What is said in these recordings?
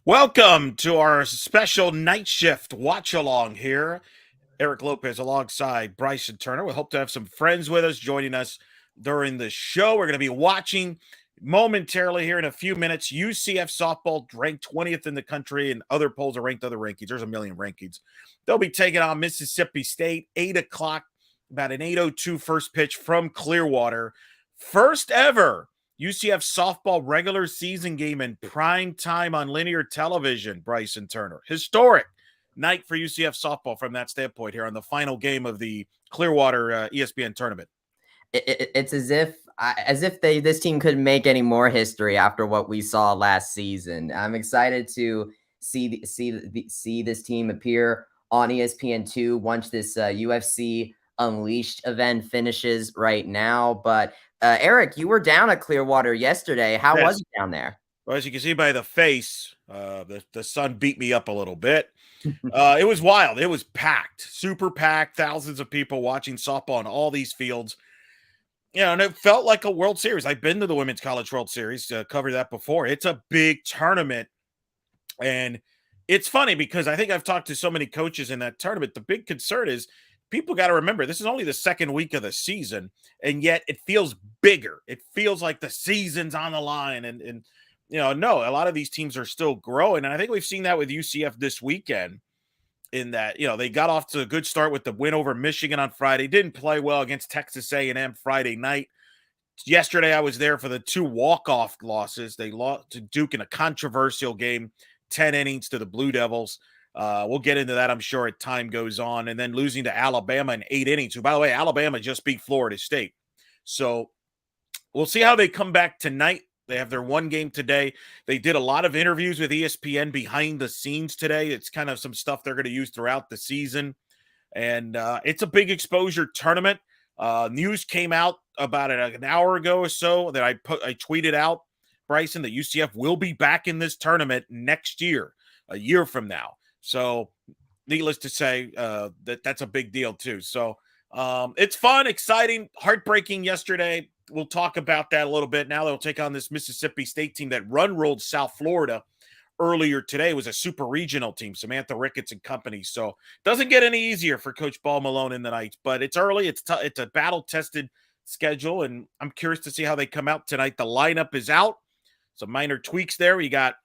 Welcome to our special night shift watch-along here. Eric Lopez alongside Bryson Turner. We hope to have some friends with us joining us during the show. We're going to be watching momentarily here in a few minutes. UCF Softball ranked 20th in the country, and other polls are ranked other rankings. There's a million rankings. They'll be taking on Mississippi State, 8 o'clock, about an 8:02 first pitch from Clearwater. First ever UCF softball regular season game in prime time on linear television, Bryson Turner. Historic night for UCF softball from that standpoint here on the final game of the Clearwater ESPN tournament. It's as if this team couldn't make any more history after what we saw last season. I'm excited to see this team appear on ESPN2 once this UFC Unleashed event finishes right now. But Eric, you were down at Clearwater yesterday. How was it down there? Well, as you can see by the face, the sun beat me up a little bit. It was wild. It was packed, super packed, thousands of people watching softball on all these fields. And it felt like a World Series. I've been to the Women's College World Series, covered that before. It's a big tournament. And it's funny because I think I've talked to so many coaches in that tournament. The big concern is people got to remember this is only the second week of the season, and yet it feels bigger. It feels like the season's on the line. And no, a lot of these teams are still growing. And I think we've seen that with UCF this weekend in that, they got off to a good start with the win over Michigan on Friday. Didn't play well against Texas A&M Friday night. Yesterday, I was there for the two walk-off losses. They lost to Duke in a controversial game, 10 innings to the Blue Devils. We'll get into that, I'm sure, as time goes on. And then losing to Alabama in 8 innings. Who, by the way, Alabama just beat Florida State. So we'll see how they come back tonight. They have their one game today. They did a lot of interviews with ESPN behind the scenes today. It's kind of some stuff they're going to use throughout the season. And it's a big exposure tournament. News came out about an hour ago or so that I tweeted out, Bryson, that UCF will be back in this tournament next year, a year from now. So needless to say, that's a big deal too. So it's fun, exciting, heartbreaking yesterday. We'll talk about that a little bit. Now they'll take on this Mississippi State team that rolled South Florida earlier today. It was a super regional team, Samantha Ricketts and company. So it doesn't get any easier for Coach Ball Malone in the night, but it's early. It's a battle-tested schedule, and I'm curious to see how they come out tonight. The lineup is out. Some minor tweaks there. We got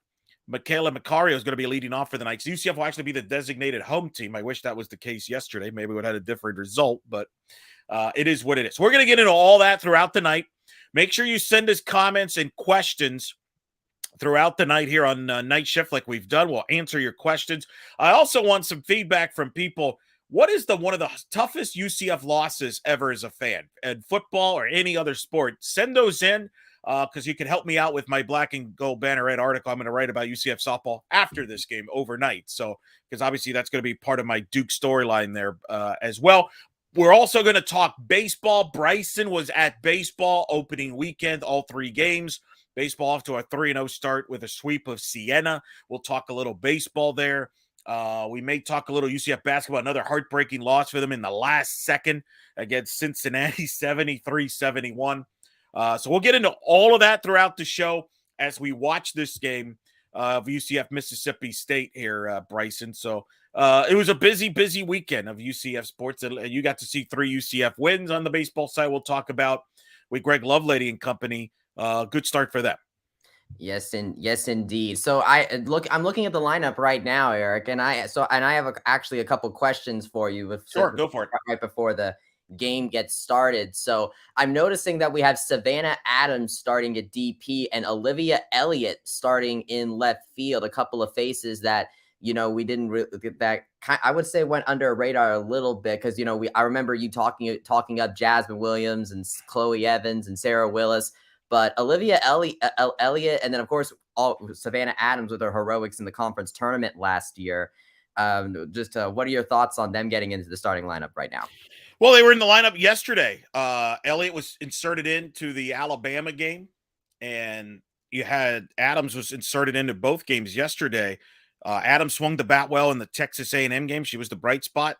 Michaela Macario is going to be leading off for the night. So UCF will actually be the designated home team. I wish that was the case yesterday. Maybe we would have had a different result, but it is what it is. We're going to get into all that throughout the night. Make sure you send us comments and questions throughout the night here on Night Shift like we've done. We'll answer your questions. I also want some feedback from people. What is one of the toughest UCF losses ever as a fan? In football or any other sport? Send those in because you can help me out with my Black and Gold Banneret article I'm going to write about UCF softball after this game overnight. So, because obviously that's going to be part of my Duke storyline there as well. We're also going to talk baseball. Bryson was at baseball opening weekend, all 3 games. Baseball off to a 3-0 start with a sweep of Siena. We'll talk a little baseball there. We may talk a little UCF basketball, another heartbreaking loss for them in the last second against Cincinnati, 73-71. So we'll get into all of that throughout the show as we watch this game of UCF Mississippi State here, Bryson. So it was a busy weekend of UCF sports, and you got to see 3 UCF wins on the baseball side. We'll talk about with Greg Lovelady and company. Good start for them. Yes, indeed. So I'm looking at the lineup right now, Eric, and I have actually a couple questions for you. Sure, go for it. Right before the game gets started. So I'm noticing that we have Savannah Adams starting at DP and Olivia Elliott starting in left field. A couple of faces that we didn't really get that. I would say went under radar a little bit because I remember you talking up Jasmine Williams and Chloe Evans and Sarah Willis. But Olivia Elliott, and then, of course, Savannah Adams with her heroics in the conference tournament last year. What are your thoughts on them getting into the starting lineup right now? Well, they were in the lineup yesterday. Elliott was inserted into the Alabama game, and you had Adams was inserted into both games yesterday. Adams swung the bat well in the Texas A&M game. She was the bright spot.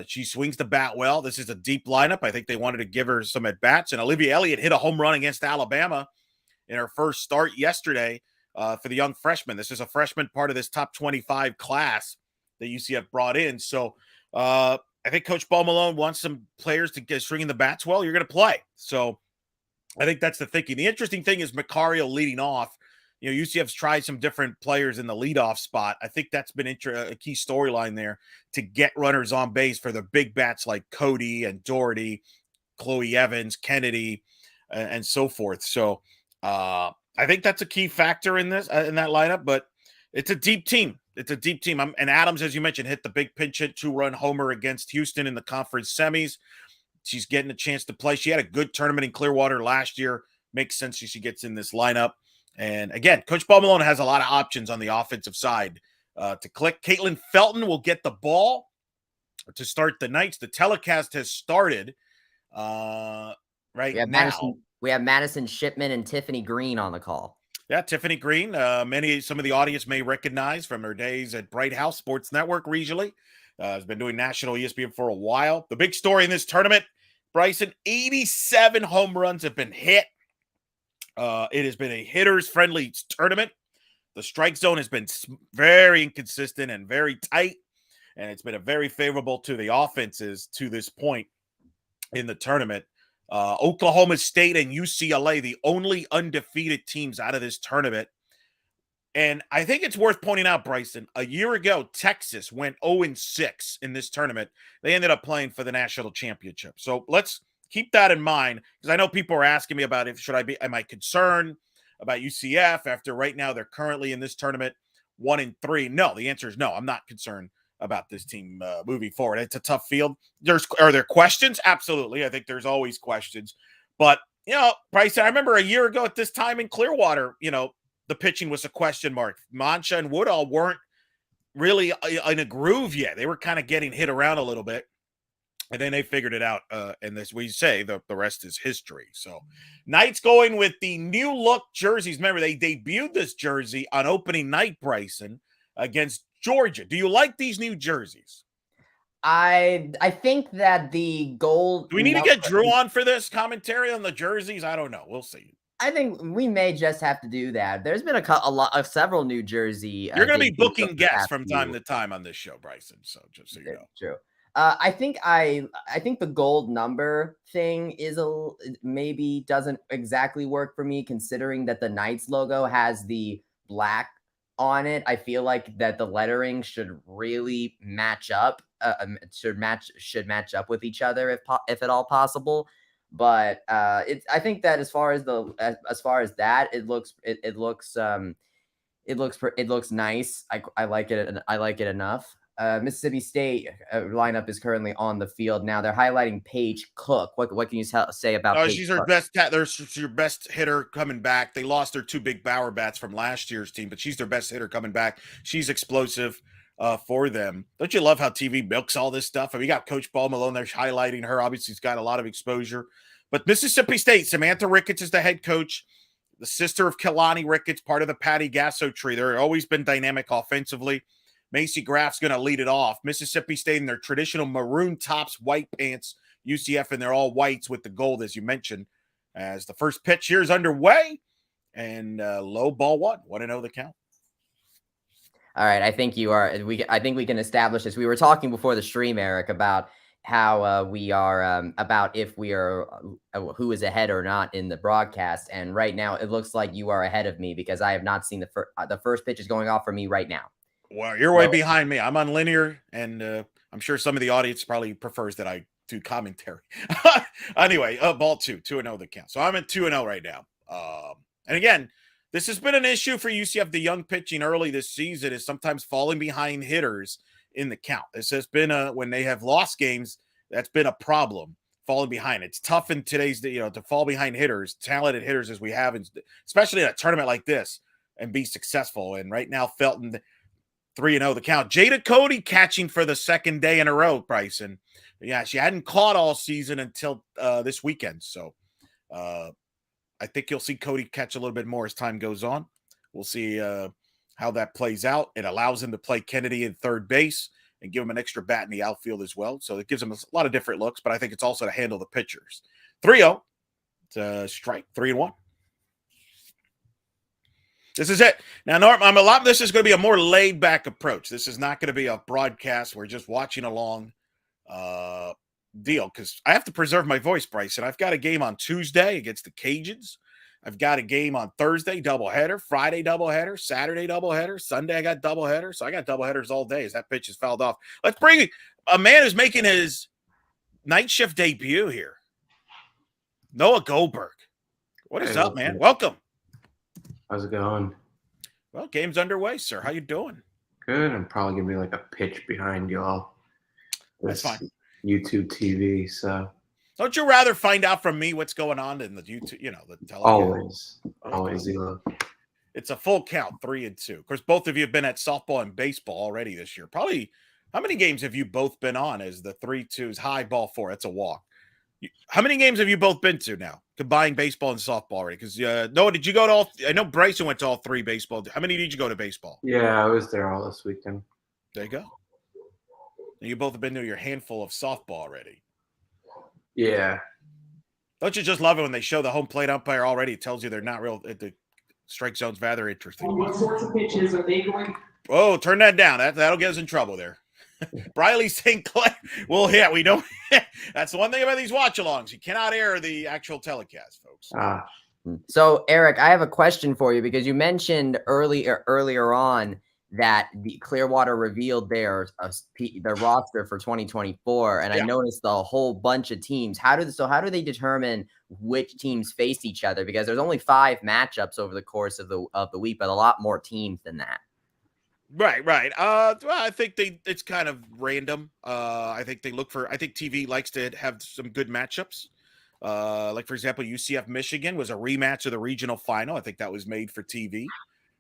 She swings the bat well. This is a deep lineup. I think they wanted to give her some at-bats. And Olivia Elliott hit a home run against Alabama in her first start yesterday. for the young freshmen. This is a freshman part of this top 25 class that UCF brought in. So I think Coach Bo Malone wants some players to get stringing the bats well. You're going to play. So I think that's the thinking. The interesting thing is Macario leading off. UCF's tried some different players in the leadoff spot. I think that's been a key storyline there to get runners on base for the big bats like Cody and Doherty, Chloe Evans, Kennedy, and so forth. So I think that's a key factor in this in that lineup. But it's a deep team. It's a deep team. And Adams, as you mentioned, hit the big pinch hit 2-run homer against Houston in the conference semis. She's getting a chance to play. She had a good tournament in Clearwater last year. Makes sense she gets in this lineup. And again, Coach Bo Malone has a lot of options on the offensive side to click. Caitlin Felton will get the ball to start the Knights. The telecast has started right now. We have Madison Shipman and Tiffany Green on the call. Yeah, Tiffany Green. Some of the audience may recognize from her days at Bright House Sports Network regionally. Has been doing national ESPN for a while. The big story in this tournament, Bryson, 87 home runs have been hit. It has been a hitters-friendly tournament. The strike zone has been very inconsistent and very tight, and it's been a very favorable to the offenses to this point in the tournament. Oklahoma State and UCLA, the only undefeated teams out of this tournament. And I think it's worth pointing out, Bryson, a year ago, Texas went 0-6 in this tournament. They ended up playing for the national championship. So let's keep that in mind, because I know people are asking me about am I concerned about UCF after right now they're currently in this tournament 1-3? No, the answer is no. I'm not concerned about this team moving forward. It's a tough field. Are there questions? Absolutely. I think there's always questions. But, Bryson, I remember a year ago at this time in Clearwater, the pitching was a question mark. Mancha and Woodall weren't really in a groove yet. They were kind of getting hit around a little bit. And then they figured it out. And as we say, the rest is history. So Knights going with the new look jerseys. Remember, they debuted this jersey on opening night, Bryson, against Georgia. Do you like these new jerseys? I think that the gold. Do we need to get Drew on for this commentary on the jerseys? I don't know. We'll see. I think we may just have to do that. There's been several New Jersey. You're going to be booking guests from time to time on this show, Bryson. So just so you know. True. I think the gold number thing maybe doesn't exactly work for me, considering that the Knights logo has the black on it. I feel like that the lettering should really match up. Should match up with each other if at all possible. But I think that as far as that, it looks nice. I like it. I like it enough. Mississippi State lineup is currently on the field now. They're highlighting Paige Cook. What can you say about? Paige she's her best. There's your best hitter coming back. They lost their two big Bauer bats from last year's team, but she's their best hitter coming back. She's explosive for them. Don't you love how TV milks all this stuff? I mean, you got Coach Bo Malone there highlighting her. Obviously, she's got a lot of exposure. But Mississippi State, Samantha Ricketts is the head coach. The sister of Kelani Ricketts, part of the Patty Gasso tree. They've always been dynamic offensively. Macy Graff's going to lead it off. Mississippi State in their traditional maroon tops, white pants. UCF and they're all whites with the gold, as you mentioned. As the first pitch here is underway. And low ball 1-0 the count. All right, I think we can establish this. We were talking before the stream, Eric, about how we are about if we are who is ahead or not in the broadcast. And right now, it looks like you are ahead of me because I have not seen the first pitch is going off for me right now. Well, you're way behind me. I'm on linear, and I'm sure some of the audience probably prefers that I do commentary. Anyway, ball 2-0 the count. So I'm at 2-0 right now. And again, this has been an issue for UCF. The young pitching early this season is sometimes falling behind hitters in the count. This has been when they have lost games, that's been a problem, falling behind. It's tough in today's, to fall behind hitters, talented hitters as we have, especially in a tournament like this, and be successful. And right now, Felton 3-0 the count. Jada Cody catching for the second day in a row, Bryson. Yeah, she hadn't caught all season until this weekend. So I think you'll see Cody catch a little bit more as time goes on. We'll see how that plays out. It allows him to play Kennedy in third base and give him an extra bat in the outfield as well. So it gives him a lot of different looks, but I think it's also to handle the pitchers. 3-0. It's a strike, 3-1. This is it. Now, Norm, this is going to be a more laid back approach. This is not going to be a broadcast. We're just watching along deal because I have to preserve my voice, Bryson. I've got a game on Tuesday against the Cajuns. I've got a game on Thursday, doubleheader, Friday, doubleheader, Saturday, doubleheader, Sunday, I got doubleheader. So I got doubleheaders all day as that pitch is fouled off. Let's bring a man who's making his night shift debut here. Noah Goldberg. What is up, man? Welcome. How's it going? Well, game's underway, sir. How you doing? Good. I'm probably gonna be like a pitch behind y'all. That's fine. YouTube TV. So don't you rather find out from me what's going on in the YouTube? You know, the television. Always, Zila. It's a full count, 3-2. Of course, both of you have been at softball and baseball already this year. Probably, how many games have you both been on? As the 3-2 is high ball 4? That's a walk. How many games have you both been to now, combining baseball and softball already? Because Noah, did you go to all? I know Bryson went to all 3 baseball. How many did you go to baseball? Yeah, I was there all this weekend. There you go. And you both have been to your handful of softball already. Yeah. Don't you just love it when they show the home plate umpire already? It tells you they're not real. The strike zone's rather interesting. What sorts of pitches are they going? Oh, turn that down. That'll get us in trouble there. Briley St. Clair. Well, yeah, we don't. That's the one thing about these watch-alongs. You cannot air the actual telecast, folks. So, Eric, I have a question for you because you mentioned earlier on that the Clearwater revealed their roster for 2024, and I noticed a whole bunch of teams. How do they determine which teams face each other? Because there's only 5 matchups over the course of the week, but a lot more teams than that. Right. Well, I think it's kind of random. I think they look for. I think TV likes to have some good matchups. Like for example, UCF Michigan was a rematch of the regional final. I think that was made for TV.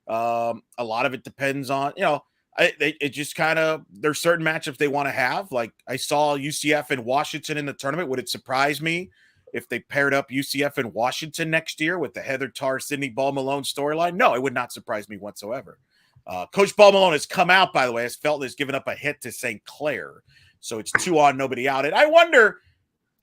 A lot of it depends on it just kind of there's certain matchups they want to have. Like I saw UCF and Washington in the tournament. Would it surprise me if they paired up UCF and Washington next year with the Heather Tarr, Sydney Ball Malone storyline? No, it would not surprise me whatsoever. Coach Ball Malone has come out, by the way, has given up a hit to St. Clair. So it's 2 on, nobody out. And I wonder,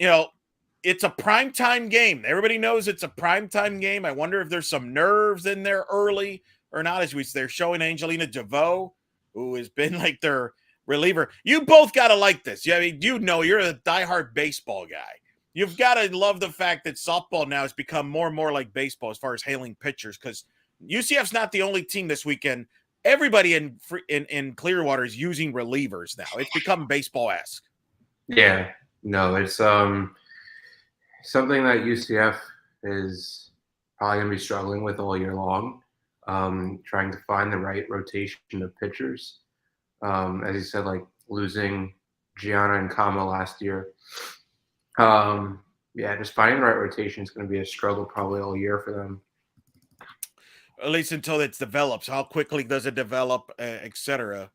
it's a primetime game. Everybody knows it's a primetime game. I wonder if there's some nerves in there early or not, as they're showing Angelina DeVoe, who has been like their reliever. You both got to like this. Yeah, I mean, you're a diehard baseball guy. You've got to love the fact that softball now has become more and more like baseball as far as hailing pitchers, because UCF's not the only team this weekend. Everybody in Clearwater is using relievers now. It's become baseball-esque. Yeah, no, it's something that UCF is probably going to be struggling with all year long, trying to find the right rotation of pitchers. As you said, like losing Gianna and Kama last year. Just finding the right rotation is going to be a struggle probably all year for them. At least until it develops. How quickly does it develop, etc.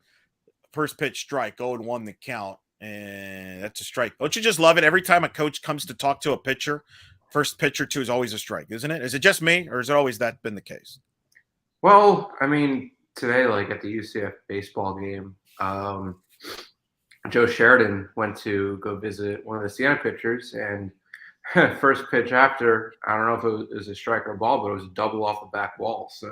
First pitch strike, 0-1 the count, and that's a strike. Don't you just love it? Every time a coach comes to talk to a pitcher, first pitch or 2 is always a strike, isn't it? Is it just me, or has it always that been the case? Well, I mean, today, like at the UCF baseball game, Joe Sheridan went to go visit one of the Siena pitchers, and first pitch after, I don't know if it was a strike or a ball, but it was a double off the back wall. So,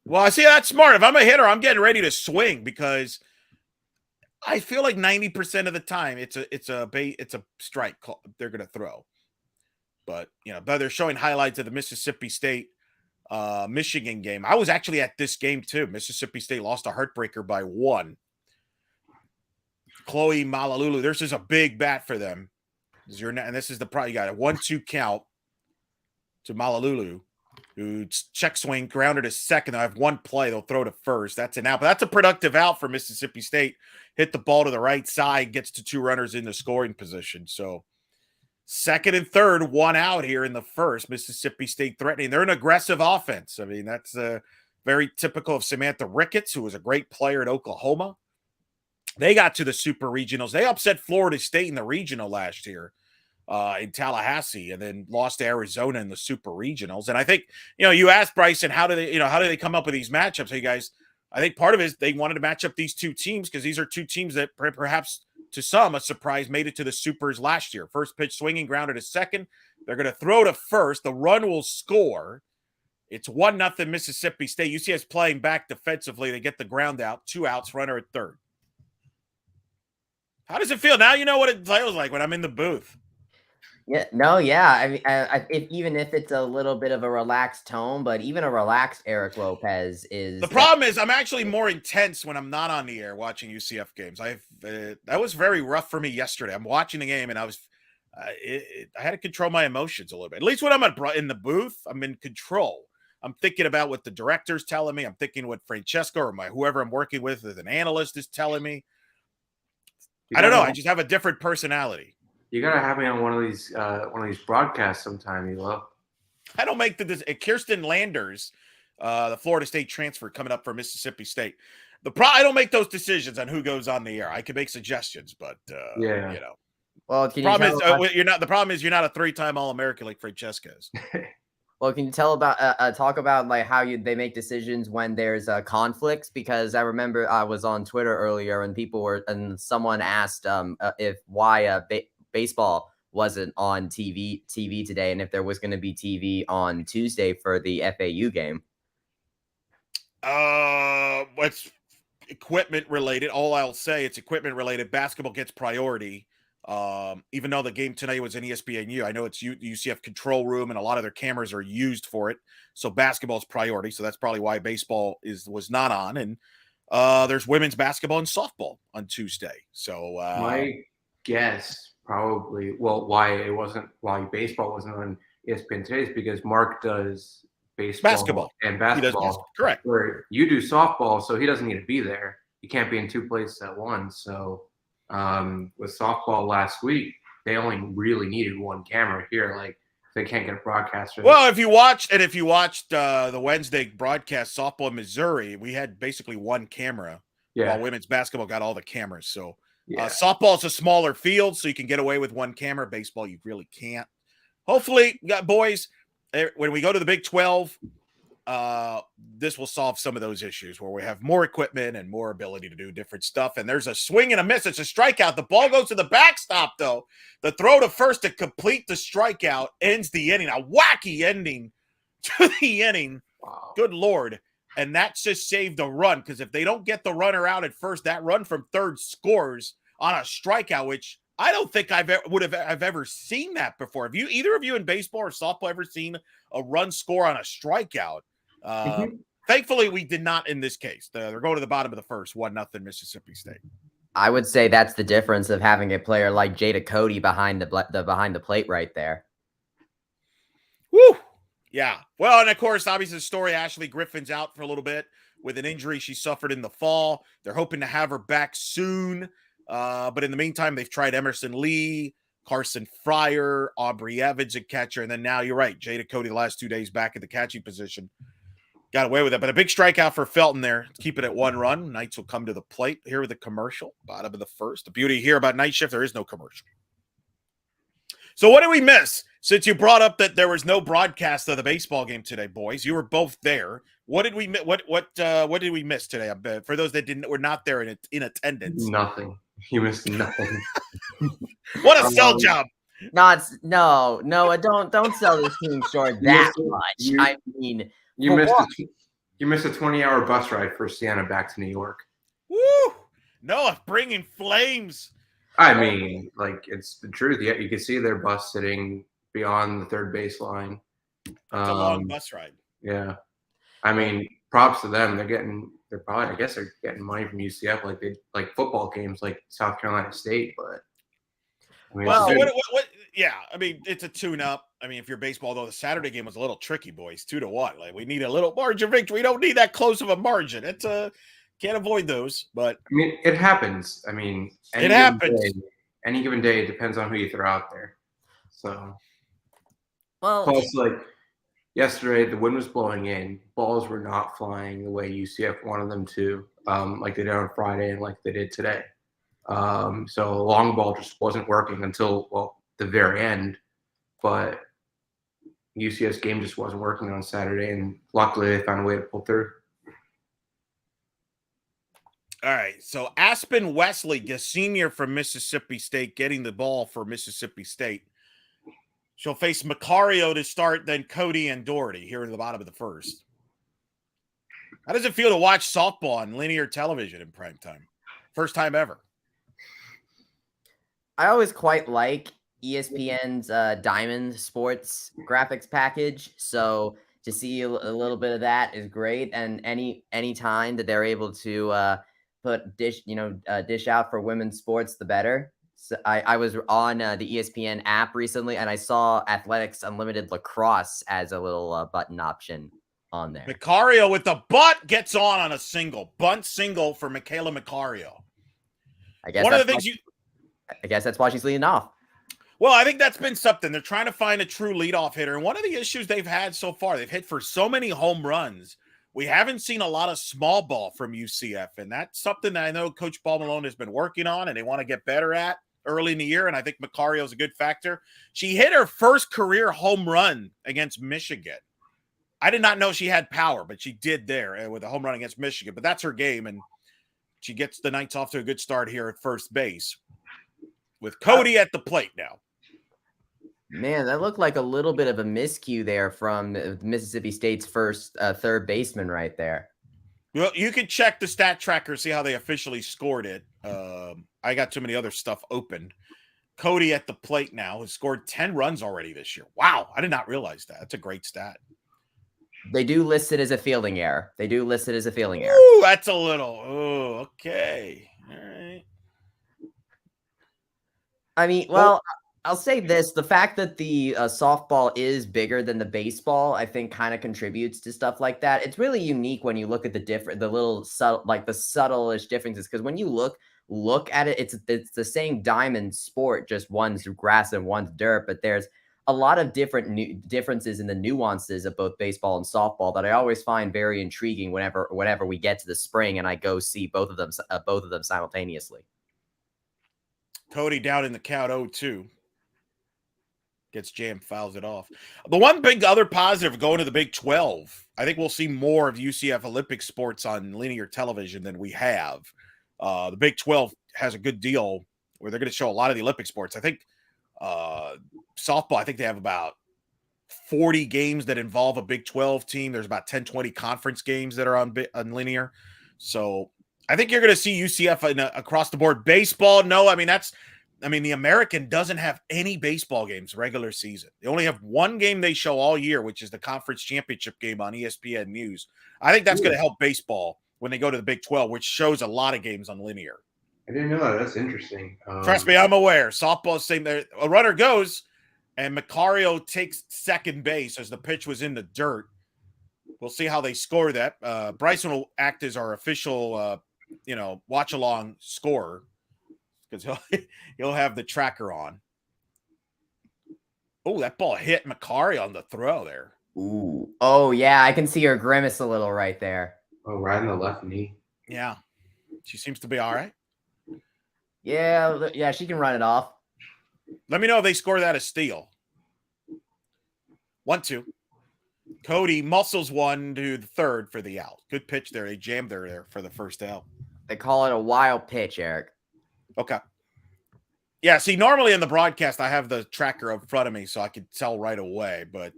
well, I see that's smart. If I'm a hitter, I'm getting ready to swing because I feel like 90% of the time it's a strike call they're going to throw. But but they're showing highlights of the Mississippi State Michigan game. I was actually at this game too. Mississippi State lost a heartbreaker by 1. Chloe Malalulu, this is a big bat for them. And this is the problem. You got a 1-2 count to Malalulu, who check swing, grounded to second. I have 1 play. They'll throw to first. That's an out. But that's a productive out for Mississippi State. Hit the ball to the right side, gets to 2 runners in the scoring position. So second and third, 1 out here in the first. Mississippi State threatening. They're an aggressive offense. I mean, that's very typical of Samantha Ricketts, who was a great player at Oklahoma. They got to the super regionals. They upset Florida State in the regional last year in Tallahassee, and then lost to Arizona in the super regionals. And I think, you asked Bryson, how do they come up with these matchups? Hey guys, I think part of it is they wanted to match up these 2 teams because these are 2 teams that perhaps to some a surprise made it to the supers last year. First pitch swinging, grounded to second. They're going to throw to first. The run will score. It's 1-0 Mississippi State. UCF's playing back defensively. They get the ground out, 2 outs, runner at third. How does it feel? Now you know what it feels like when I'm in the booth. Yeah, no, yeah. I mean, even if it's a little bit of a relaxed tone, but even a relaxed Eric Lopez is. The problem is I'm actually more intense when I'm not on the air watching UCF games. That was very rough for me yesterday. I'm watching the game and I had to control my emotions a little bit. At least when I'm in the booth, I'm in control. I'm thinking about what the director's telling me. I'm thinking what Francesco or whoever I'm working with as an analyst is telling me. I don't know. I just have a different personality. You gotta have me on one of these broadcasts sometime, Elo. I don't make Kirsten Landers, the Florida State transfer coming up for Mississippi State. I don't make those decisions on who goes on the air. I can make suggestions, but you know. Well, the problem is you're not a 3-time All-American like Francesco's. Well, can you talk about like how they make decisions when there's conflicts? Because I remember I was on Twitter earlier and someone asked why baseball wasn't on TV today, and if there was going to be TV on Tuesday for the FAU game. What's equipment related? All I'll say, it's equipment related. Basketball gets priority. Even though the game tonight was in ESPNU, I know it's UCF control room and a lot of their cameras are used for it. So basketball's priority. So that's probably why baseball was not on. And there's women's basketball and softball on Tuesday. So my guess probably why baseball wasn't on ESPN today is because Mark does basketball and basketball. Correct. Where you do softball, so he doesn't need to be there. You can't be in 2 places at once. So with softball last week, they only really needed 1 camera here. Like they can't get a broadcaster. Well, if you watched the Wednesday broadcast softball in Missouri, we had basically 1 camera. Yeah. While women's basketball got all the cameras. So softball's a smaller field, so you can get away with 1 camera. Baseball, you really can't. Hopefully, boys, when we go to the Big 12, this will solve some of those issues where we have more equipment and more ability to do different stuff. And there's a swing and a miss. It's a strikeout. The ball goes to the backstop, though. The throw to first to complete the strikeout ends the inning. A wacky ending to the inning. Wow. Good Lord. And that just saved a run, because if they don't get the runner out at first, that run from third scores on a strikeout, which I don't think I've ever seen that before. Have either of you in baseball or softball ever seen a run score on a strikeout? Thankfully, we did not in this case. They're going to the bottom of the first, 1-0 Mississippi State. I would say that's the difference of having a player like Jada Cody behind the plate right there. Woo! Yeah. Well, and of course, obviously, the story, Ashley Griffin's out for a little bit with an injury she suffered in the fall. They're hoping to have her back soon. But in the meantime, they've tried Emerson Lee, Carson Fryer, Aubrey Evans at catcher. And then now you're right, Jada Cody the last 2 days back at the catching position. Got away with it. But a big strikeout for Felton there. Keep it at 1 run. Knights will come to the plate here with the commercial. Bottom of the first. The beauty here about night shift, there is no commercial. So what did we miss? Since you brought up that there was no broadcast of the baseball game today, boys, you were both there. What did we what did we miss today? For those that were not there in attendance. Nothing. You missed nothing. What a sell job. No, don't sell this team short that much. I mean, you missed a 20-hour bus ride for Sienna back to New York. Woo! Noah bringing flames. I mean, like, it's the truth. Yeah, you can see their bus sitting beyond the third baseline. It's a long bus ride. Yeah. I mean, props to them. They're getting money from UCF like football games like South Carolina State, but I mean, well, yeah, I mean, it's a tune-up. I mean, if you're baseball, though, the Saturday game was a little tricky, boys. 2-1. Like, we need a little margin of victory. We don't need that close of a margin. It's can't avoid those, but I mean, it happens. I mean, it happens. Any given day, it depends on who you throw out there. So, well, plus, like yesterday, the wind was blowing in. Balls were not flying the way UCF wanted them to, like they did on Friday and like they did today. So a long ball just wasn't working until the very end. But UCF's game just wasn't working on Saturday, and luckily they found a way to pull through. All right, so Aspen Wesley, a senior from Mississippi State, getting the ball for Mississippi State. She'll face Macario to start, then Cody and Doherty here at the bottom of the first. How does it feel to watch softball on linear television in primetime? First time ever. I always quite like ESPN's Diamond Sports graphics package. So to see a little bit of that is great. And any time that they're able to dish out for women's sports, the better. So I was on the ESPN app recently, and I saw Athletics Unlimited Lacrosse as a little button option on there. Macario with the butt gets on a single. Bunt single for Michaela Macario. I guess One of the things I guess that's why she's leading off. Well, I think that's been something. They're trying to find a true leadoff hitter. And one of the issues they've had so far, they've hit for so many home runs. We haven't seen a lot of small ball from UCF. And that's something that I know Coach Paul Malone has been working on and they want to get better at early in the year. And I think Macario is a good factor. She hit her first career home run against Michigan. I did not know she had power, but she did there with a home run against Michigan. But that's her game. And she gets the Knights off to a good start here at first base with Cody at the plate now. Man, that looked like a little bit of a miscue there from Mississippi State's first third baseman right there. Well, you can check the stat tracker, see how they officially scored it. I got too many other stuff open. Cody at the plate now has scored 10 runs already this year. Wow, I did not realize that. That's a great stat. They do list it as a fielding error. Ooh, that's a little. Oh, okay. All right. I mean, well, I'll say this. The fact that the softball is bigger than the baseball, I think kind of contributes to stuff like that. It's really unique when you look at the little subtle, like the subtle-ish differences. Because when you look at it, it's the same diamond sport, just one's grass and one's dirt. But there's a lot of differences in the nuances of both baseball and softball that I always find very intriguing whenever we get to the spring and I go see both of them simultaneously. Cody down in the count 0-2. Gets jammed, fouls it off. The one big other positive going to the Big 12, I think we'll see more of UCF Olympic sports on linear television than we have. The Big 12 has a good deal where they're going to show a lot of the Olympic sports. I think softball, I think they have about 40 games that involve a Big 12 team. There's about 10, 20 conference games that are on linear. So I think you're going to see UCF across the board. Baseball, no, the American doesn't have any baseball games regular season. They only have one game they show all year, which is the conference championship game on ESPN News. I think that's going to help baseball when they go to the Big 12, which shows a lot of games on linear. I didn't know that. That's interesting. Trust me, I'm aware. Softball's same there. A runner goes, and Macario takes second base as the pitch was in the dirt. We'll see how they score that. Bryson will act as our official, watch-along scorer, because he'll have the tracker on. Oh, that ball hit Macario on the throw there. Ooh. Oh, yeah. I can see her grimace a little right there. Oh, right in the left knee. Yeah. She seems to be all right. Yeah, she can run it off. Let me know if they score that as steal. 1-2. Cody muscles one to the third for the out. Good pitch there. They jammed her there for the first out. They call it a wild pitch, Eric. Okay. Yeah, see, normally in the broadcast, I have the tracker up in front of me so I could tell right away, but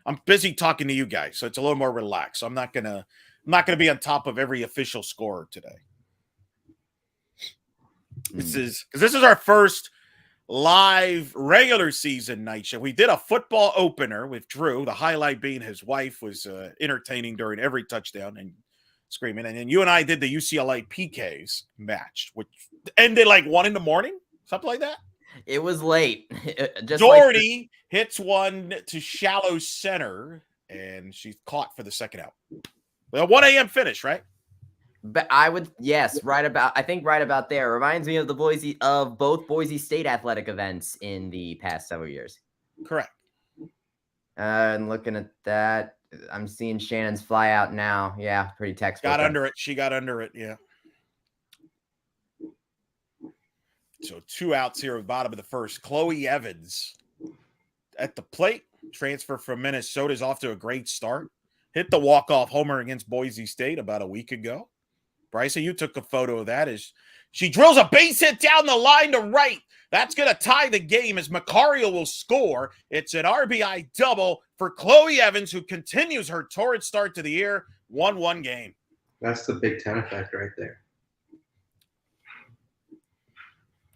I'm busy talking to you guys, so it's a little more relaxed. So I'm not gonna be on top of every official scorer today. This is our first live regular season night show. We did a football opener with Drew, the highlight being his wife was entertaining during every touchdown and screaming. And then you and I did the UCLA PKs match, which ended like 1 a.m, something like that. It was late. Doherty hits one to shallow center, and she's caught for the second out. Well, 1 a.m. finish, right? But I think right about there. Reminds me of both Boise State athletic events in the past several years. Correct. And looking at that, I'm seeing Shannon's fly out now. Yeah, pretty textbook. She got under it. Yeah. So 2 outs here at the bottom of the first. Chloe Evans at the plate. Transfer from Minnesota is off to a great start. Hit the walk-off homer against Boise State about a week ago. Bryson, you took a photo of that as she drills a base hit down the line to right. That's going to tie the game as Macario will score. It's an RBI double for Chloe Evans, who continues her torrid start to the year. 1-1 game. That's the Big Ten effect right there.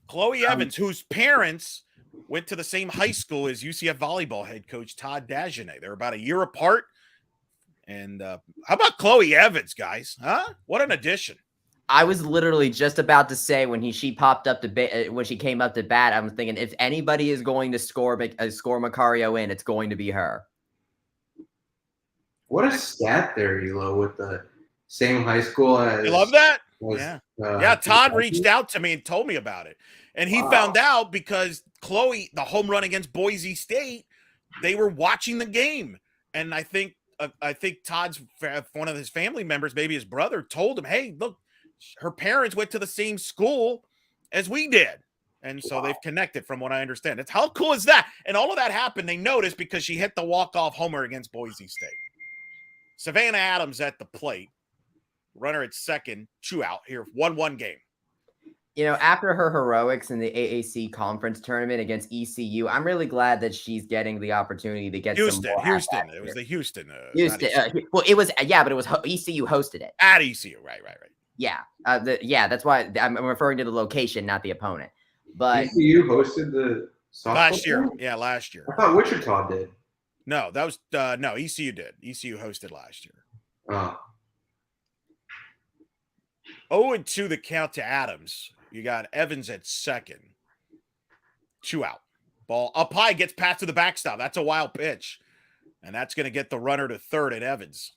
Chloe Evans, whose parents went to the same high school as UCF volleyball head coach Todd Dagenet. They're about a year apart. And how about Chloe Evans, guys? Huh? What an addition. I was literally just about to say when she popped up to when she came up to bat, I was thinking if anybody is going to score Macario in, it's going to be her. What a stat there, Elo, with the same high school as. You love that? Was, yeah. Todd reached out to me and told me about it. And he found out because Chloe, the home run against Boise State, they were watching the game. And I think Todd's one of his family members, maybe his brother, told him, hey, look, her parents went to the same school as we did. And so they've connected from what I understand. How cool is that? And all of that happened, they noticed, because she hit the walk-off homer against Boise State. Savannah Adams at the plate. Runner at second, 2 out here. 1-1 game. You know, after her heroics in the AAC conference tournament against ECU, I'm really glad that she's getting the opportunity to get Houston. Some more Houston. It was the Houston. Well, it was, but it was ECU hosted it. At ECU. Right. Yeah. That's why I'm referring to the location, not the opponent. But ECU hosted the softball last year. game? Yeah, last year. I thought Wichita did. No, that was no, ECU did. ECU hosted last year. Oh. 0-2 the count to Adams. You got Evans at second. 2 out. Ball up high, gets past to the backstop. That's a wild pitch. And that's going to get the runner to third at Evans.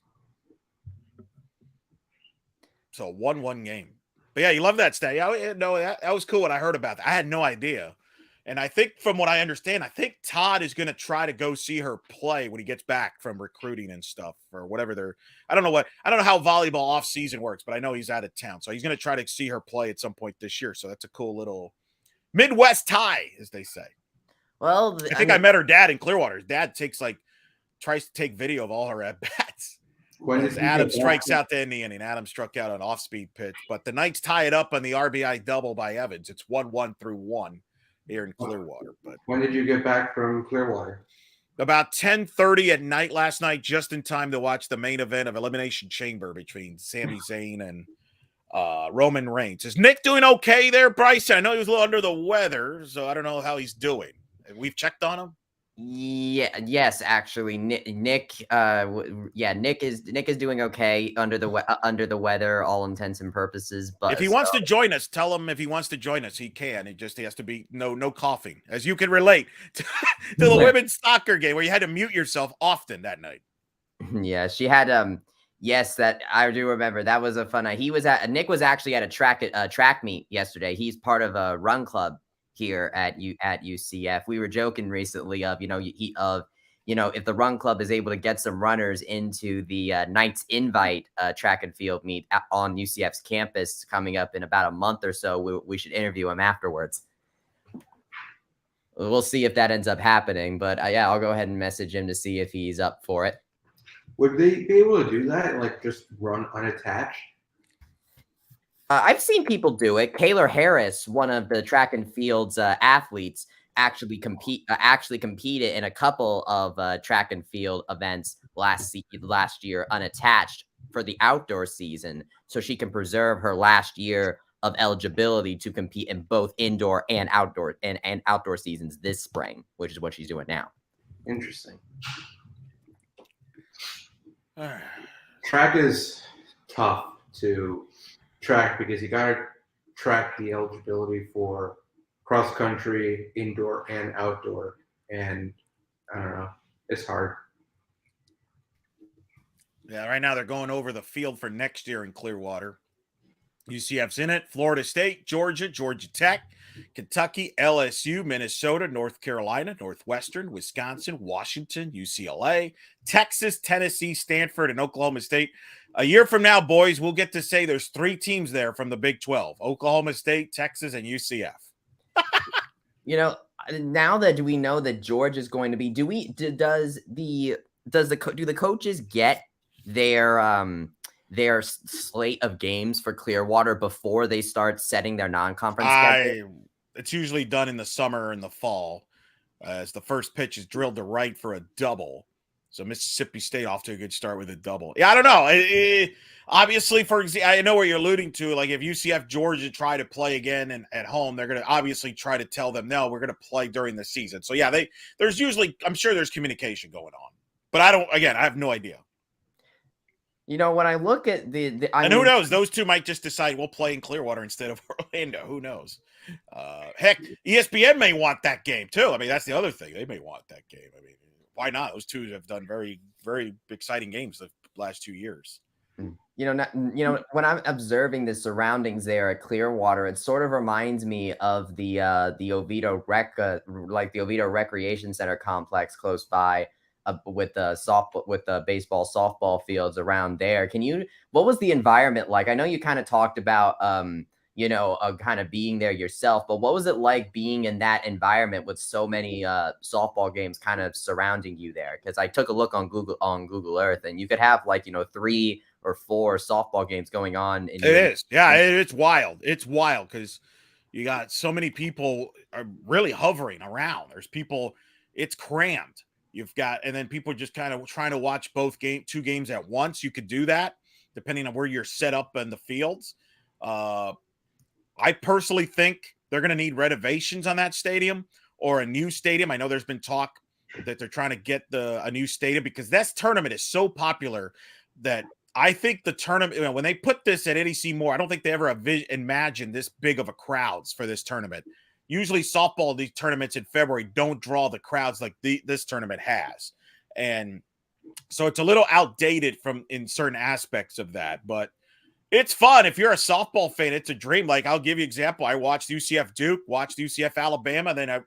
So 1-1 game. But yeah, you love that stat. Yeah, no, that was cool when I heard about that. I had no idea. And I think from what I understand, I think Todd is going to try to go see her play when he gets back from recruiting and stuff or whatever I don't know how volleyball off season works, but I know he's out of town. So he's going to try to see her play at some point this year. So that's a cool little Midwest tie, as they say. Well, I think I met her dad in Clearwater. His dad tries to take video of all her at bats. As Adam strikes out to end the inning. Adam struck out an off-speed pitch, but the Knights tie it up on the RBI double by Evans. It's 1-1 through 1 here in Clearwater. But when did you get back from Clearwater? About 10:30 at night last night, just in time to watch the main event of Elimination Chamber between Sami Zayn and Roman Reigns. Is Nick doing okay there, Bryson? I know he was a little under the weather, so I don't know how he's doing. We've checked on him. Yes, actually, Nick is doing okay under the weather, all intents and purposes. But if he wants to join us, tell him if he wants to join us, he can. He has to be no coughing, as you can relate to the women's soccer game where you had to mute yourself often that night. Yeah, she had yes, that I do remember. That was a fun night. Nick was actually at a track meet yesterday. He's part of a run club here at UCF. We were joking recently of if the run club is able to get some runners into the Knights Invite track and field meet on UCF's campus coming up in about a month or so, we should interview him afterwards. We'll see if that ends up happening, but yeah, I'll go ahead and message him to see if he's up for it. Would they be able to do that, like just run unattached? I've seen people do it. Kaylor Harris, one of the track and field's athletes, actually competed in a couple of track and field events last year unattached for the outdoor season, so she can preserve her last year of eligibility to compete in both indoor and outdoor outdoor seasons this spring, which is what she's doing now. Interesting. Track is tough to track because you got to track the eligibility for cross country, indoor and outdoor, and I don't know, it's hard. Yeah, right now they're going over the field for next year in Clearwater. UCF's in it. Florida State, Georgia, Georgia Tech, Kentucky, LSU, Minnesota, North Carolina, Northwestern, Wisconsin, Washington, UCLA, Texas, Tennessee, Stanford, and Oklahoma State. A year from now, boys, we'll get to say there's 3 teams there from the Big 12: Oklahoma State, Texas, and UCF. Now that we know that George is going to be, do the coaches get their their slate of games for Clearwater before they start setting their non-conference schedule? It's usually done in the summer and the fall, as the first pitch is drilled to right for a double. So Mississippi State off to a good start with a double. Yeah, I don't know. Obviously, for example, I know what you're alluding to. Like if UCF Georgia try to play again and at home, they're going to obviously try to tell them, no, we're going to play during the season. So yeah, there's usually, I'm sure there's communication going on, but I have no idea. You know, when I look at and who knows? Those two might just decide we'll play in Clearwater instead of Orlando. Who knows? Heck, ESPN may want that game too. I mean, that's the other thing. They may want that game. I mean, why not? Those two have done very, very exciting games the last 2 years. You know, when I'm observing the surroundings there at Clearwater, it sort of reminds me of the Oviedo the Oviedo Recreation Center complex close by. With the baseball, softball fields around there. What was the environment like? I know you kind of talked about, kind of being there yourself, but what was it like being in that environment with so many softball games kind of surrounding you there? Because I took a look on Google Earth, and you could have 3 or 4 softball games going on. It's wild. It's wild because you got so many people are really hovering around. There's people, it's crammed. You've got, and then people just kind of trying to watch two games at once. You could do that depending on where you're set up in the fields. I personally think they're going to need renovations on that stadium or a new stadium. I know there's been talk that they're trying to get a new stadium because this tournament is so popular that I think the tournament, when they put this at NEC Moore, I don't think they ever imagined this big of a crowds for this tournament. Usually softball, these tournaments in February don't draw the crowds like this tournament has. And so it's a little outdated in certain aspects of that, but it's fun. If you're a softball fan, it's a dream. Like I'll give you an example. I watched UCF Duke, watched UCF Alabama. Then I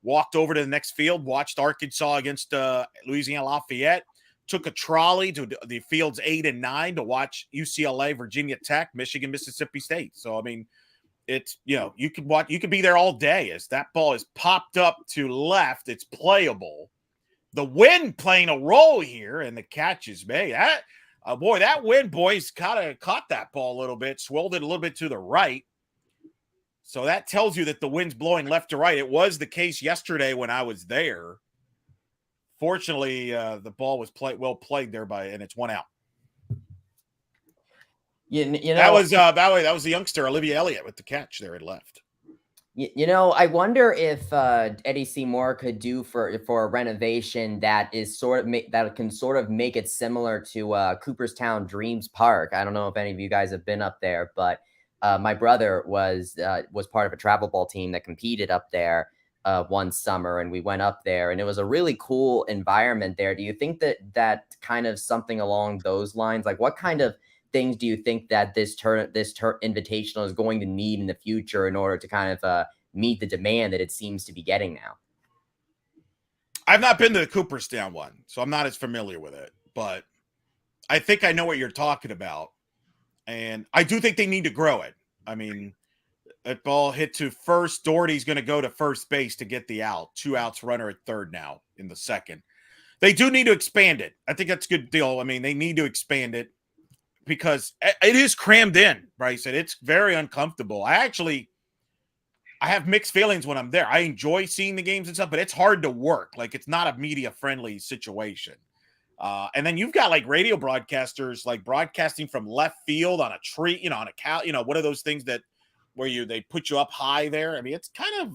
walked over to the next field, watched Arkansas against Louisiana Lafayette, took a trolley to the fields 8 and 9 to watch UCLA, Virginia Tech, Michigan, Mississippi State. So, I mean, it's, you could be there all day as that ball is popped up to left. It's playable. The wind playing a role here, and the catch is made. That wind, boys, kind of caught that ball a little bit, swirled it a little bit to the right. So that tells you that the wind's blowing left to right. It was the case yesterday when I was there. Fortunately, the ball was well played there and it's 1 out. That was the youngster Olivia Elliott with the catch there at left. I wonder if Eddie Seymour could do for a renovation that is that can sort of make it similar to Cooperstown Dreams Park. I don't know if any of you guys have been up there, but my brother was part of a travel ball team that competed up there one summer, and we went up there, and it was a really cool environment there. Do you think that kind of something along those lines, like what kind of things do you think that this invitational is going to need in the future in order to kind of meet the demand that it seems to be getting now? I've not been to the Cooperstown one, so I'm not as familiar with it, but I think I know what you're talking about. And I do think they need to grow it. I mean, that ball hit to first. Doherty's going to go to first base to get the out. 2 outs, runner at third now in the second. They do need to expand it. I think that's a good deal. I mean, they need to expand it because it is crammed in, Bryson. It's very uncomfortable. I have mixed feelings when I'm there. I enjoy seeing the games and stuff, but it's hard to work. Like, it's not a media-friendly situation. And then you've got like radio broadcasters like broadcasting from left field on a tree, on a cow, one of those things where they put you up high there. I mean, it's kind of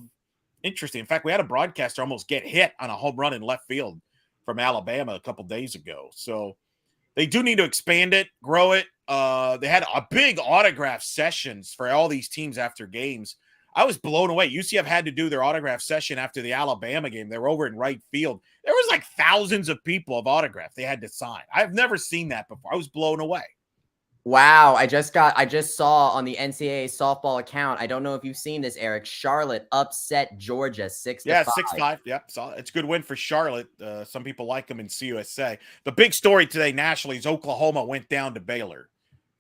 interesting. In fact, we had a broadcaster almost get hit on a home run in left field from Alabama a couple days ago. So they do need to expand it, grow it. They had a big autograph sessions for all these teams after games. I was blown away. UCF had to do their autograph session after the Alabama game. They were over in right field. There was like thousands of people of autographs they had to sign. I've never seen that before. I was blown away. Wow. I just saw on the NCAA softball account. I don't know if you've seen this, Eric. Charlotte upset Georgia 6-5. Yeah, 6-5. Yep. So it's a good win for Charlotte. Some people like them in CUSA. The big story today nationally is Oklahoma went down to Baylor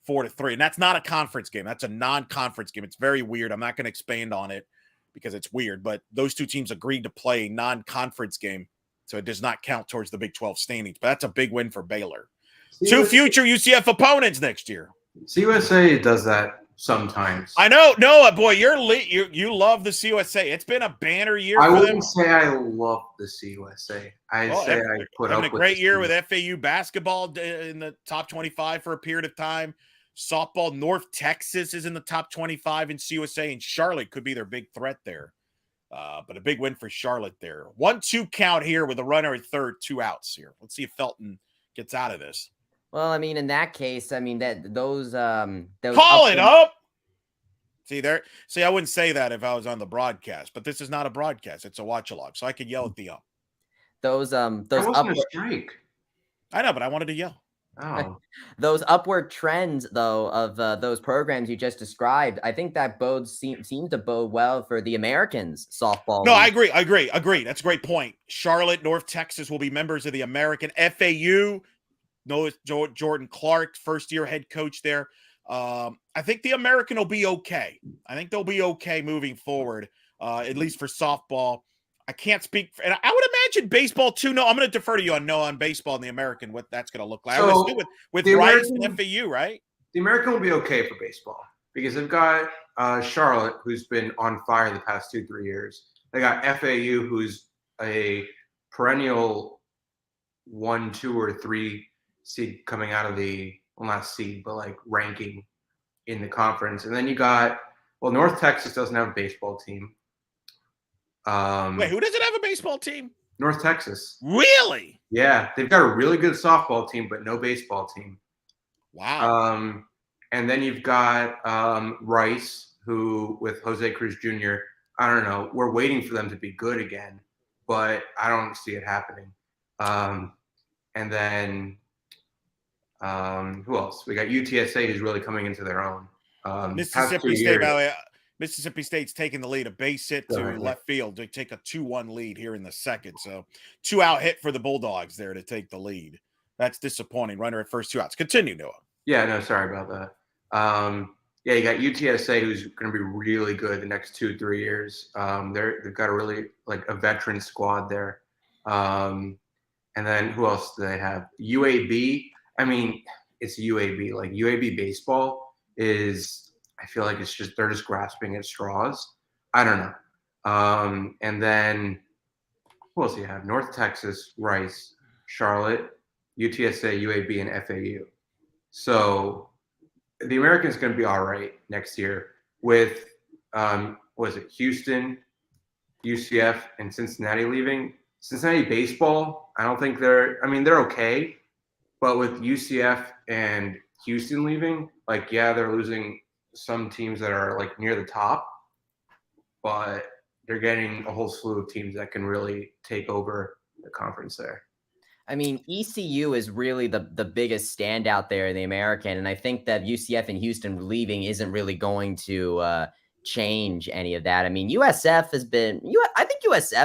4-3. And that's not a conference game. That's a non-conference game. It's very weird. I'm not going to expand on it because it's weird. But those two teams agreed to play a non-conference game. So it does not count towards the Big 12 standings. But that's a big win for Baylor. Two future UCF opponents next year. CUSA does that sometimes. I know. No, boy, you love the CUSA. It's been a banner year I for them. wouldn't say I love the CUSA. I put up having a great year with FAU basketball in the top 25 for a period of time. Softball, North Texas is in the top 25 in CUSA, and Charlotte could be their big threat there. But a big win for Charlotte there. 1-2 count here with a runner at third, 2 outs here. Let's see if Felton gets out of this. Well, I mean, in that case, I mean those call it up. See there. See, I wouldn't say that if I was on the broadcast, but this is not a broadcast; it's a watch-along, so I could yell at the ump. Those that wasn't a strike. I know, but I wanted to yell. Oh, those upward trends though of those programs you just described, I think that seem to bode well for the Americans softball. No, I agree. That's a great point. Charlotte, North Texas will be members of the American. FAU. No, Jordan Clark, first-year head coach there. I think the American will be okay. I think they'll be okay moving forward, at least for softball. I can't speak – and I would imagine baseball too. No, I'm going to defer to you on baseball and the American, what that's going to look like. So I would assume with Bryson and FAU, right? The American will be okay for baseball because they've got Charlotte, who's been on fire the past 2-3 years. They got FAU, who's a perennial 1, 2, or 3 seed coming out of the well, not seed, but like ranking in the conference. And then you got North Texas doesn't have a baseball team. Wait, who doesn't have a baseball team? North Texas. Really? Yeah, they've got a really good softball team, but no baseball team. Wow. And then you've got Rice, who with Jose Cruz Jr. I don't know. We're waiting for them to be good again, but I don't see it happening. And then who else? We got UTSA, who's really coming into their own. Mississippi State, by the way. Mississippi State's taking the lead, a base hit to left field to take a 2-1 lead here in the second. So 2-out hit for the Bulldogs there to take the lead. That's disappointing. Runner at first, 2 outs. Continue, Noah. Yeah, no, sorry about that. Yeah, you got UTSA, who's going to be really good the next 2-3 years. They've got a really a veteran squad there. And then who else do they have? UAB. I mean, it's UAB. Like UAB baseball is. I feel like they're just grasping at straws. I don't know. And then who else do you have? North Texas, Rice, Charlotte, UTSA, UAB, and FAU. So the American's going to be all right next year with Houston, UCF, and Cincinnati leaving. Cincinnati baseball, I don't think they're okay, but with UCF and Houston leaving, they're losing some teams that are near the top, but they're getting a whole slew of teams that can really take over the conference there. I mean, ECU is really the biggest standout there in the American, and I think that UCF and Houston leaving isn't really going to change any of that. I mean, USF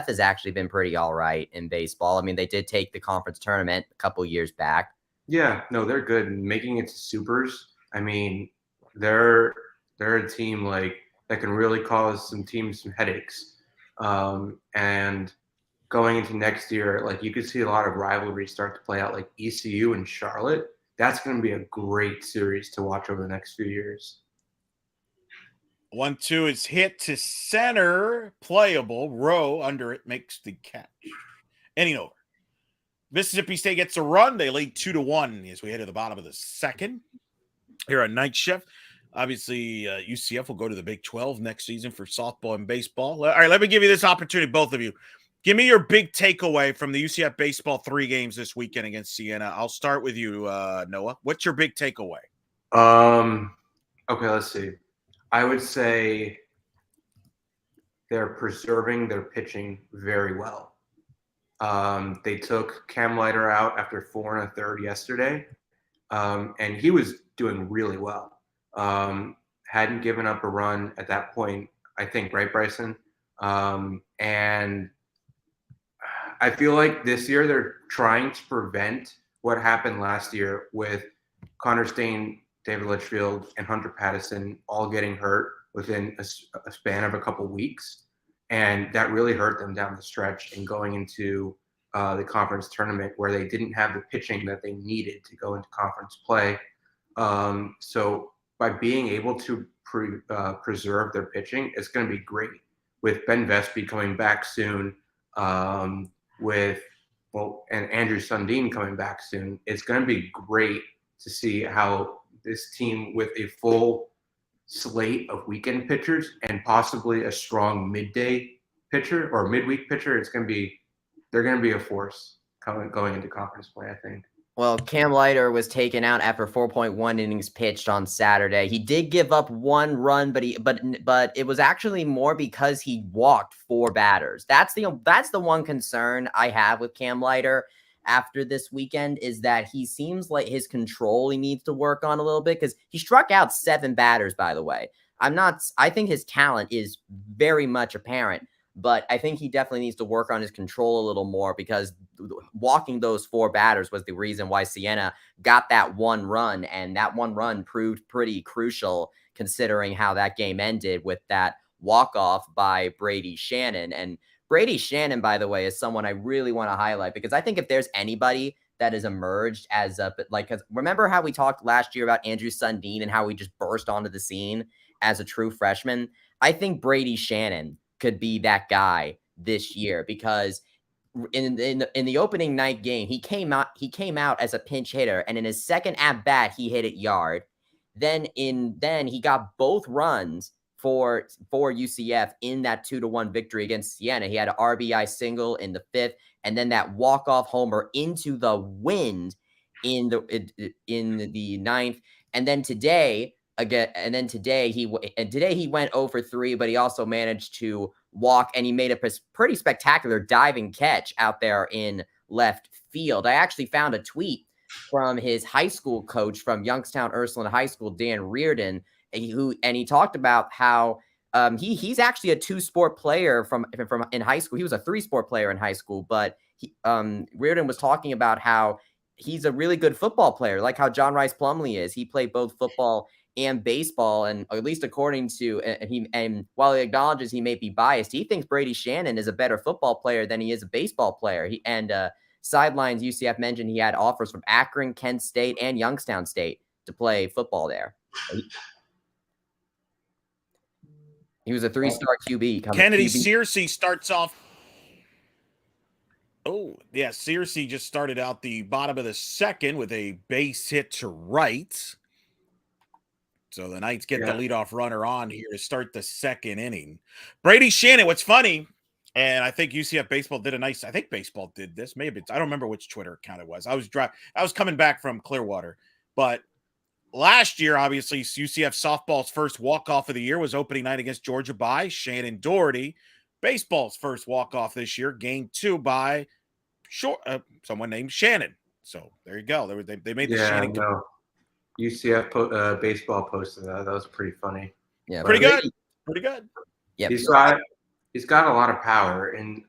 has actually been pretty all right in baseball. I mean, they did take the conference tournament a couple years back. Yeah, no, they're good. And making it to supers, I mean, they're a team that can really cause some teams some headaches. And going into next year, you could see a lot of rivalries start to play out, like ECU and Charlotte. That's going to be a great series to watch over the next few years. 1-2 is hit to center, playable. Rowe under it makes the catch. Inning over. Mississippi State gets a run. They lead 2-1 as we head to the bottom of the second. Here on Night Shift. Obviously, UCF will go to the Big 12 next season for softball and baseball. All right, let me give you this opportunity, both of you. Give me your big takeaway from the UCF baseball 3 games this weekend against Siena. I'll start with you, Noah. What's your big takeaway? Okay, let's see. I would say they're preserving their pitching very well. They took Cam Leiter out after 4 1/3 yesterday, and he was doing really well. Hadn't given up a run at that point, I think, right, Bryson? And I feel like this year they're trying to prevent what happened last year with Connor Stain, David Litchfield, and Hunter Pattison all getting hurt within a span of a couple weeks. And that really hurt them down the stretch and going into the conference tournament where they didn't have the pitching that they needed to go into conference play. So by being able to preserve their pitching, it's going to be great. With Ben Vespi coming back soon, and Andrew Sundin coming back soon, it's going to be great to see how this team with a full slate of weekend pitchers and possibly a strong midday pitcher or midweek pitcher, they're going to be a force going into conference play, I think. Well, Cam Leiter was taken out after 4.1 innings pitched on Saturday. He did give up 1 run, but it was actually more because he walked 4 batters. That's the one concern I have with Cam Leiter after this weekend, is that he seems like his control he needs to work on a little bit, because he struck out 7 batters, by the way. I think his talent is very much apparent, but I think he definitely needs to work on his control a little more, because walking those 4 batters was the reason why Siena got that 1 run, and that 1 run proved pretty crucial considering how that game ended with that walk-off by Brady Shannon. And Brady Shannon, by the way, is someone I really want to highlight, because I think if there's anybody that has emerged as because remember how we talked last year about Andrew Sundin and how he just burst onto the scene as a true freshman? I think Brady Shannon could be that guy this year, because in the opening night game, he came out as a pinch hitter, and in his second at bat, he hit it yard. Then he got both runs for UCF in that 2-1 victory against Siena. He had an RBI single in the 5th, and then that walk-off homer into the wind in the 9th. And then today he went 0 for 3, but he also managed to walk, and he made a pretty spectacular diving catch out there in left field. I actually found a tweet from his high school coach from Youngstown Ursuline High School, Dan Reardon, and he talked about how he's actually a 2-sport player from in high school. He was a 3-sport player in high school, but Reardon was talking about how he's a really good football player, like how John Rice Plumlee is. He played both football and baseball, and at least according to and while he acknowledges he may be biased, he thinks Brady Shannon is a better football player than he is a baseball player. Sidelines UCF mentioned he had offers from Akron, Kent State, and Youngstown State to play football there. He was a 3-star QB. Kennedy Searcy starts off. Oh, yeah. Searcy just started out the bottom of the 2nd with a base hit to right. So the Knights get the leadoff runner on here to start the 2nd inning. Brady Shannon, what's funny, and I think UCF Baseball did I think Baseball did this. Maybe I don't remember which Twitter account it was. I was coming back from Clearwater. But last year, obviously, UCF Softball's first walk-off of the year was opening night against Georgia by Shannon Doherty. Baseball's first walk-off this year, game 2 by someone named Shannon. So there you go. They made the Shannon. No. UCF baseball posted that. That was pretty funny. Yeah, pretty good. Pretty good. Yeah, he's got a lot of power in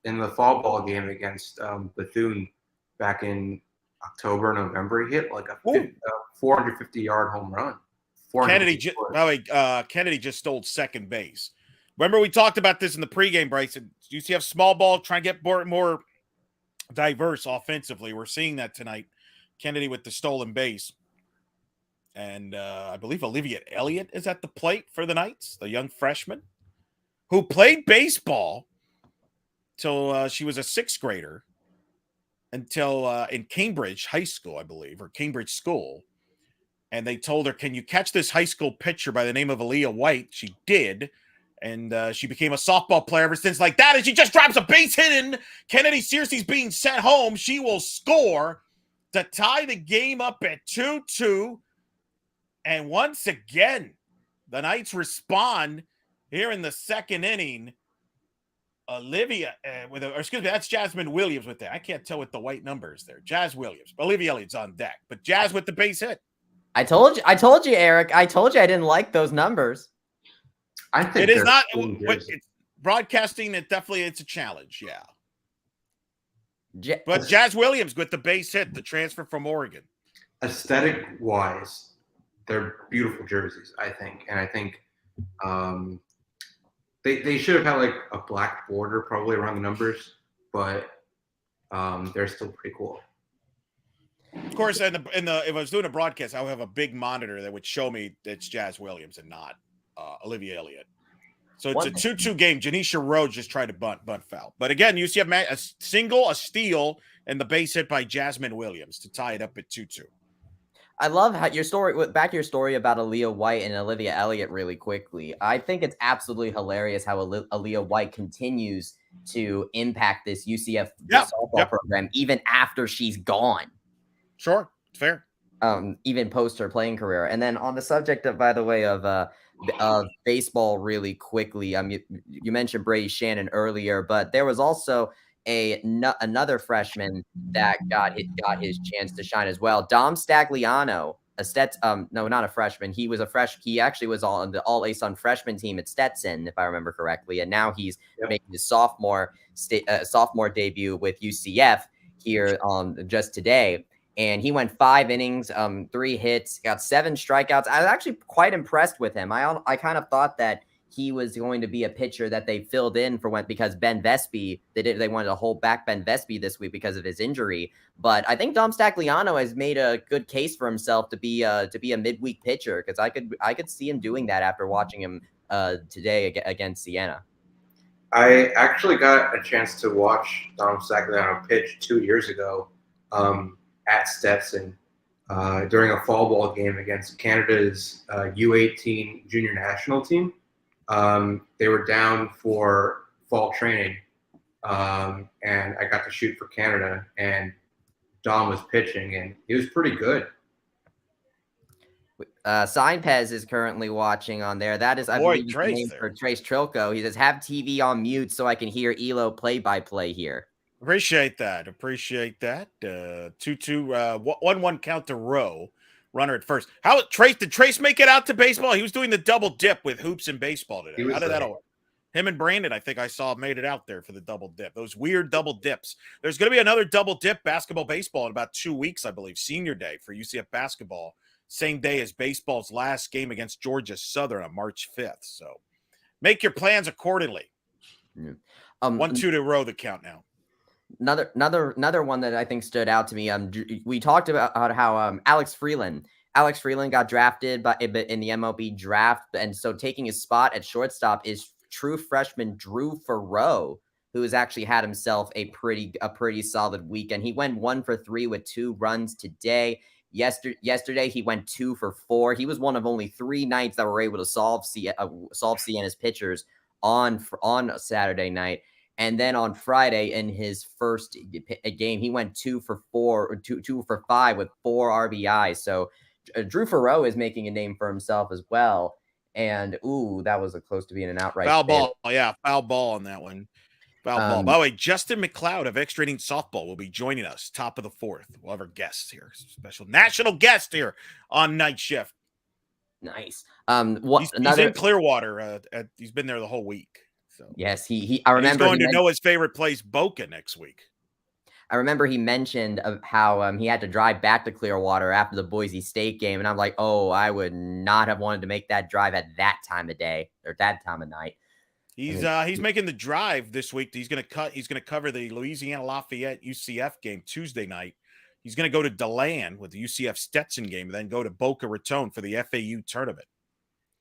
the fall ball game against Bethune back in October, November. He hit like a 450-yard home run. Kennedy just stole 2nd base. Remember we talked about this in the pregame, Bryson. UCF small ball trying to get more diverse offensively. We're seeing that tonight. Kennedy with the stolen base. And I believe Olivia Elliott is at the plate for the Knights, the young freshman who played baseball till she was a 6th grader until in Cambridge High School, I believe, or Cambridge School. And they told her, can you catch this high school pitcher by the name of Aaliyah White? She did. And she became a softball player ever since like that. And she just drops a base hit in. Kennedy Searcy's being sent home. She will score to tie the game up at 2-2. And once again, the Knights respond here in the 2nd inning. That's Jasmine Williams with that. I can't tell with the white numbers there. Jazz Williams. Olivia Elliott's on deck, but Jazz with the base hit. I told you, Eric. I told you I didn't like those numbers. I think it is not. It's broadcasting, it's a challenge. Yeah. But Jazz Williams with the base hit, the transfer from Oregon. Aesthetic-wise, they're beautiful jerseys, I think. And I think they should have had like a black border probably around the numbers, but they're still pretty cool. Of course, if I was doing a broadcast, I would have a big monitor that would show me it's Jazz Williams and not Olivia Elliott. So it's a 2-2 game. Janisha Rhodes just tried to bunt foul. But again, UCF a single, a steal, and the base hit by Jasmine Williams to tie it up at 2-2. I love how your story, back to your story about Aaliyah White and Olivia Elliott really quickly. I think it's absolutely hilarious how Aaliyah White continues to impact this UCF softball program even after she's gone. Sure, it's fair. Even post her playing career. And then on the subject of, by the way, of baseball really quickly, you mentioned Brady Shannon earlier, but there was also another freshman that got his chance to shine as well. Dom Stagliano, no, not a freshman. He was he actually was on the All ASUN freshman team at Stetson, if I remember correctly, and now he's making his sophomore debut with UCF here just today. And he went 5 innings, 3 hits, got 7 strikeouts. I was actually quite impressed with him. I kind of thought that he was going to be a pitcher that they filled in for because Ben Vespi, they wanted to hold back Ben Vespi this week because of his injury. But I think Dom Stagliano has made a good case for himself to be a midweek pitcher, because I could see him doing that after watching him today against Siena. I actually got a chance to watch Dom Stagliano pitch 2 years ago at Stetson during a fall ball game against Canada's U18 junior national team. They were down for fall training, and I got to shoot for Canada, and Dom was pitching, and he was pretty good. Signpez is currently watching on there. That is, I believe, the name for Trace Trilko. He says, have TV on mute so I can hear ELO play-by-play here. Appreciate that. 2-2, 1-1 count to Rowe. Runner at first. Did Trace make it out to baseball? He was doing the double dip with hoops and baseball today. How did that all? Him and Brandon, I think I saw, made it out there for the double dip. Those weird double dips. There's going to be another double dip basketball baseball in about 2 weeks, I believe. Senior day for UCF basketball. Same day as baseball's last game against Georgia Southern on March 5th. So make your plans accordingly. 1-2 to Rowe the count now. Another one that I think stood out to me. We talked about how Alex Freeland got drafted in the MLB draft, and so taking his spot at shortstop is true freshman Drew Farrow, who has actually had himself a pretty solid weekend. He went 1 for 3 with 2 runs today. Yesterday he went 2 for 4. He was one of only 3 nights that were able to solve Siena's pitchers on Saturday night. And then on Friday, in his first game, he went 2 for 5 with 4 RBIs. So Drew Farrow is making a name for himself as well. And that was close to being an outright foul ball. Yeah, foul ball on that one. Foul ball. By the way, Justin McLeod of Extra Innings Softball will be joining us top of the 4th. We'll have our guests here, special national guest here on night shift. Nice. He's in Clearwater. He's been there the whole week. So yes, I remember he's going to know his favorite place, Boca, next week. I remember he mentioned of how he had to drive back to Clearwater after the Boise State game, and I'm like, I would not have wanted to make that drive at that time of day or that time of night. He's making the drive this week. He's going to cover the Louisiana Lafayette UCF game Tuesday night. He's going to go to DeLand with the UCF Stetson game, and then go to Boca Raton for the FAU tournament.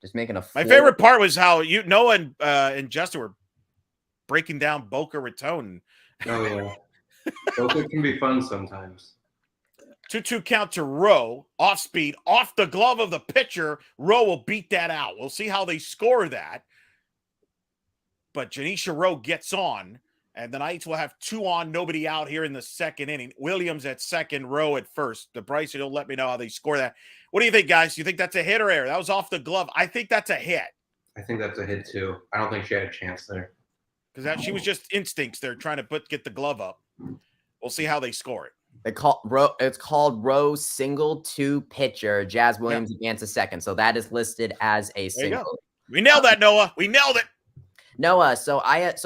Just making My favorite part was how Noah and Justin were breaking down Boca Raton. Oh yeah, Boca can be fun sometimes. 2-2 count to Rowe. Off speed, off the glove of the pitcher. Rowe will beat that out. We'll see how they score that. But Janisha Rowe gets on, and the Knights will have 2 on, nobody out here in the second inning. Williams at second, Rowe at first. The Bryson will let me know how they score that. What do you think, guys? Do you think that's a hit or error? That was off the glove. I think that's a hit. I think that's a hit too. I don't think she had a chance there. Because she was just instincts there trying to get the glove up. We'll see how they score it. It's called Rowe single to pitcher. Jazz Williams against a second. So that is listed as a single. We nailed that, Noah. We nailed it. Noah, so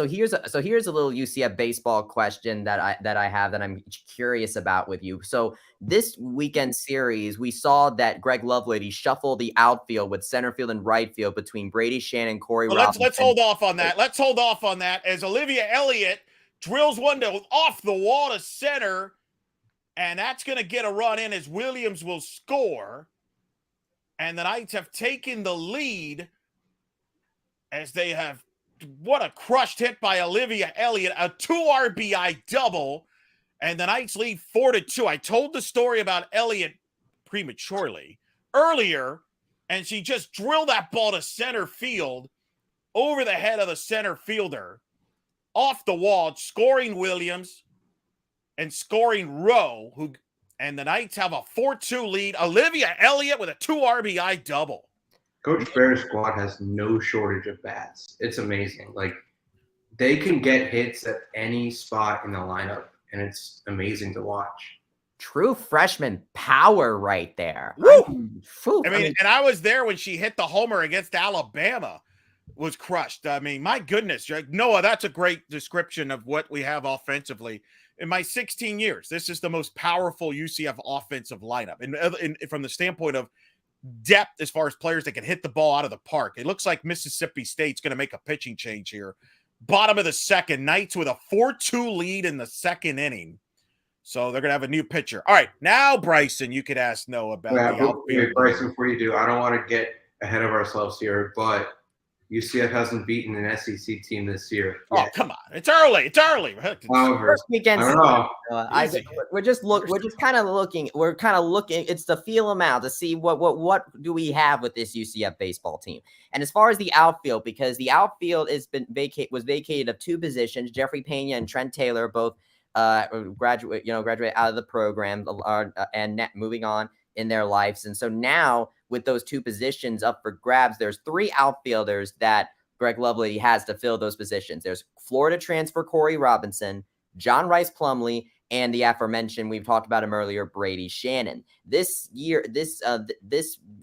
here's a little UCF baseball question that I have that I'm curious about with you. So this weekend series, we saw that Greg Lovelady shuffle the outfield with center field and right field between Brady Shannon, Corey Robinson. Let's hold off on that. Let's hold off on that as Olivia Elliott drills one to off the wall to center, and that's going to get a run in as Williams will score. And the Knights have taken the lead as they have, what a crushed hit by Olivia Elliott, a 2 RBI double, and the Knights lead 4-2. I told the story about Elliott prematurely earlier, and she just drilled that ball to center field over the head of the center fielder, off the wall, scoring Williams and scoring Rowe, and the Knights have a 4-2 lead. Olivia Elliott with a 2 RBI double. Coach Bear's squad has no shortage of bats. It's amazing. Like, they can get hits at any spot in the lineup, and it's amazing to watch. True freshman power right there. Woo! I mean, and I was there when she hit the homer against Alabama, was crushed. I mean, my goodness, Noah, that's a great description of what we have offensively. In my 16 years, this is the most powerful UCF offensive lineup. And from the standpoint of depth, as far as players that can hit the ball out of the park, it looks like Mississippi State's going to make a pitching change here. Bottom of the second, Knights with a 4-2 lead in the second inning. So they're going to have a new pitcher. All right, now, Bryson, you could ask Noah about the outfield. Bryson, before you do, I don't want to get ahead of ourselves here, but UCF hasn't beaten an SEC team this year yet. Oh, come on. It's early. However, first weekend. I don't know. We're kind of looking. It's to feel them out, to see what do we have with this UCF baseball team. And as far as the outfield, because the outfield was vacated of 2 positions, Jeffrey Pena and Trent Taylor both graduate out of the program and moving on in their lives. And so now with those 2 positions up for grabs, there's 3 outfielders that Greg Lovelady has to fill those positions. There's Florida transfer Corey Robinson, John Rice Plumlee, and the aforementioned, we've talked about him earlier, Brady Shannon. This year, this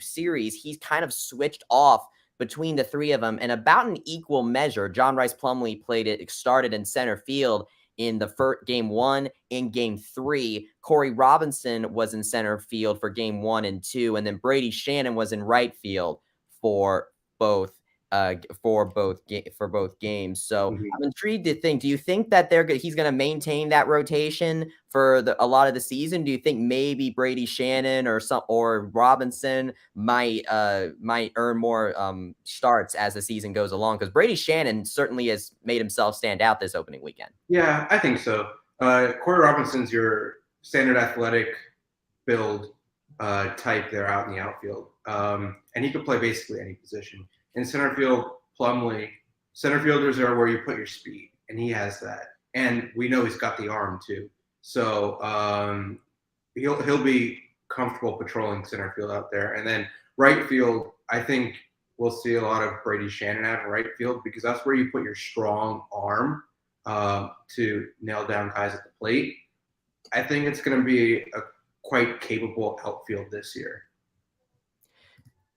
series, he's kind of switched off between the 3 of them in about an equal measure. John Rice Plumlee started in center field in the first game 1 and game 3. Corey Robinson was in center field for game 1 and 2, and then Brady Shannon was in right field for both games. So I'm intrigued to think, do you think that he's going to maintain that rotation for a lot of the season? Do you think maybe Brady Shannon or Robinson might earn more starts as the season goes along? Because Brady Shannon certainly has made himself stand out this opening weekend. Yeah, I think so. Corey Robinson's your standard athletic build type there out in the outfield. And he can play basically any position. In center field, Plumlee, center fielders are where you put your speed, and he has that. And we know he's got the arm too. So he'll be comfortable patrolling center field out there. And then right field, I think we'll see a lot of Brady Shannon out in right field, because that's where you put your strong arm to nail down guys at the plate. I think it's going to be a quite capable outfield this year.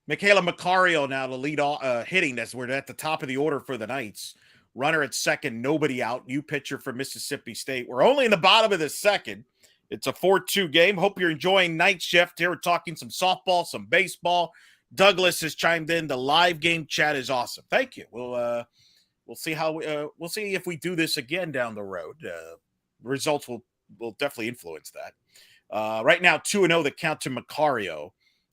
Michaela Macario now to lead hitting. We're at the top of the order for the Knights. Runner at second, nobody out. New pitcher for Mississippi State. We're only in the bottom of the second. It's a 4-2 game. Hope you're enjoying Night Shift. Here we're talking some softball, some baseball. Douglas has chimed in. The live game chat is awesome. Thank you. We'll see how we'll see if we do this again down the road. Results will definitely influence that. Right now, 2-0 the count to Macario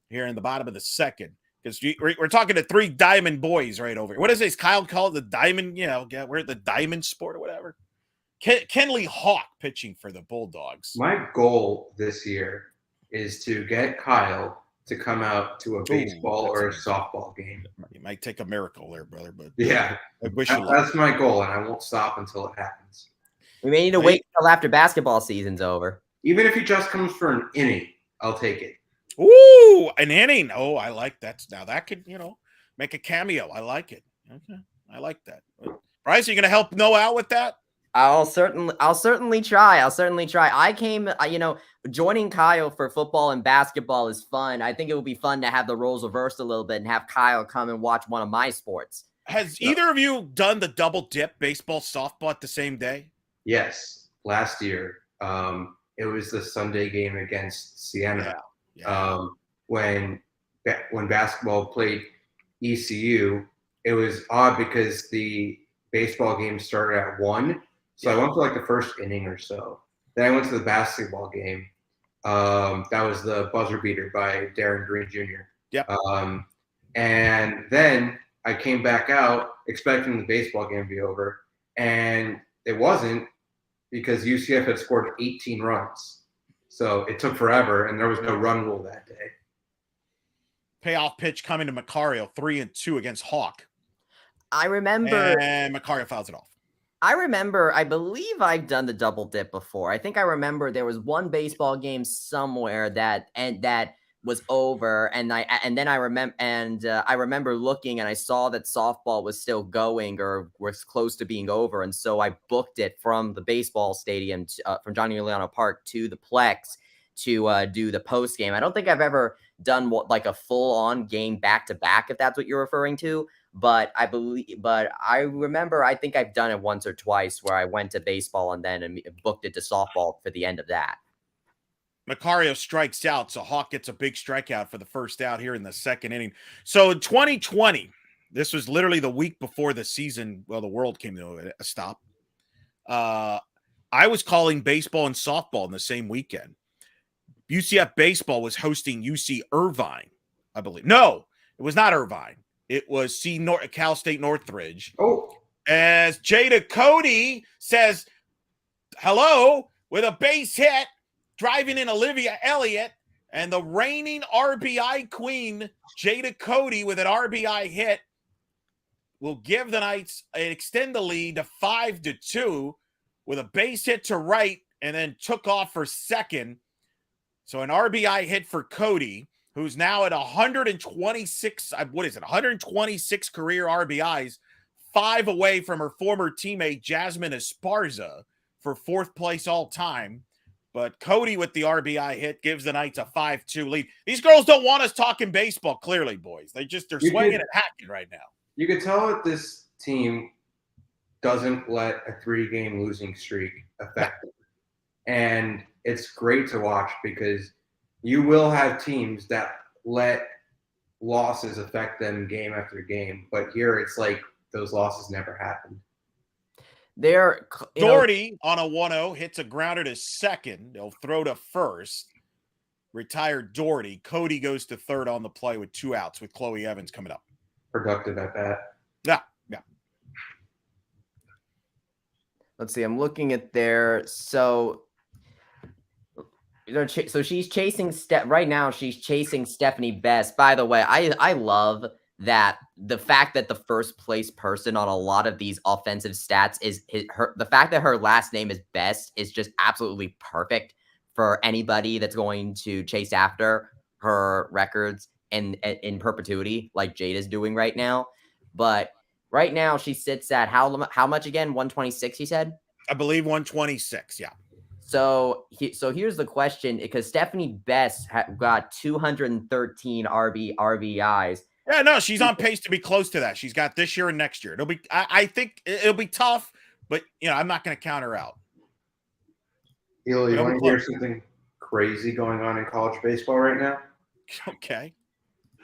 here in the bottom of the second. Because we're talking to 3 diamond boys right over here. What is this? Kyle called the diamond, we're at the diamond sport or whatever. Kenley Hawk pitching for the Bulldogs. My goal this year is to get Kyle to come out to a baseball or a softball game. You might take a miracle there, brother, but yeah, I wish you luck. That's my goal, and I won't stop until it happens. We may need to wait until after basketball season's over. Even if he just comes for an inning, I'll take it. Ooh, an inning. Oh, I like that. Now that could, make a cameo. I like it. Okay. I like that. Bryce, are you going to help Noah out with that? I'll certainly try. I came, joining Kyle for football and basketball is fun. I think it would be fun to have the roles reversed a little bit and have Kyle come and watch one of my sports. Has either of you done the double dip, baseball, softball at the same day? Yes. Last year, it was the Sunday game against Siena. Yeah. When basketball played ECU, it was odd because the baseball game started at 1, So I went to like the first inning or so. Then I went to the basketball game. That was the buzzer beater by Darren Green Jr. Yep. And then I came back out expecting the baseball game to be over, and it wasn't because UCF had scored 18 runs. So it took forever, and there was no run rule that day. Payoff pitch coming to Macario, 3-2 against Hawk. I remember. And Macario fouls it off. I believe I've done the double dip before. I think I remember there was one baseball game somewhere that was over, and I remember looking and I saw that softball was still going or was close to being over, and so I booked it from the baseball stadium from Johnny Leano Park to the Plex to do the post game. I don't think I've ever done like a full on game back to back, if that's what you're referring to. But I remember, I think I've done it once or twice where I went to baseball and then booked it to softball for the end of that. Macario strikes out, so Hawk gets a big strikeout for the first out here in the second inning. So in 2020, this was literally the week before the season, well, the world came to a stop. I was calling baseball and softball in the same weekend. UCF baseball was hosting UC Irvine, I believe. No, it was not Irvine. It was Cal State Northridge. Oh. As Jada Cody says hello with a base hit, driving in Olivia Elliott, and the reigning RBI queen, Jada Cody, with an RBI hit, will give the Knights extend the lead to 5-2 with a base hit to right, and then took off for second. So an RBI hit for Cody, who's now at 126, 126 career RBIs, 5 away from her former teammate, Jasmine Esparza, for 4th place all time. But Cody with the RBI hit gives the Knights a 5-2 lead. These girls don't want us talking baseball, clearly, boys. They're swinging and hacking right now. You could tell that this team doesn't let a 3-game losing streak affect them. And it's great to watch because you will have teams that let losses affect them game after game. But here it's like those losses never happened. Doherty on a 1-0 hits a grounder to second. They'll throw to first. Retired Doherty. Cody goes to third on the play with 2 outs with Chloe Evans coming up. Productive at that. Yeah. Let's see. I'm looking at so she's chasing right now. She's chasing Stephanie Best. By the way, I love that the fact that the first place person on a lot of these offensive stats is the fact that her last name is Best is just absolutely perfect for anybody that's going to chase after her records in perpetuity, like Jade is doing right now. But right now she sits at how much again? 126, you said? I believe 126, yeah. So here's the question, because Stephanie Best got 213 RBIs. Yeah, no, she's on pace to be close to that. She's got this year and next year. I think it'll be tough, but I'm not going to count her out. Eli, you want to hear something crazy going on in college baseball right now? Okay.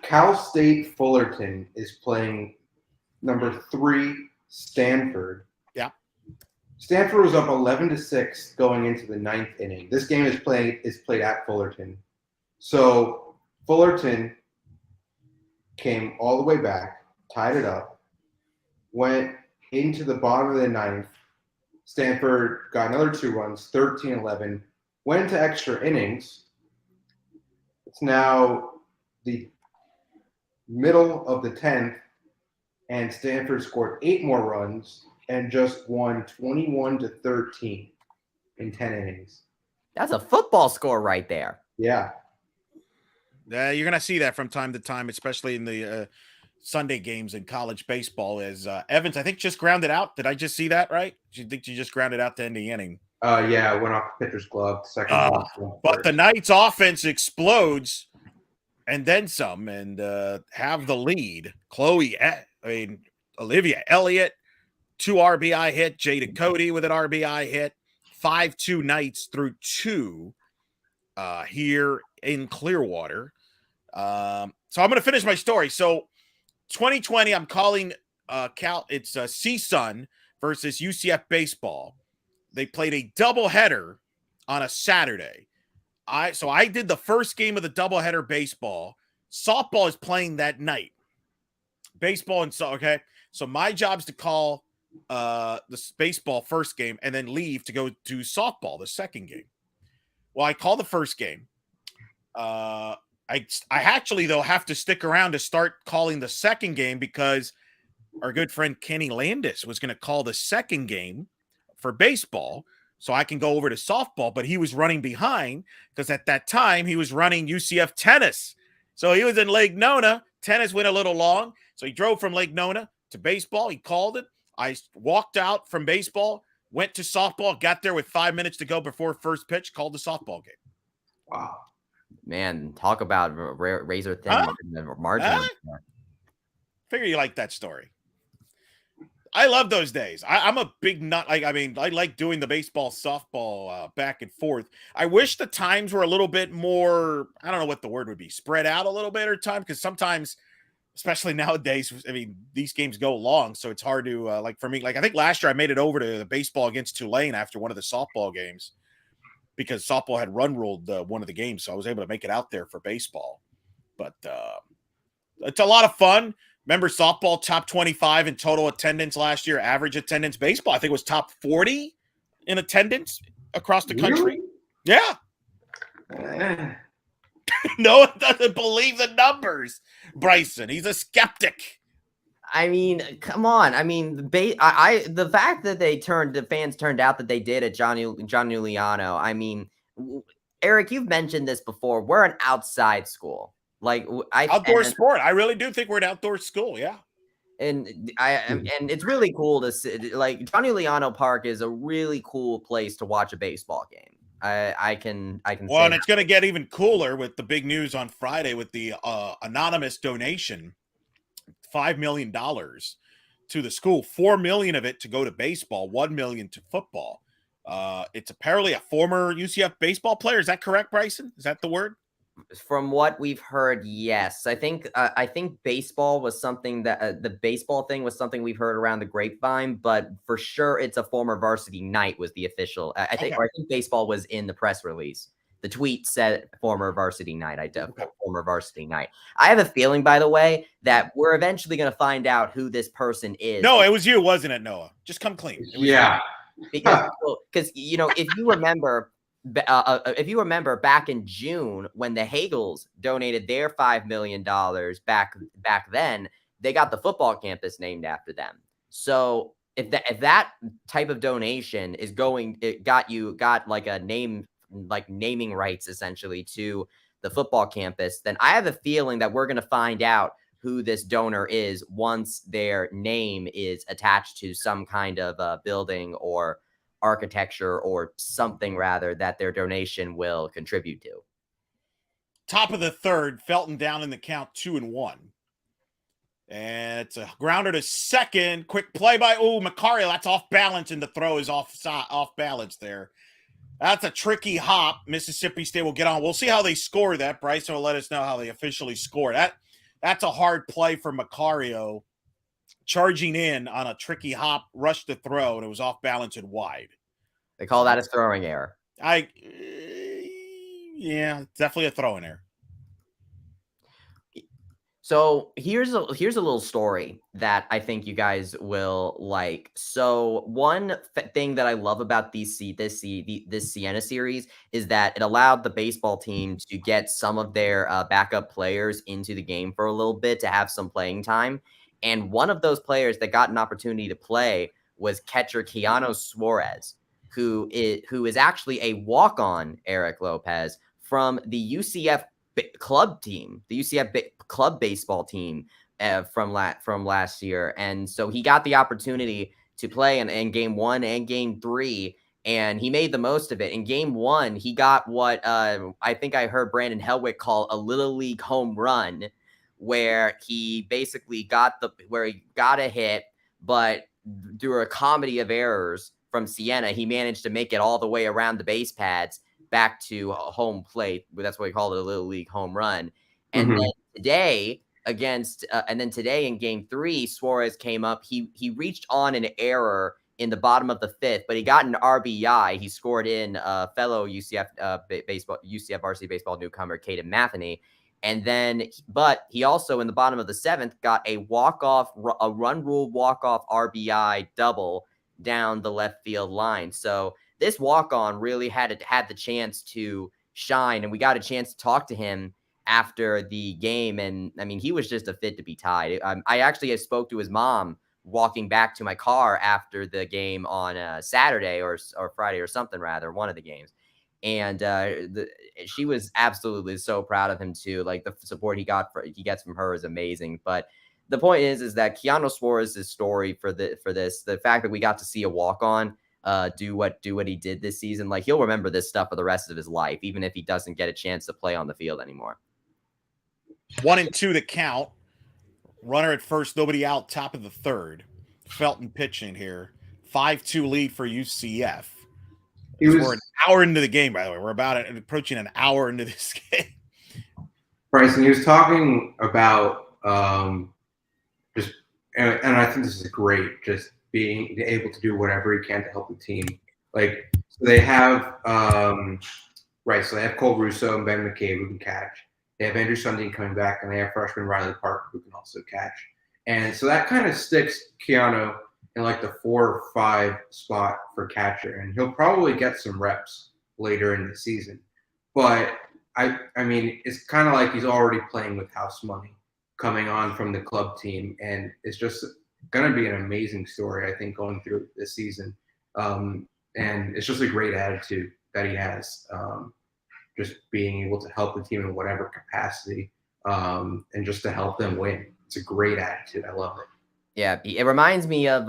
Cal State Fullerton is playing number 3 Stanford. Yeah. Stanford was up 11-6 going into the 9th inning. This game is played at Fullerton. So Fullerton came all the way back, tied it up, went into the bottom of the 9th. Stanford got another 2 runs, 13-11, went into extra innings. It's now the middle of the 10th, and Stanford scored 8 more runs and just won 21-13 in 10 innings. That's a football score right there. Yeah. You're going to see that from time to time, especially in the Sunday games in college baseball. As Evans, I think, just grounded out. Did I just see that right? Do you think she just grounded out to end the inning? Yeah, it went off the pitcher's glove. Second. But the Knights' offense explodes, and then some, and have the lead. Olivia Elliott, 2 RBI hit. Jada Cody with an RBI hit. 5-2 Knights through 2 here in Clearwater. So I'm going to finish my story. So 2020, I'm calling it's CSUN versus UCF baseball. they played a doubleheader on a Saturday. So I did the first game of the doubleheader baseball. Softball is playing that night. Baseball and okay. So my job is to call the baseball first game and then leave to go to softball the second game. Well, I call the first game. I actually though have to stick around to start calling the second game because our good friend Kenny Landis was going to call the second game for baseball so I can go over to softball, but he was running behind because at that time he was running UCF tennis. So he was in Lake Nona. Tennis went a little long. So he drove from Lake Nona to baseball. He called it. I walked out from baseball, went to softball, got there with 5 minutes to go before first pitch, called the softball game. Wow. Man, talk about razor thin margin. Figure you like that story. I love those days. I'm a big nut. I like doing the baseball, softball back and forth. I wish the times were a little bit more, I don't know what the word would be, spread out a little bit or time. Because sometimes, especially nowadays, I mean, these games go long. So it's hard to, like for me, like I think last year I made it over to the baseball against Tulane after one of the softball games because softball had run ruled one of the games. So I was able to make it out there for baseball. But it's a lot of fun. Remember softball top 25 in total attendance last year, average attendance. Baseball, I think, was top 40 in attendance across the country. Really? Yeah. No one doesn't believe the numbers. Bryson, he's a skeptic. I mean, come on. I mean, the fact that the fans turned out that they did at John Giuliano. I mean, Eric, you've mentioned this before. We're an outside school. Like outdoor sport. I really do think we're an outdoor school. Yeah. And and it's really cool to see, like John Giuliano Park is a really cool place to watch a baseball game. I can well, and it's going to get even cooler with the big news on Friday with the anonymous donation, $5 million to the school, $4 million of it to go to baseball, $1 million to football. It's apparently a former UCF baseball player. Is that correct, Bryson? Is that the word? From what we've heard, yes. I think baseball was something that the baseball thing was something we've heard around the grapevine, but for sure it's a former varsity knight was the official. I think baseball was in the press release. The tweet said former varsity knight. Former varsity knight. I have a feeling, by the way, that we're eventually going to find out who this person is. No, it was you, wasn't it, Noah? Just come clean. Yeah. Because you know, if you remember back in June when the Hagels donated their $5 million back then, they got the football campus named after them. So if that type of donation is got like a name, like naming rights essentially to the football campus, then I have a feeling that we're going to find out who this donor is once their name is attached to some kind of building or architecture or something rather that their donation will contribute to. Top of the third, Felton down in the count 2-1. And it's a grounder to second. Quick play by Macario. That's off balance, and the throw is off balance there. That's a tricky hop. Mississippi State will get on. We'll see how they score that. Bryson will let us know how they officially score. That's a hard play for Macario. Charging in on a tricky hop, rushed the throw, and it was off balance and wide. They call that a throwing error. Yeah, definitely a throwing error. So here's a little story that I think you guys will like. So one thing that I love about this Siena series is that it allowed the baseball team to get some of their backup players into the game for a little bit to have some playing time. And one of those players that got an opportunity to play was catcher Keanu Suarez, who is actually a walk-on, Eric Lopez, from the UCF club team, the UCF club baseball team from last year. And so he got the opportunity to play in game 1 and game 3, and he made the most of it. In game 1, he got what I think I heard Brandon Helwick call a little league home run, where he basically got a hit, but through a comedy of errors from Siena, he managed to make it all the way around the base pads back to home plate. That's why we call it a little league home run. And then today in game 3, Suarez came up. He reached on an error in the bottom of the 5th, but he got an RBI. He scored in fellow UCF UCF varsity baseball newcomer Caden Matheny. And then, but he also in the bottom of the 7th got a run rule walk-off RBI double down the left field line. So this walk-on really had the chance to shine, and we got a chance to talk to him after the game. And I mean, he was just a fit to be tied. I actually spoke to his mom walking back to my car after the game on Saturday or Friday or something, rather, one of the games. And she was absolutely so proud of him too. Like the support he gets from her is amazing. But the point is that Keanu Suarez's story for this, the fact that we got to see a walk-on do what he did this season, like he'll remember this stuff for the rest of his life, even if he doesn't get a chance to play on the field anymore. 1-2 the count. Runner at first, nobody out, top of the 3rd. Felton pitching here. 5-2 lead for UCF. We're an hour into the game, by the way. We're approaching an hour into this game. Bryson, he was talking about just, and I think this is great, just being able to do whatever he can to help the team. Like, so they have, so they have Cole Russo and Ben McCabe who can catch. They have Andrew Sundin coming back, and they have freshman Riley Parker who can also catch. And so that kind of sticks Keanu in like the 4 or 5 spot for catcher, and he'll probably get some reps later in the season. But I mean, it's kind of like he's already playing with house money coming on from the club team, and it's just going to be an amazing story, I think, going through this season. And it's just a great attitude that he has, just being able to help the team in whatever capacity, and just to help them win. It's a great attitude. I love it. Yeah, it reminds me of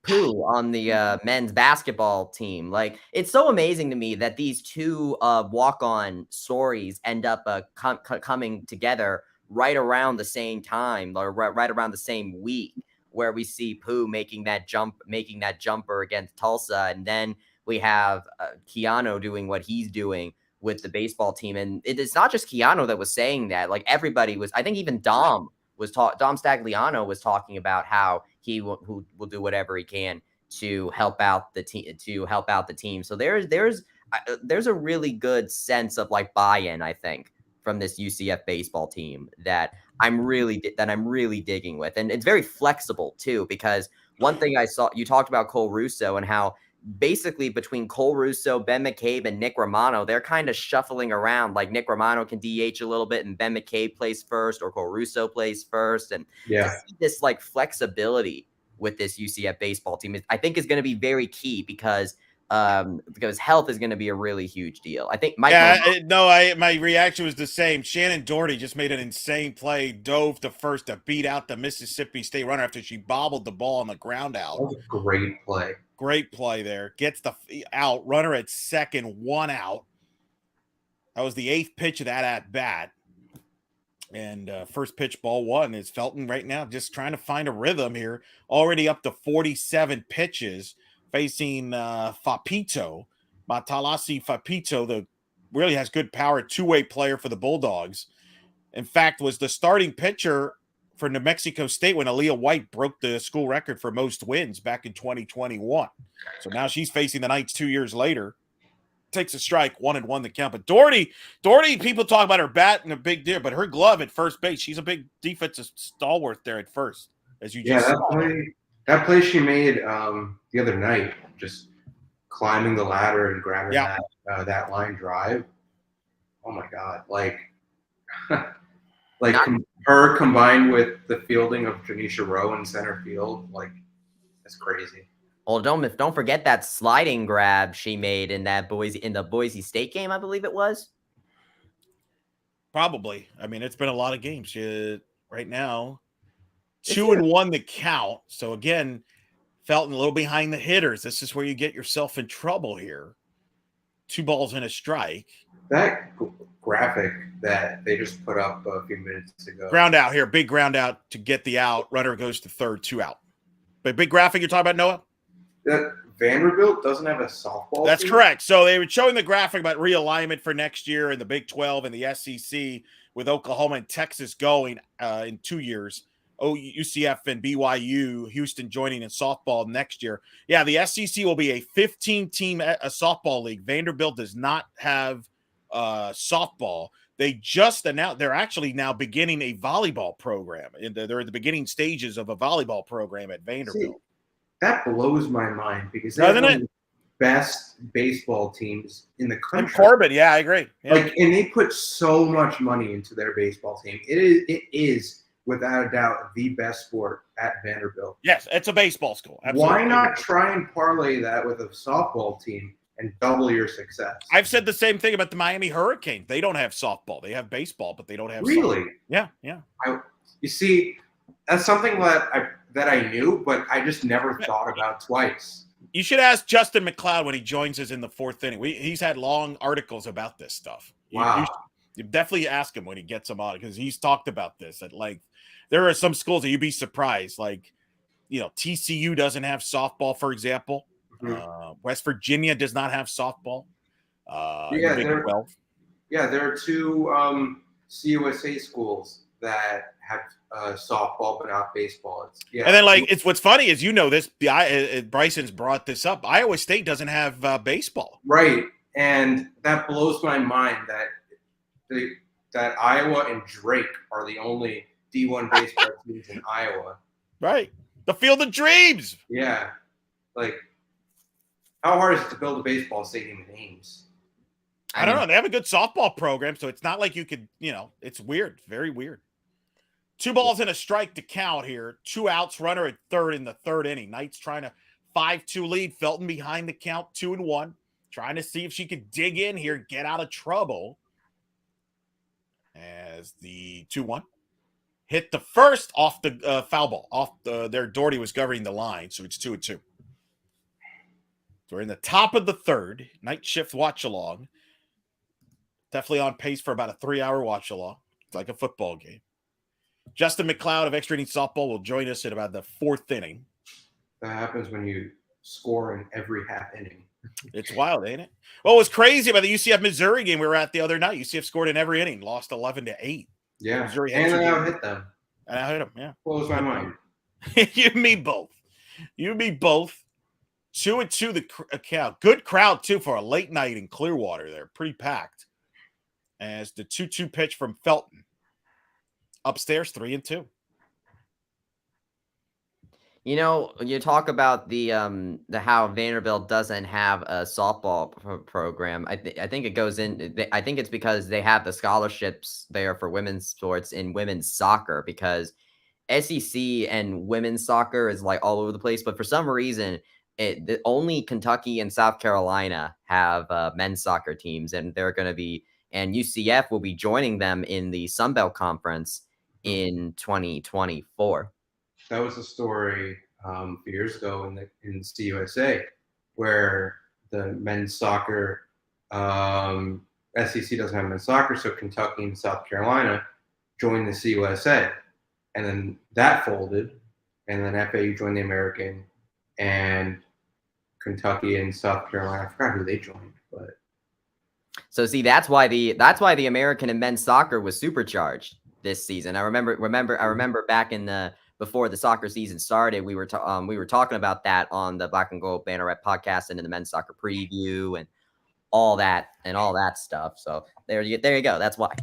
Pooh on the men's basketball team. Like, it's so amazing to me that these two walk-on stories end up coming together right around the same time, or right around the same week, where we see Pooh making that jumper against Tulsa, and then we have Keanu doing what he's doing with the baseball team. And it's not just Keanu that was saying that. Like, everybody was. I think even Dom Stagliano was talking about how he will do whatever he can to help out the team. So there's a really good sense of like buy-in, I think, from this UCF baseball team that I'm really digging with. And it's very flexible too, because one thing I saw, you talked about Cole Russo and how basically between Cole Russo, Ben McCabe, and Nick Romano, they're kind of shuffling around. Like Nick Romano can DH a little bit, and Ben McCabe plays first, or Cole Russo plays first. And to see this like flexibility with this UCF baseball team, I think is going to be very key, because health is going to be a really huge deal. I think my reaction was the same. Shannon Doherty just made an insane play, dove to first to beat out the Mississippi State runner after she bobbled the ball on the ground out. That was a great play. Great play there. Gets the out. Runner at second, 1 out. That was the 8th pitch of that at bat. And first pitch, ball 1 is Felton right now just trying to find a rhythm here. Already up to 47 pitches, facing Fapito. Matalasi Fapito, the really has good power, 2-way player for the Bulldogs. In fact, was the starting pitcher for New Mexico State when Aaliyah White broke the school record for most wins back in 2021. So now she's facing the Knights 2 years later. Takes a strike, 1-1 the count. But Doherty, people talk about her bat and a big deal, but her glove at first base, she's a big defensive stalwart there at first, as you just saw. That play she made the other night, just climbing the ladder and grabbing that line drive. Oh my God! Her combined with the fielding of Janisha Rowe in center field, like, that's crazy. Well, don't forget that sliding grab she made in the Boise State game, I believe it was. Probably. I mean, it's been a lot of games. Right now, 2-1 the count. So again, Felton a little behind the hitters. This is where you get yourself in trouble here. 2 balls and a strike. That graphic that they just put up a few minutes ago. Ground out here. Big ground out to get the out. Runner goes to third, 2 out. But big graphic you're talking about, Noah? That Vanderbilt doesn't have a softball That's team? correct. So they were showing the graphic about realignment for next year in the Big 12 and the SEC, with Oklahoma and Texas going in 2 years. UCF and BYU, Houston joining in softball next year. Yeah, the SEC will be a 15-team softball league. Vanderbilt does not have softball. They just announced they're actually now beginning a volleyball program. They're at the beginning stages of a volleyball program at Vanderbilt. See, that blows my mind because they're one of the best baseball teams in the country. And Corbin, yeah, I agree. Yeah. And they put so much money into their baseball team. It is without a doubt the best sport at Vanderbilt. Yes, it's a baseball school. Absolutely. Why not try and parlay that with a softball team and double your success? I've said the same thing about the Miami Hurricanes. They don't have softball. They have baseball, but they don't have really. Softball. Yeah. You see, that's something that I knew, but I just never thought about twice. You should ask Justin McLeod when he joins us in the fourth inning. He's had long articles about this stuff. Wow. You definitely ask him when he gets him on because he's talked about this at length. There are some schools that you'd be surprised, like TCU doesn't have softball, for example. Mm-hmm. West Virginia does not have softball. There are two CUSA schools that have softball but not baseball. And then it's what's funny is this. Bryson's brought this up. Iowa State doesn't have baseball, right? And that blows my mind that Iowa and Drake are the only D1 baseball teams in Iowa. Right, the Field of Dreams. Yeah, how hard is it to build a baseball stadium in Ames? I don't know. They have a good softball program, so it's not like you could. It's weird, very weird. 2 balls and a strike to count here. 2 outs, runner at third in the third inning. Knights trying to 5-2 lead. Felton behind the count, 2-1. Trying to see if she could dig in here, get out of trouble. As the 2-1 hit the first off the foul ball. Off there, Doherty was governing the line, so it's 2-2. So we're in the top of the third. Night shift watch-along. Definitely on pace for about a 3-hour watch-along. It's like a football game. Justin McLeod of Extra Inning Softball will join us at about the fourth inning. That happens when you score in every half inning. It's wild, ain't it? Well, it was crazy about the UCF Missouri game we were at the other night. UCF scored in every inning, lost 11-8. Yeah, Missouri and I hit them. And I hit them, yeah. Blows my mind. You and me both. 2-2 the account. Good crowd, too, for a late night in Clearwater there. Pretty packed. As the 2-2 pitch from Felton. Upstairs, 3-2. You talk about the how Vanderbilt doesn't have a softball program. I think it goes in. I think it's because they have the scholarships there for women's sports in women's soccer, because SEC and women's soccer is all over the place. But for some reason, only Kentucky and South Carolina have men's soccer teams, and they're going to be. And UCF will be joining them in the Sun Belt Conference in 2024. That was a story a few years ago in CUSA, where the men's soccer, SEC doesn't have men's soccer, so Kentucky and South Carolina joined the CUSA. And then that folded, and then FAU joined the American, and Kentucky and South Carolina, I forgot who they joined, but. So see, that's why the American and men's soccer was supercharged this season. I remember back in before the soccer season started, we were talking about that on the Black and Gold Banneret podcast and in the men's soccer preview and all that stuff. So there you go. That's why.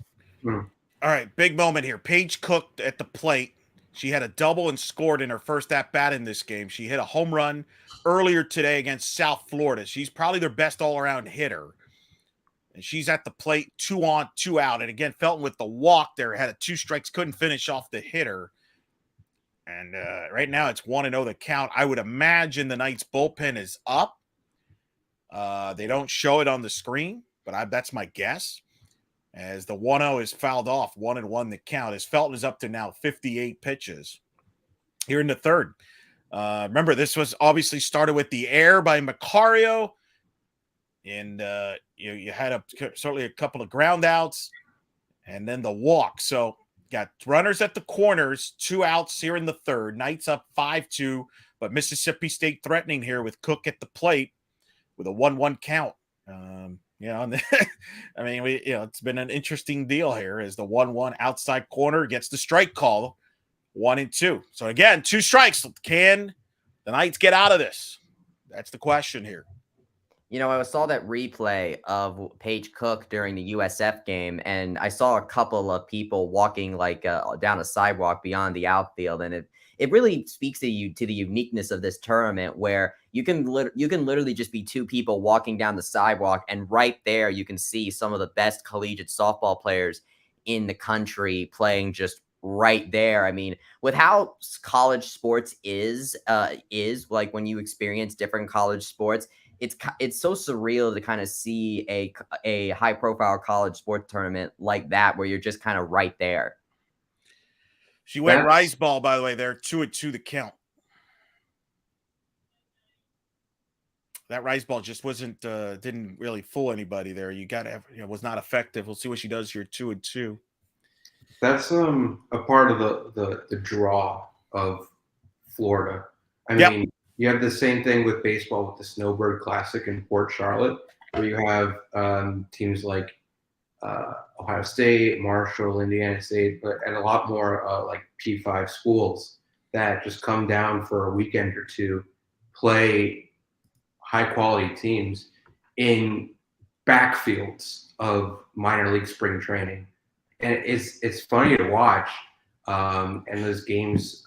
All right, big moment here. Paige Cook at the plate. She had a double and scored in her first at-bat in this game. She hit a home run earlier today against South Florida. She's probably their best all-around hitter. And she's at the plate, 2 on, 2 out. And again, Felton with the walk there, had 2 strikes, couldn't finish off the hitter. And right now it's 1-0 the count. I would imagine the Knights bullpen is up. They don't show it on the screen, but that's my guess. As the 1-0 is fouled off, 1-1 the count. As Felton is up to now 58 pitches here in the third. Remember, this was obviously started with the air by Macario. And you had certainly a couple of ground outs and then the walk. So got runners at the corners, 2 outs here in the third. Knights up 5-2, but Mississippi State threatening here with Cook at the plate with a 1-1 count. I mean, it's been an interesting deal here as the 1-1 outside corner gets the strike call 1-2. So again, 2 strikes. Can the Knights get out of this? That's the question here. You know, I saw that replay of Paige Cook during the USF game, and I saw a couple of people walking like down a sidewalk beyond the outfield, and it really speaks to the uniqueness of this tournament, where you can literally just be 2 people walking down the sidewalk, and right there you can see some of the best collegiate softball players in the country playing just right there. I mean, with how college sports is like when you experience different college sports, it's so surreal to kind of see a high profile college sports tournament like that, where you're just kind of right there. She went rise ball, by the way. They're 2-2 the count. That rise ball just wasn't didn't really fool anybody there. You got to, was not effective. We'll see what she does here. 2-2. That's a part of the draw of Florida. I mean, you have the same thing with baseball with the Snowbird Classic in Port Charlotte, where you have teams like Ohio State, Marshall, Indiana State, and a lot more like P5 schools that just come down for a weekend or two, play high-quality teams in backfields of minor league spring training. And it's funny to watch, and those games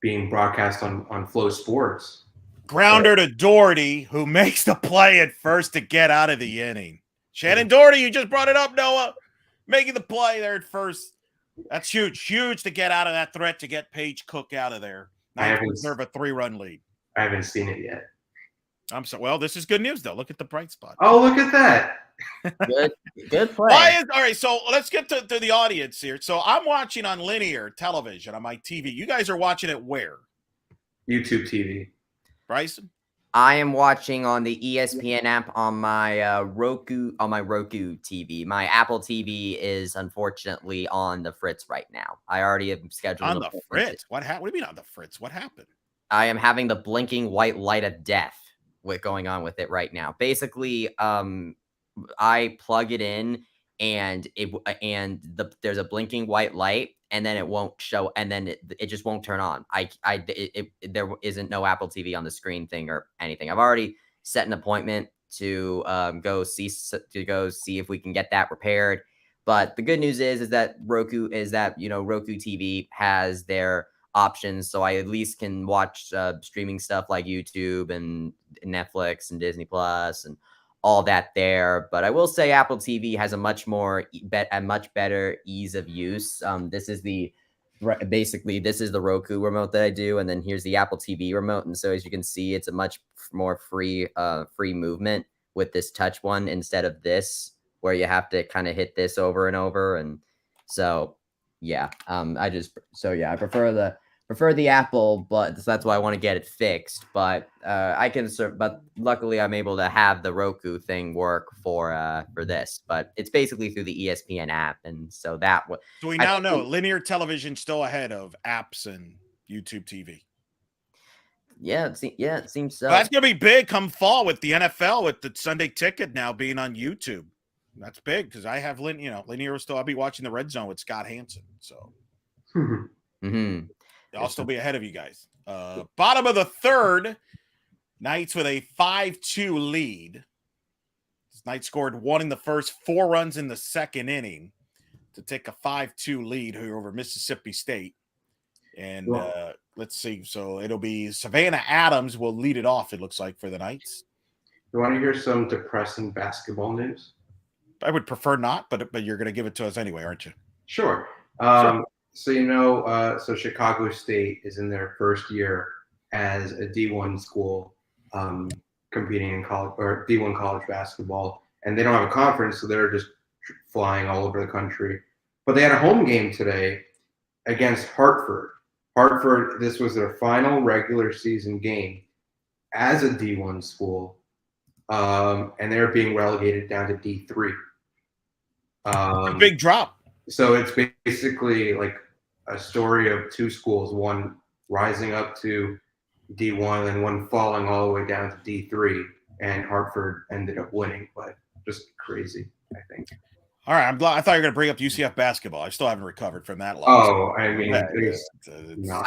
being broadcast on Flow Sports. Grounder to Doherty, who makes the play at first to get out of the inning. Shannon Doherty, you just brought it up, Noah. Making the play there at first. That's huge. Huge to get out of that threat to get Paige Cook out of there. Knights deserve a 3-run lead. I haven't seen it yet. I'm sorry. Well, this is good news, though. Look at the bright spot. Oh, look at that. Good play. All right, so let's get to the audience here. So I'm watching on linear television on my TV. You guys are watching it where? YouTube TV. Bryson? I am watching on the ESPN app on my Roku TV. My Apple TV is unfortunately on the fritz right now. I already have scheduled on the fritz. What do you mean on the fritz? What happened? I am having the blinking white light of death going on with it right now. Basically, I plug it in and there's a blinking white light, and then it won't show, and then it just won't turn on. There isn't no Apple TV on the screen thing or anything. I've already set an appointment to go see if we can get that repaired. But the good news is that Roku TV has their options, so I at least can watch streaming stuff like YouTube and Netflix and Disney Plus and all that there. But I will say Apple TV has a much better ease of use. This is the Roku remote that I do, and then here's the Apple TV remote. And so as you can see, it's a much more free movement with this touch one instead of this, where you have to kind of hit this over and over. And so yeah, I prefer the Apple, but that's why I want to get it fixed. But but luckily I'm able to have the Roku thing work for this. But it's basically through the ESPN app, and so So we now know linear television still ahead of apps and YouTube TV. Yeah, it seems so. Well, that's gonna be big come fall with the NFL, with the Sunday Ticket now being on YouTube. That's big because I have linear still. I'll be watching the Red Zone with Scott Hansen, so I'll still be ahead of you guys. Bottom of the third, Knights with a 5-2 lead. Knights scored 1 in the first, 4 runs in the second inning to take a 5-2 lead here over Mississippi State. And let's see. So it'll be Savannah Adams will lead it off, it looks like, for the Knights. You want to hear some depressing basketball news? I would prefer not, but you're going to give it to us anyway, aren't you? Sure. Sure. So Chicago State is in their first year as a D1 school competing in college or D1 college basketball, and they don't have a conference, so they're just flying all over the country. But they had a home game today against Hartford. Hartford, this was their final regular season game as a D1 school, and they're being relegated down to D3. A big drop. So it's basically like a story of 2 schools, one rising up to D1 and one falling all the way down to D3. And Hartford ended up winning, but just crazy, I think. All right, I'm glad. I thought you were going to bring up UCF basketball. I still haven't recovered from that loss. Oh, I mean, No.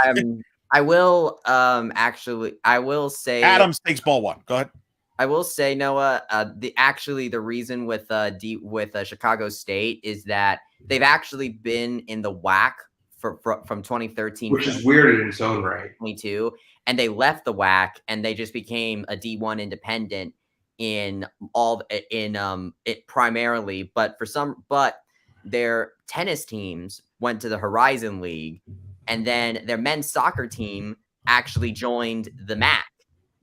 I will I will say Adams takes ball 1. Go ahead. I will say, Noah, the reason with Chicago State is that they've actually been in the WAC from 2013, which is weird in its own right. 22, and they left the WAC and they just became a D1 independent it primarily, but their tennis teams went to the Horizon League, and then their men's soccer team actually joined the MAC.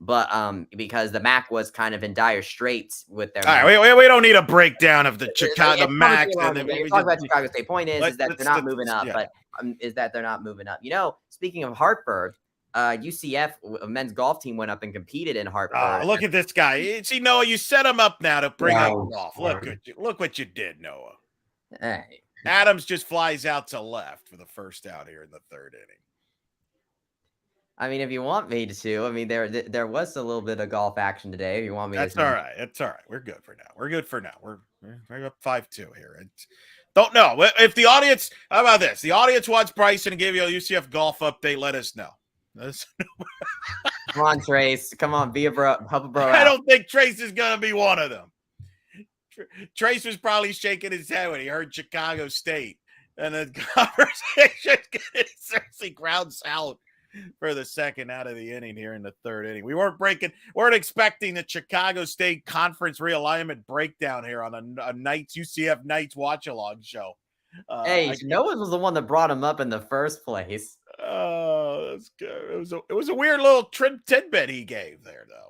But because the MAC was kind of in dire straits with their. All right, we don't need a breakdown of the Chicago MAC. Talk about Chicago State. Point is that they're not moving up, but is that they're not moving up. Speaking of Hartford, UCF men's golf team went up and competed in Hartford. Look at this guy. See, Noah, you set him up now to bring up golf. Look what you did, Noah. Hey. Adams just flies out to left for the first out here in the 3rd inning. I mean, if you want me to, I mean, there was a little bit of golf action today. If you want me That's to. all right. That's all right. We're good for now. We're up 5-2 here. Don't know. If the audience, how about this? The audience wants Bryson to give you a UCF golf update. Let us know. Come on, Trace. Come on, be a bro. Help a bro out. I don't think Trace is going to be one of them. Trace was probably shaking his head when he heard Chicago State. And the conversation seriously grounds out for the 2nd out of the inning here in the 3rd inning. We weren't expecting the Chicago State conference realignment breakdown here on a UCF Knights Watchalong show. Hey, Noah was the one that brought him up in the first place. Oh, that's good. It was a weird little tidbit he gave there, though.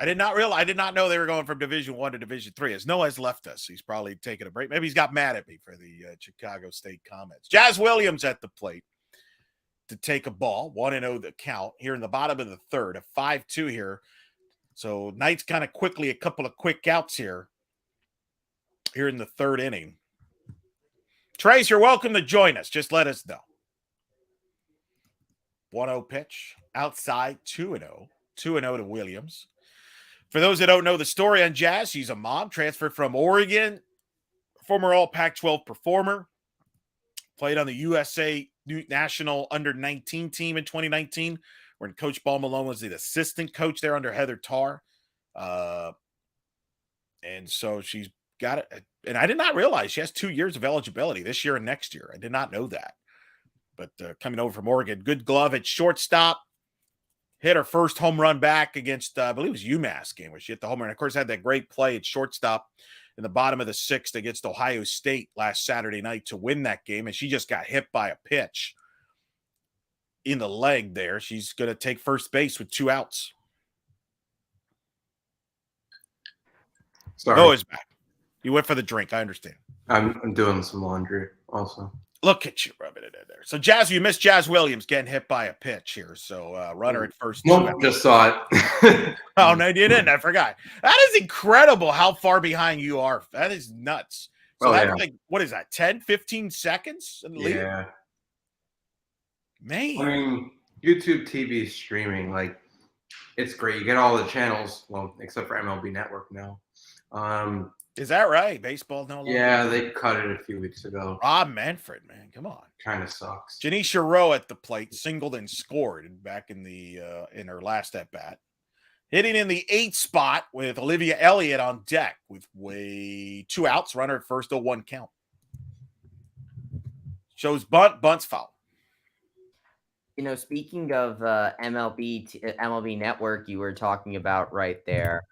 I did not know they were going from Division 1 to Division 3. As Noah has left us, he's probably taking a break. Maybe he's got mad at me for the Chicago State comments. Jazz Williams at the plate to take a ball, 1-0 the count here in the bottom of the 3rd, a 5-2 here. So Knights kind of quickly, a couple of quick outs here in the 3rd inning. Trace, you're welcome to join us. Just let us know. 1-0 pitch outside, 2-0 to Williams. For those that don't know the story on Jazz, she's a mom, transferred from Oregon, former All Pac-12 performer, played on the USA National Under-19 team in 2019, when Coach Ball Malone was the assistant coach there under Heather Tarr. And so she's got it. And I did not realize she has 2 years of eligibility this year and next year. I did not know that. But coming over from Oregon, good glove at shortstop. Hit her first home run back against, I believe it was UMass game where she hit the home run. Of course, had that great play at shortstop in the bottom of the 6th against Ohio State last Saturday night to win that game. And she just got hit by a pitch in the leg there. She's going to take first base with 2 outs. Sorry. Noah's back. You went for the drink. I understand. I'm doing some laundry also. Look at you rubbing it in there. So, you missed Jazz Williams getting hit by a pitch here. So, runner at first. Nope, just saw it. Oh, no, you didn't. I forgot. That is incredible how far behind you are. That is nuts. So, that's like, what is that, 10, 15 seconds? Yeah. Man. I mean, YouTube TV streaming, like, it's great. You get all the channels, well, except for MLB Network now. Is that right? Baseball no longer? Yeah, they cut it a few weeks ago. Rob Manfred, man, come on. Kind of sucks. Janisha Rowe at the plate, singled and scored back in the in her last at bat. Hitting in the 8th spot with Olivia Elliott on deck with 2 outs, runner at first, 0-1 count. Shows bunt's foul. Speaking of MLB Network, you were talking about right there.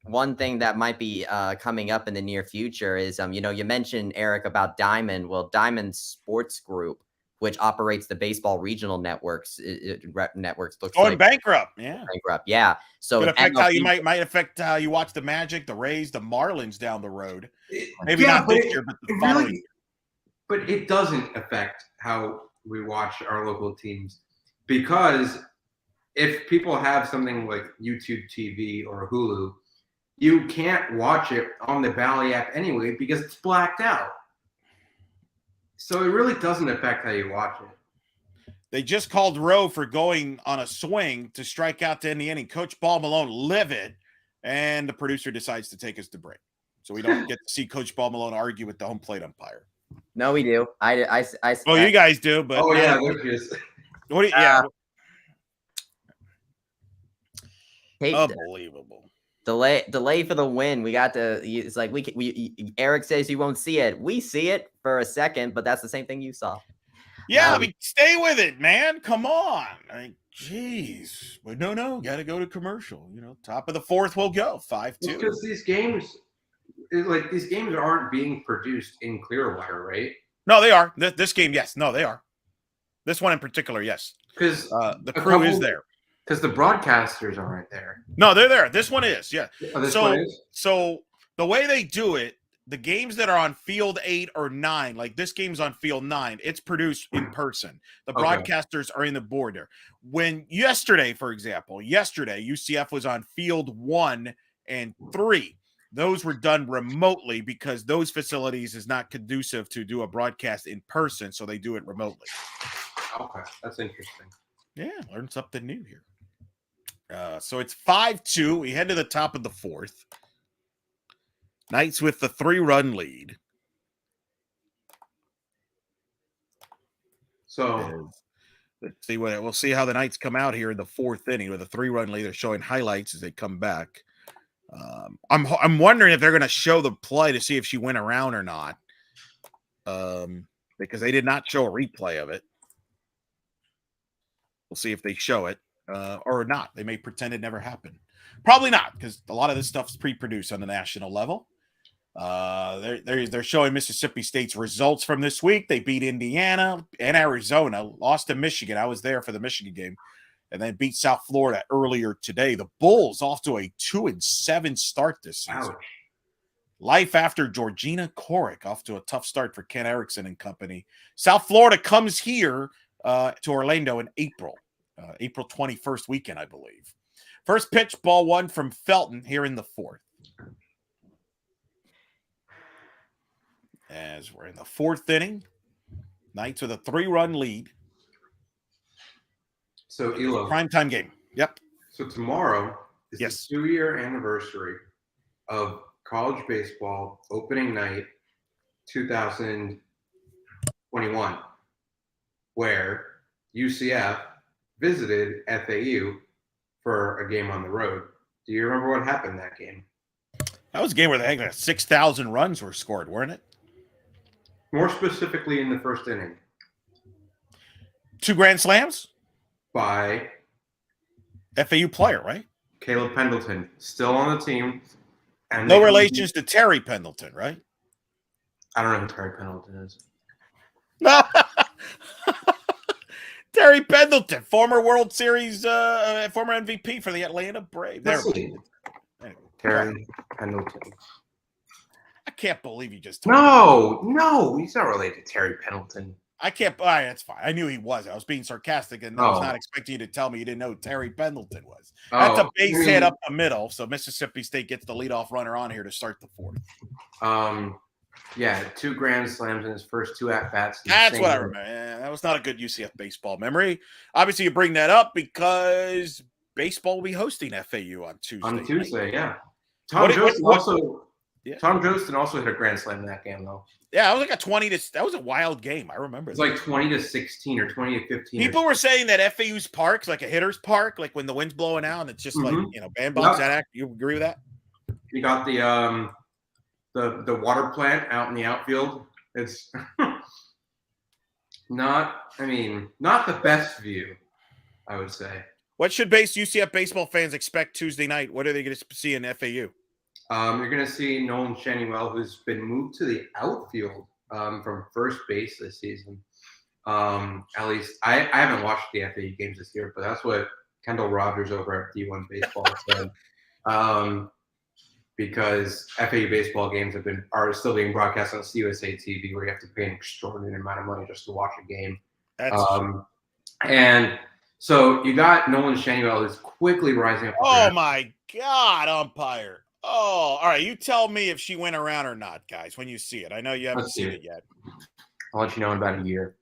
One thing that might be coming up in the near future is, you mentioned, Eric, about Diamond. Well, Diamond Sports Group, which operates the baseball regional networks, looks going like bankrupt. Yeah, Yeah. So it affect how you might affect how you watch the Magic, the Rays, the Marlins down the road. Maybe not this year, but the following year. But it doesn't affect how we watch our local teams, because if people have something like YouTube TV or Hulu, you can't watch it on the Bally app anyway because it's blacked out. So it really doesn't affect how you watch it. They just called Rowe for going on a swing to strike out to end the inning. Coach Ball Malone livid, and the producer decides to take us to break. so we don't get to see Coach Ball Malone argue with the home plate umpire. No, we do. Oh, you guys do, but Oh yeah, there she is. what do you, yeah, Hey, unbelievable. delay for the win. We got to. It's like Eric says you won't see it. We see it for a second, but that's the same thing you saw. Yeah, I mean, stay with it, man. Come on. Jeez. But no, got to go to commercial. Top of the fourth we'll go 5-2. Because these games aren't being produced in Clearwater, right? No, they are. This game, yes. No, they are. This one in particular, yes. Because the crew is there. Because the broadcasters aren't there. No, they're there. This one is, yeah. Oh, this one is? So the way they do it, the games that are on field 8 or 9, like this game's on field 9, it's produced in person. The broadcasters are in the board there. When yesterday, for example, UCF was on field 1 and 3. Those were done remotely because those facilities is not conducive to do a broadcast in person, so they do it remotely. Okay, that's interesting. Yeah, learn something new here. So it's 5-2. We head to the top of the fourth. Knights with the 3-run lead. So let's see we'll see how the Knights come out here in the fourth inning with a 3-run lead. They're showing highlights as they come back. I'm wondering if they're going to show the play to see if she went around or not, because they did not show a replay of it. We'll see if they show it or not. They may pretend it never happened. Probably not, because a lot of this stuff's pre-produced on the national level. They're showing Mississippi State's results from this week. They beat Indiana and Arizona, lost to Michigan. I was there for the Michigan game, and then beat South Florida earlier today. The Bulls off to a 2-7 start this season. ouch. Life after Georgina Korick off to a tough start for Ken Erickson and company. South Florida comes here to Orlando in April 21st weekend, I believe. First pitch, ball 1 from Felton here in the fourth. As we're in the fourth inning, Knights with a 3-run lead. So Elo, Primetime game. Yep. so tomorrow is Yes. the 2-year anniversary of college baseball opening night 2021, where UCF visited FAU for a game on the road. Do you remember what happened that game? That was a game where they had 6,000 runs were scored, weren't it? More specifically in the first inning. 2 grand slams? By FAU player, right? Caleb Pendleton, still on the team. And No relations to Terry Pendleton, right? I don't know who Terry Pendleton is. Terry Pendleton, former World Series, former MVP for the Atlanta Braves. Let's see. Anyway, Terry Pendleton. I can't believe you just told me. No, he's not related to Terry Pendleton. I can't. All right, that's fine. I knew he was. I was being sarcastic, and I was not expecting you to tell me you didn't know who Terry Pendleton was. That's a base hit up the middle, so Mississippi State gets the leadoff runner on here to start the fourth. Yeah, 2 grand slams in his first 2 at-bats. That's what I remember. Yeah, that was not a good UCF baseball memory. Obviously, you bring that up because baseball will be hosting FAU on Tuesday. On Tuesday, yeah. Tom Jostin also hit a grand slam in that game, though. Yeah, it was like that was a wild game. I remember. It was like 20-16 or 20-15. People were saying that FAU's park's like a hitter's park, like when the wind's blowing out and it's just like, band box. Yep. You agree with that? You got the water plant out in the outfield. It's not the best view, I would say. What should UCF baseball fans expect Tuesday night? What are they going to see in FAU? You're going to see Nolan Shannywell, who's been moved to the outfield from first base this season. At least I haven't watched the FAU games this year, but that's what Kendall Rogers over at D1 Baseball said. Because FAU baseball games are still being broadcast on CUSA TV, where you have to pay an extraordinary amount of money just to watch a game. And so you got Nolan Shannywell, who's quickly rising up. Oh my God, umpire! Oh, all right. You tell me if she went around or not, guys, when you see it. I know you haven't seen it yet. I'll let you know in about a year.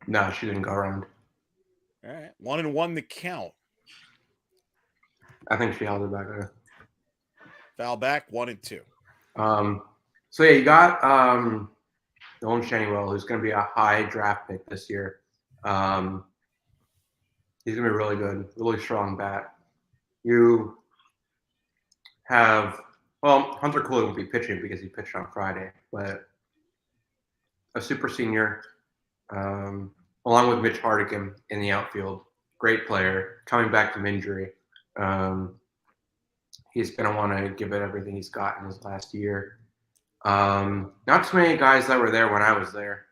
No, she didn't go around. All right. 1-1 the count. I think she held it back there. Foul back, 1-2. So yeah, you got Nolan Shannywell, who's going to be a high draft pick this year. He's going to be really good, really strong bat. You have, well, Hunter Cooley won't be pitching because he pitched on Friday, but a super senior, along with Mitch Hardigan in the outfield, great player, coming back from injury. He's going to want to give it everything he's got in his last year. Not too many guys that were there when I was there.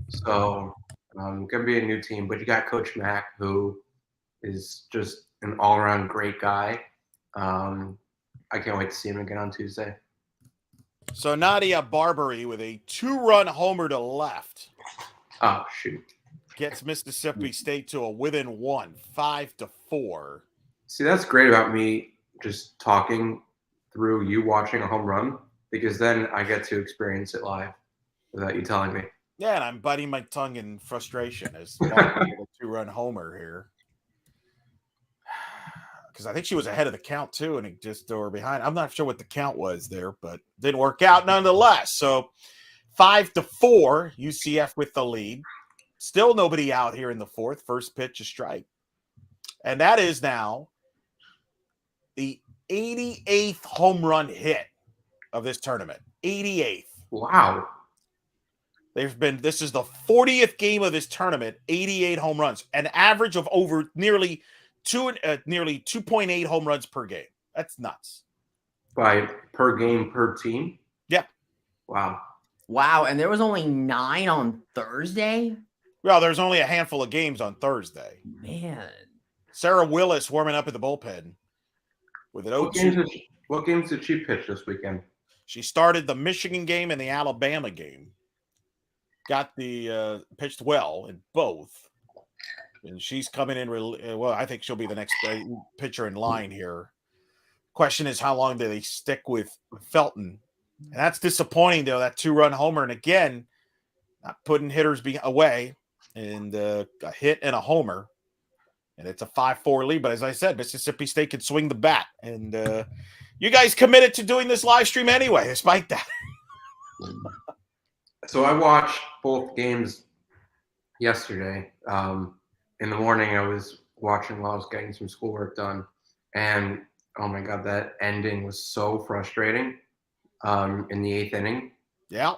So going to be a new team, but you got Coach Mack, who is just an all-around great guy. I can't wait to see him again on Tuesday. So Nadia Barbary with a 2-run homer to left Oh, shoot. gets Mississippi State to a within 1, 5-4. See, that's great about me just talking through you watching a home run, because then I get to experience it live without you telling me. Yeah, and I'm biting my tongue in frustration as Barbary with a 2-run homer here. Because I think she was ahead of the count too, and it just or behind. I'm not sure what the count was there, but didn't work out nonetheless. So 5-4, UCF with the lead. Still nobody out here in the fourth. First pitch, a strike. And that is now the 88th home run hit of this tournament. 88th. Wow. This is the 40th game of this tournament, 88 home runs, an average of over nearly 2.8 home runs per game. That's nuts. Per game, per team? Yeah. Wow. Wow, and there was only 9 on Thursday? Well, there's only a handful of games on Thursday. Man. Sarah Willis warming up at the bullpen with an 0-2. What games did she pitch this weekend? She started the Michigan game and the Alabama game. Got pitched well in both. And she's coming in. Well, I think she'll be the next pitcher in line here. Question is, how long do they stick with Felton? And that's disappointing, though, that 2-run homer. And again, not putting hitters away. And a hit and a homer. And it's a 5-4 lead. But as I said, Mississippi State can swing the bat. And you guys committed to doing this live stream anyway, despite that. So I watched both games yesterday. In the morning, I was watching while I was getting some schoolwork done. And, oh, my God, that ending was so frustrating in the 8th inning. Yeah.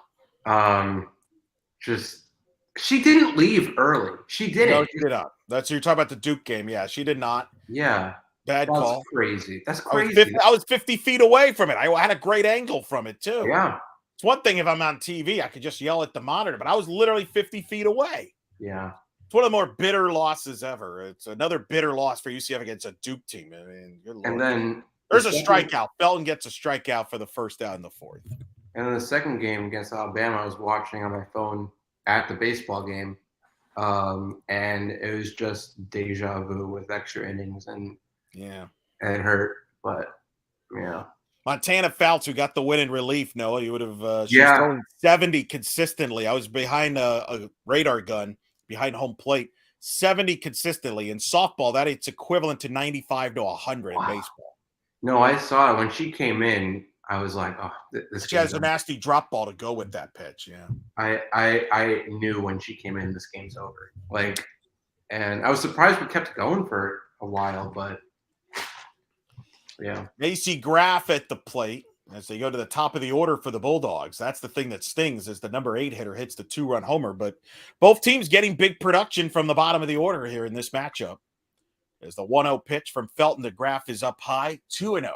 She didn't leave early. She didn't. No, she did not. You're talking about the Duke game. Yeah, she did not. Yeah. Bad call. That's crazy. That's crazy. I was 50 feet away from it. I had a great angle from it, too. Yeah. It's one thing if I'm on TV, I could just yell at the monitor, but I was literally 50 feet away. Yeah. It's one of the more bitter losses ever. It's another bitter loss for UCF against a Duke team. I mean, good Lord. And then there's a strikeout. Felton gets a strikeout for the first out in the fourth. And then the second game against Alabama, I was watching on my phone at the baseball game. And it was just deja vu with extra innings, and yeah, and it hurt. But yeah. Montana Fouts, who got the win in relief, Noah, you would have she was throwing 70 consistently. I was behind a radar gun behind home plate, 70 consistently. In softball, it's equivalent to 95 to 100 in baseball. No, I saw it when she came in. I was like, oh, this. She has a nasty drop ball to go with that pitch. Yeah, I knew when she came in, this game's over. And I was surprised we kept going for a while, but yeah. Macy Graff at the plate as they go to the top of the order for the Bulldogs. That's the thing that stings, is the number 8 hitter hits the 2-run homer. But both teams getting big production from the bottom of the order here in this matchup. As the 1-0 pitch from Felton, the Graff is up high, 2-0.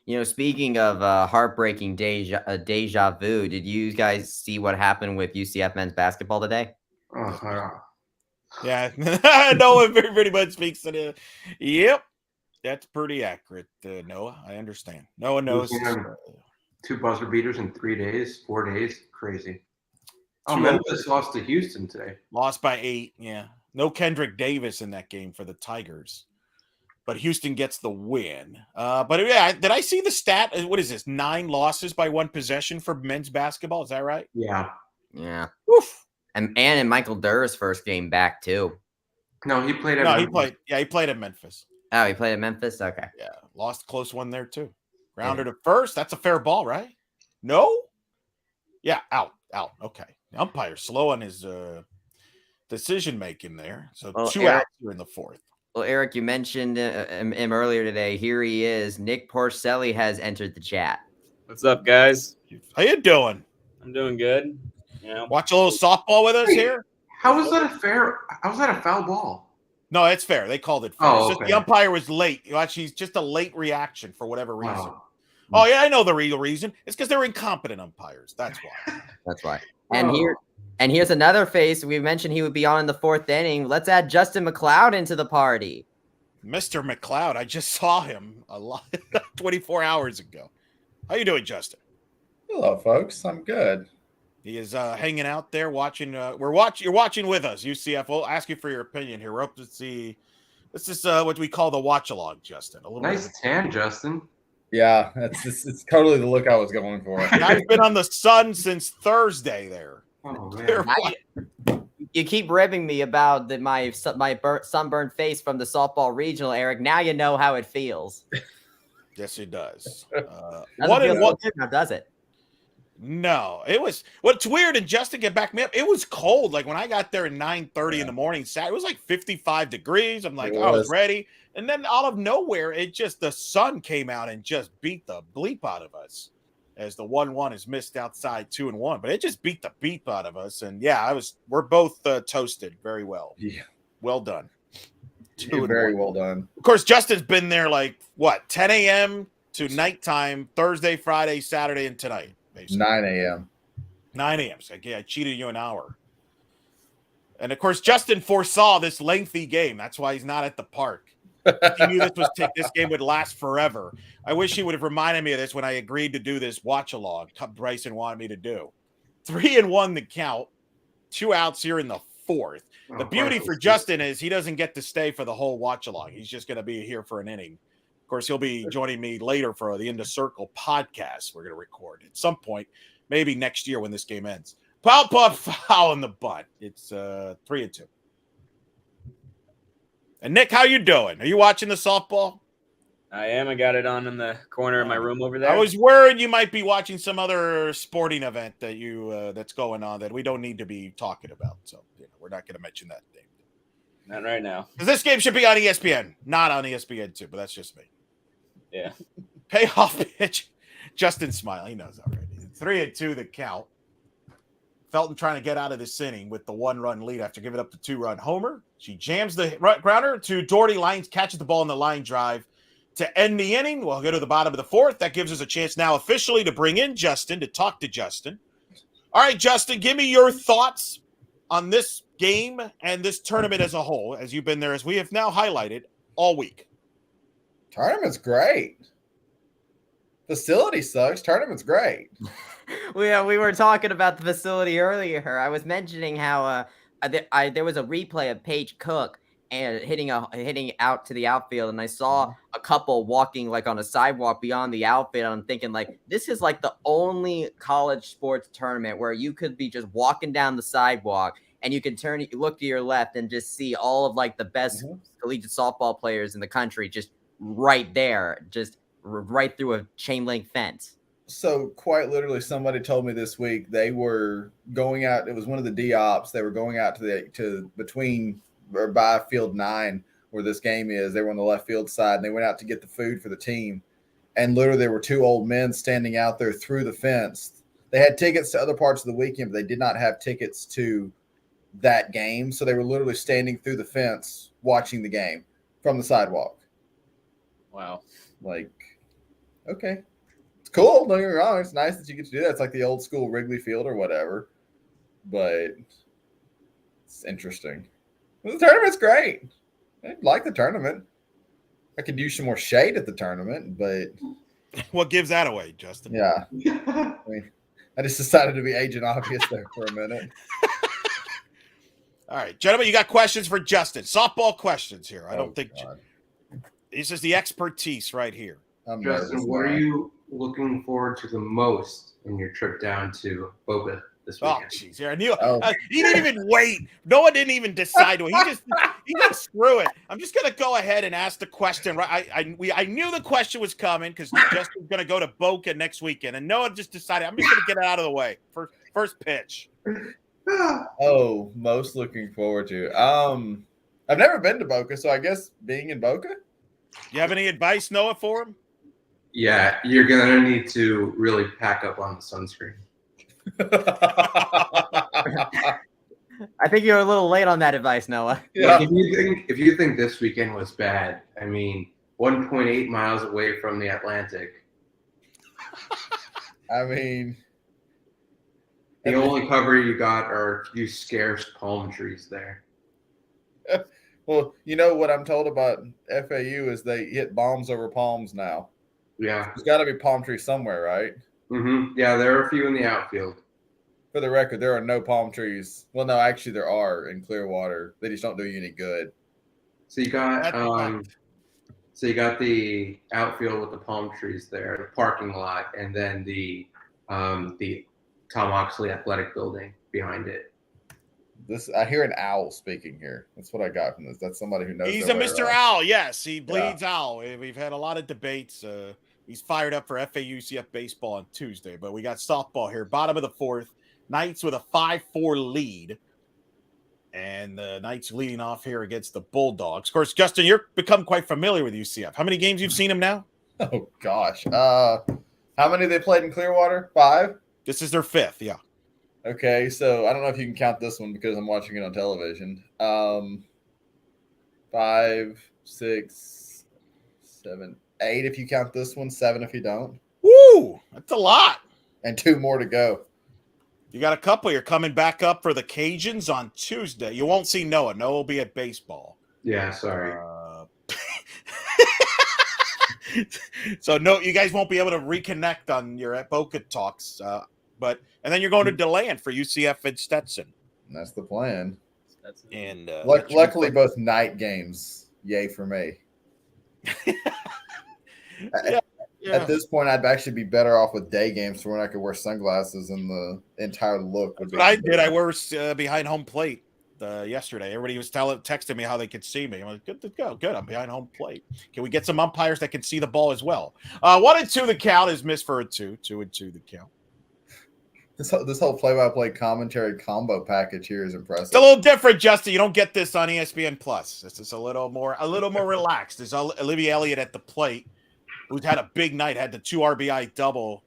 You know, speaking of heartbreaking deja vu, did you guys see what happened with UCF men's basketball today? Yeah, Noah pretty much speaks to the. Yep, that's pretty accurate, Noah. I understand. Noah knows. 2 buzzer beaters in 3 days, 4 days, crazy. Oh, Memphis lost to Houston today. Lost by 8. Yeah, no Kendrick Davis in that game for the Tigers. But Houston gets the win. But yeah, did I see the stat? What is this? 9 losses by 1 possession for men's basketball. Is that right? Yeah. Yeah. Oof. And in Michael Durr's first game back too. No, he played at No, Memphis. he played at Memphis. Oh, he played at Memphis? Okay. Yeah, lost a close one there too. Grounded at first. That's a fair ball, right? No? Yeah, out. Okay. The umpire's slow on his decision making there. So Well, 2 outs here in the fourth. Well, Eric, you mentioned him earlier today. Here he is. Nick Porcelli has entered the chat. What's up, guys? How you doing? I'm doing good. Watch a little softball with us here. How was that a foul ball? No, it's fair. They called it fair. Oh, It's just okay. the umpire was late. Actually, it's just a late reaction for whatever reason. Wow. Oh, yeah, I know the real reason. It's because they're incompetent umpires. That's why. That's why. And here's another face. We mentioned he would be on in the fourth inning. Let's add Justin McLeod into the party. Mr. McLeod, I just saw him a lot 24 hours ago. How you doing, Justin? Hello, folks. I'm good. He is hanging out there watching. You're watching with us, UCF. We'll ask you for your opinion here. We're up to see. This is what we call the Watchalong, Justin. A little Nice tan, Justin. Yeah, it's totally the look I was going for. I've been on the sun since Thursday there. Oh They're man. You keep ribbing me about my sunburned face from the softball regional, Eric. Now you know how it feels. Yes, it does. Doesn't feel so good now, does it? No, it was. What's weird, and Justin, get back me up. It was cold. Like when I got there at 9:30 in the morning, it was like 55 degrees. I'm like, I was ready, and then out of nowhere, the sun came out and just beat the bleep out of us. As the 1-1 is missed outside 2-1, but it just beat the beep out of us. And yeah, we're both toasted very well. Yeah, well done. Very well done. Of course, Justin's been there like what 10 a.m. to nighttime, Thursday, Friday, Saturday, and tonight. Basically. 9 a.m. 9 a.m. So, yeah, I cheated you an hour. And of course, Justin foresaw this lengthy game. That's why he's not at the park. He knew this game would last forever. I wish he would have reminded me of this when I agreed to do this watch-along. Bryson wanted me to do 3-1 the count, 2 outs here in the fourth. The beauty for Justin is he doesn't get to stay for the whole watch-along. He's just going to be here for an inning. Of course, he'll be joining me later for the In the Circle podcast we're going to record at some point, maybe next year when this game ends. Pop foul in the butt. It's 3-2. And Nick, how you doing? Are you watching the softball? I am. I got it on in the corner of my room over there. I was worried you might be watching some other sporting event that that's going on that we don't need to be talking about. So we're not going to mention that name. Not right now. Because this game should be on ESPN, not on ESPN too. But that's just me. Yeah. Payoff pitch. Justin smiling. He knows already. 3-2 the count. Felton trying to get out of this inning with the 1-run lead after giving up the 2-run homer. She jams the grounder to Doherty. Lines catches the ball in the line drive to end the inning. We'll go to the bottom of the fourth. That gives us a chance now officially to bring in Justin, to talk to Justin. All right, Justin, give me your thoughts on this game and this tournament as a whole, as you've been there, as we have now highlighted all week. Tournament's great. Facility sucks. Tournament's great. We were talking about the facility earlier. I was mentioning how there was a replay of Paige Cook and hitting out to the outfield, and I saw a couple walking like on a sidewalk beyond the outfield. And I'm thinking like this is like the only college sports tournament where you could be just walking down the sidewalk and you can look to your left and just see all of like the best collegiate softball players in the country just right there, just right through a chain link fence. So quite literally, somebody told me this week they were going out. It was one of the D-ops. They were going out to between or by field 9 where this game is. They were on the left field side, and they went out to get the food for the team. And literally, there were 2 old men standing out there through the fence. They had tickets to other parts of the weekend, but they did not have tickets to that game. So they were literally standing through the fence watching the game from the sidewalk. Wow. Like, okay. Cool, don't get me wrong. It's nice that you get to do that. It's like the old school Wrigley Field or whatever, but it's interesting. The tournament's great. I like the tournament. I could use some more shade at the tournament, but What gives that away, Justin? yeah. I just decided to be Agent Obvious there for a minute. All right, gentlemen, you got questions for Justin? Softball questions here. I don't think God. this is the expertise right here. I'm Justin, nervous what now. are you looking forward to the most in your trip down to Boca? this Oh, weekend. jeez. Yeah, I knew. Oh. He didn't even wait. Noah didn't even decide. He just screw it. I'm just gonna go ahead and ask the question. Right? I knew the question was coming because Justin's gonna go to Boca next weekend, and Noah just decided I'm just gonna get it out of the way. First pitch. Oh, most looking forward to. I've never been to Boca, so I guess being in Boca. You have any advice, Noah, for him? Yeah, you're gonna need to really pack up on the sunscreen. I think you're a little late on that advice, Noah. Yeah. Like, if you think this weekend was bad, I mean, 1.8 miles away from the Atlantic, I mean, the only cover you got are a few scarce palm trees there. well, you know what I'm told about FAU is they hit bombs over palms now. Yeah. There's got to be palm trees somewhere, right? Yeah, there are a few in the outfield. For the record, there are no palm trees. Well, no, actually, there are in Clearwater. They just don't do you any good. So you got That's the outfield with the palm trees there, the parking lot, and then the Tom Oxley Athletic Building behind it. I hear an owl speaking here. That's what I got from this. That's somebody who knows. He's their a way Mr. around. Owl. Yes, he bleeds owl. We've had a lot of debates. He's fired up for FAU UCF baseball on Tuesday, but we got softball here. Bottom of the fourth. Knights with a 5-4 lead. And the Knights leading off here against the Bulldogs. Of course, Justin, you're become quite familiar with UCF. How many games you've seen them now? Oh, gosh. How many they played in Clearwater? 5? This is their 5th, yeah. Okay, so I don't know if you can count this one because I'm watching it on television. 5, 6, 7, 8 if you count this one, 7 if you don't. Woo! That's a lot. And 2 more to go. You got a couple. You're coming back up for the Cajuns on Tuesday. You won't see Noah. Noah will be at baseball. Yeah, sorry. So no, you guys won't be able to reconnect on your at Boca talks. And then you're going to DeLand for UCF and Stetson. And that's the plan. And Luckily, both night games. Yay for me. Yeah. At this point, I'd actually be better off with day games for when I could wear sunglasses and the entire look would be. What I did. I was behind home plate yesterday. Everybody was texting me how they could see me. I'm like, good to go. Good. I'm behind home plate. Can we get some umpires that can see the ball as well? 1-2 the count is missed for a 2. 2-2 the count. This whole play-by-play commentary combo package here is impressive. It's a little different, Justin. You don't get this on ESPN Plus. This is a little more relaxed. There's Olivia Elliott at the plate, who's had a big night, had the 2 RBI double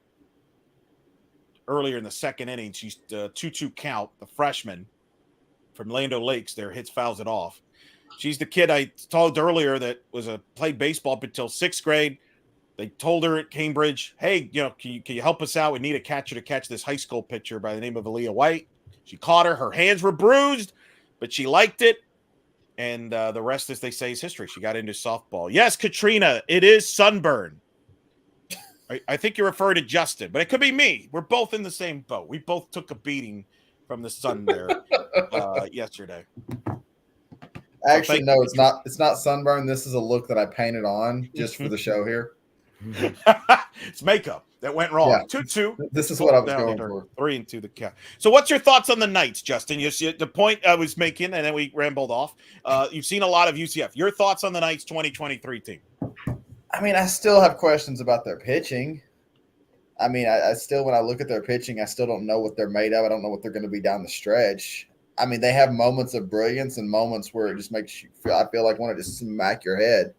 earlier in the second inning. She's 2-2 count, the freshman from Lando Lakes there, hits, fouls it off. She's the kid I told earlier that played baseball up until 6th grade. They told her at Cambridge, hey, can you help us out? We need a catcher to catch this high school pitcher by the name of Aaliyah White. She caught her. Her hands were bruised, but she liked it. And the rest, as they say, is history. She got into softball. Yes, Katrina, it is sunburn. I think you're referring to Justin, but it could be me. We're both in the same boat. We both took a beating from the sun there yesterday. Actually, no, it's not. It's not sunburn. This is a look that I painted on just for the show here. It's makeup that went wrong. Yeah. 2-2. This is what I was going for. 3-2 the count. So what's your thoughts on the Knights, Justin? You see the point I was making, and then we rambled off. You've seen a lot of UCF. Your thoughts on the Knights 2023 team? I mean, I still have questions about their pitching. I mean, I still, when I look at their pitching, I still don't know what they're made of. I don't know what they're going to be down the stretch. I mean, they have moments of brilliance and moments where it just makes you feel, I feel like want to just smack your head.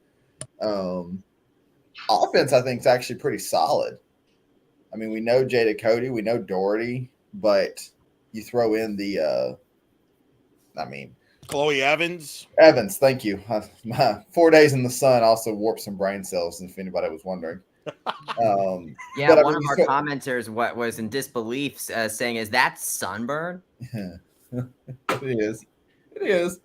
Offense, I think, is actually pretty solid. I mean, we know Jada Cody, we know Doherty, but you throw in the, Chloe Evans. Evans, thank you. My 4 days in the sun also warped some brain cells, if anybody was wondering. Yeah, but, one of our commenters was in disbelief, saying, "Is that sunburn?" It is. It is.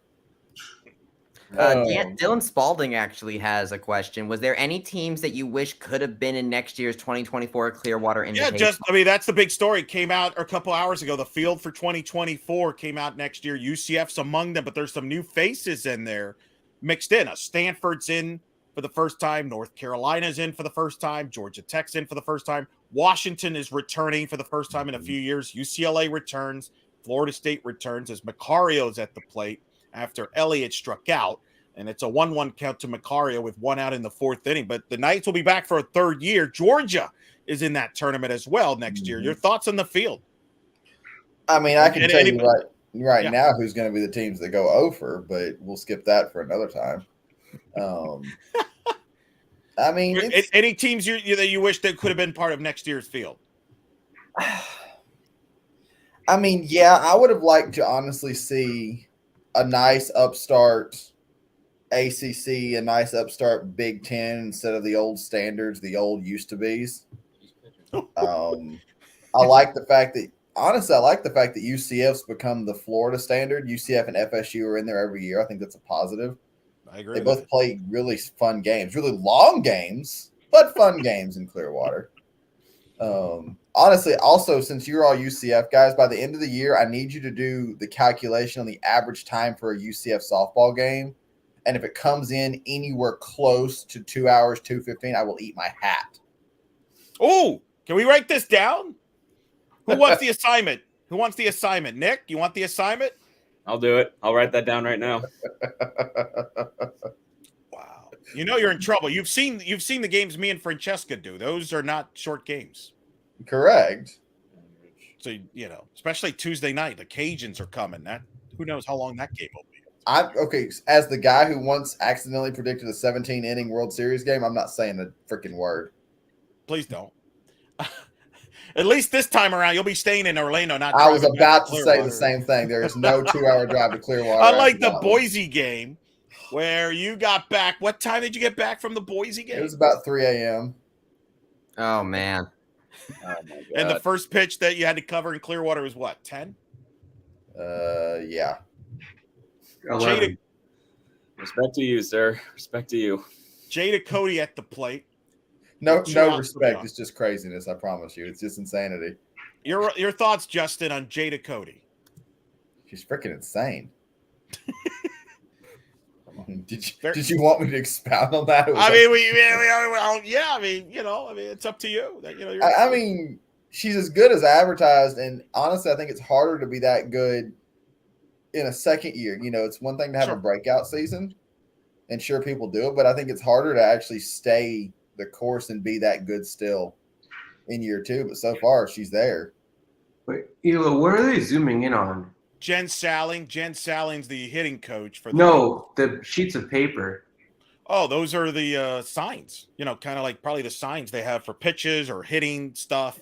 Dylan Spalding actually has a question. Was there any teams that you wish could have been in next year's 2024 Clearwater Invitational? Yeah, that's the big story. Came out a couple hours ago. The field for 2024 came out next year. UCF's among them, but there's some new faces in there mixed in. Stanford's in for the first time. North Carolina's in for the first time. Georgia Tech's in for the first time. Washington is returning for the first time in a few years. UCLA returns. Florida State returns as Macario's at the plate after Elliott struck out. And it's a 1-1 count to Macario with 1 out in the 4th inning. But the Knights will be back for a 3rd year. Georgia is in that tournament as well next year. Your thoughts on the field? I mean, I can tell you right Yeah. now who's going to be the teams that go over, but we'll skip that for another time. I mean, Any teams that you wish that could have been part of next year's field? I mean, yeah, I would have liked to honestly see a nice upstart ACC, a nice upstart Big Ten instead of the old standards, the old used to be's. I like the fact that UCF's become the Florida standard. UCF and FSU are in there every year. I think that's a positive. I agree. They both play really fun games, really long games, but fun games in Clearwater. Honestly, also, since you're all UCF guys, by the end of the year, I need you to do the calculation on the average time for a UCF softball game. And if it comes in anywhere close to 2 hours, 2:15, I will eat my hat. Oh, can we write this down? Who wants the assignment? Who wants the assignment? Nick, you want the assignment? I'll do it. I'll write that down right now. Wow. You know you're in trouble. You've seen the games me and Francesca do. Those are not short games. Correct. So, especially Tuesday night, the Cajuns are coming. Who knows how long that game will be. As the guy who once accidentally predicted a 17-inning World Series game, I'm not saying a freaking word. Please don't. At least this time around, you'll be staying in Orlando. I was about to say the same thing. There is no 2-hour drive to Clearwater. Unlike the Boise game, where you got back. What time did you get back from the Boise game? It was about 3 a.m. Oh, man. Oh, my God. And the first pitch that you had to cover in Clearwater was what, 10? Yeah. 11. Respect to you, sir. Respect to you. Jada Cody at the plate. No respect. It's just craziness. I promise you. It's just insanity. Your thoughts, Justin, on Jada Cody? She's freaking insane. Did you want me to expound on that? It's up to you. I mean, she's as good as advertised, and honestly, I think it's harder to be that good in a second year. It's one thing to have a breakout season, and sure, people do it, but I think it's harder to actually stay the course and be that good still in year 2. But so far, she's there. Wait, what are they zooming in on? Jen Salling. Jen Salling's the hitting coach for the sheets of paper. Oh, those are the signs. Kind of like probably the signs they have for pitches or hitting stuff.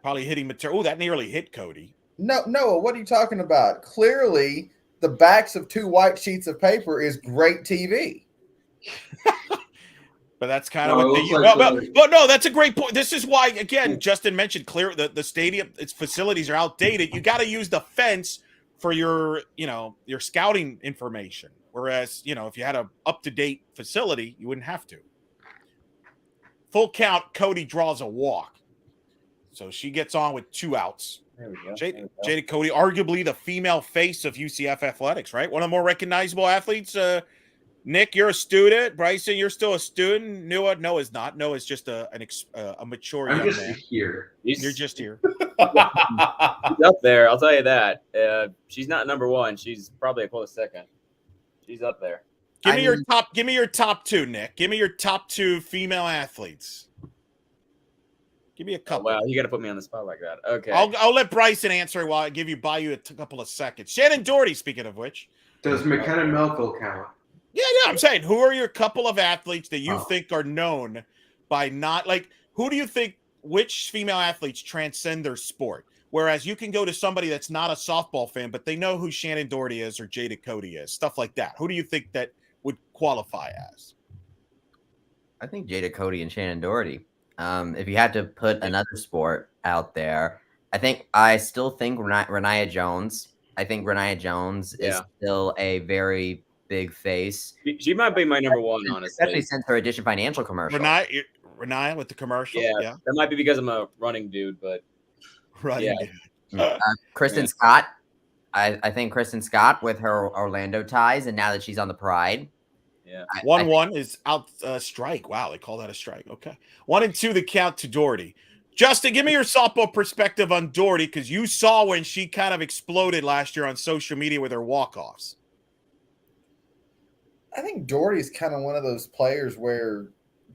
Probably hitting material. Oh, that nearly hit Cody. No, Noah, what are you talking about? Clearly, the backs of 2 white sheets of paper is great TV. But that's kind of but no, that's a great point. This is why, again, Justin mentioned the stadium, its facilities are outdated. You got to use the fence for your scouting information. Whereas, if you had a up-to-date facility, you wouldn't have to. Full count, Cody draws a walk. So she gets on with 2 outs. There we go. Jada Cody, arguably the female face of UCF athletics, right? One of the more recognizable athletes. Nick, you're a student. Bryson, you're still a student. Noah's not. Noah's just a mature young man. I'm just here. You're just here. She's up there. I'll tell you that. She's not number 1. She's probably a close second. She's up there. Give me your top 2, Nick. Give me your top 2 female athletes. Give me a couple. Wow, you got to put me on the spot like that. Okay. I'll let Bryson answer while I buy you a couple of seconds. Shannon Doherty, speaking of which. Does McKenna Melville count? Yeah, I'm saying, who are your couple of athletes that you think are known by not, like, who do you think, which female athletes transcend their sport? Whereas you can go to somebody that's not a softball fan, but they know who Shannon Doherty is or Jada Cody is, stuff like that. Who do you think that would qualify as? I think Jada Cody and Shannon Doherty. If you had to put another sport out there, I still think Renaya Jones. I think Renaya Jones is still a very big face. She might be my number 1, honestly. Especially since her Edition Financial commercial. Renaya with the commercial? Yeah. That might be because I'm a running dude, but Kristen Scott. I think Kristen Scott with her Orlando ties, and now that she's on the Pride. Yeah. 1-1 is out strike. Wow, they call that a strike. Okay. 1-2 the count to Doherty. Justin, give me your softball perspective on Doherty because you saw when she kind of exploded last year on social media with her walk-offs. I think Doherty's kind of one of those players where,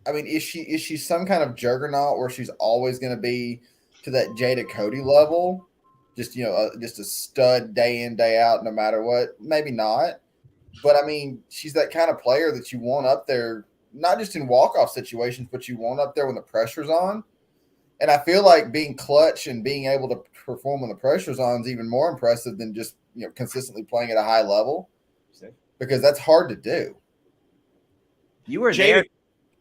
I mean, is she some kind of juggernaut where she's always going to be to that Jada Cody level? Just, just a stud day in, day out, no matter what? Maybe not. But, I mean, she's that kind of player that you want up there, not just in walk-off situations, but you want up there when the pressure's on. And I feel like being clutch and being able to perform when the pressure's on is even more impressive than just, consistently playing at a high level because that's hard to do. You were Jada, there.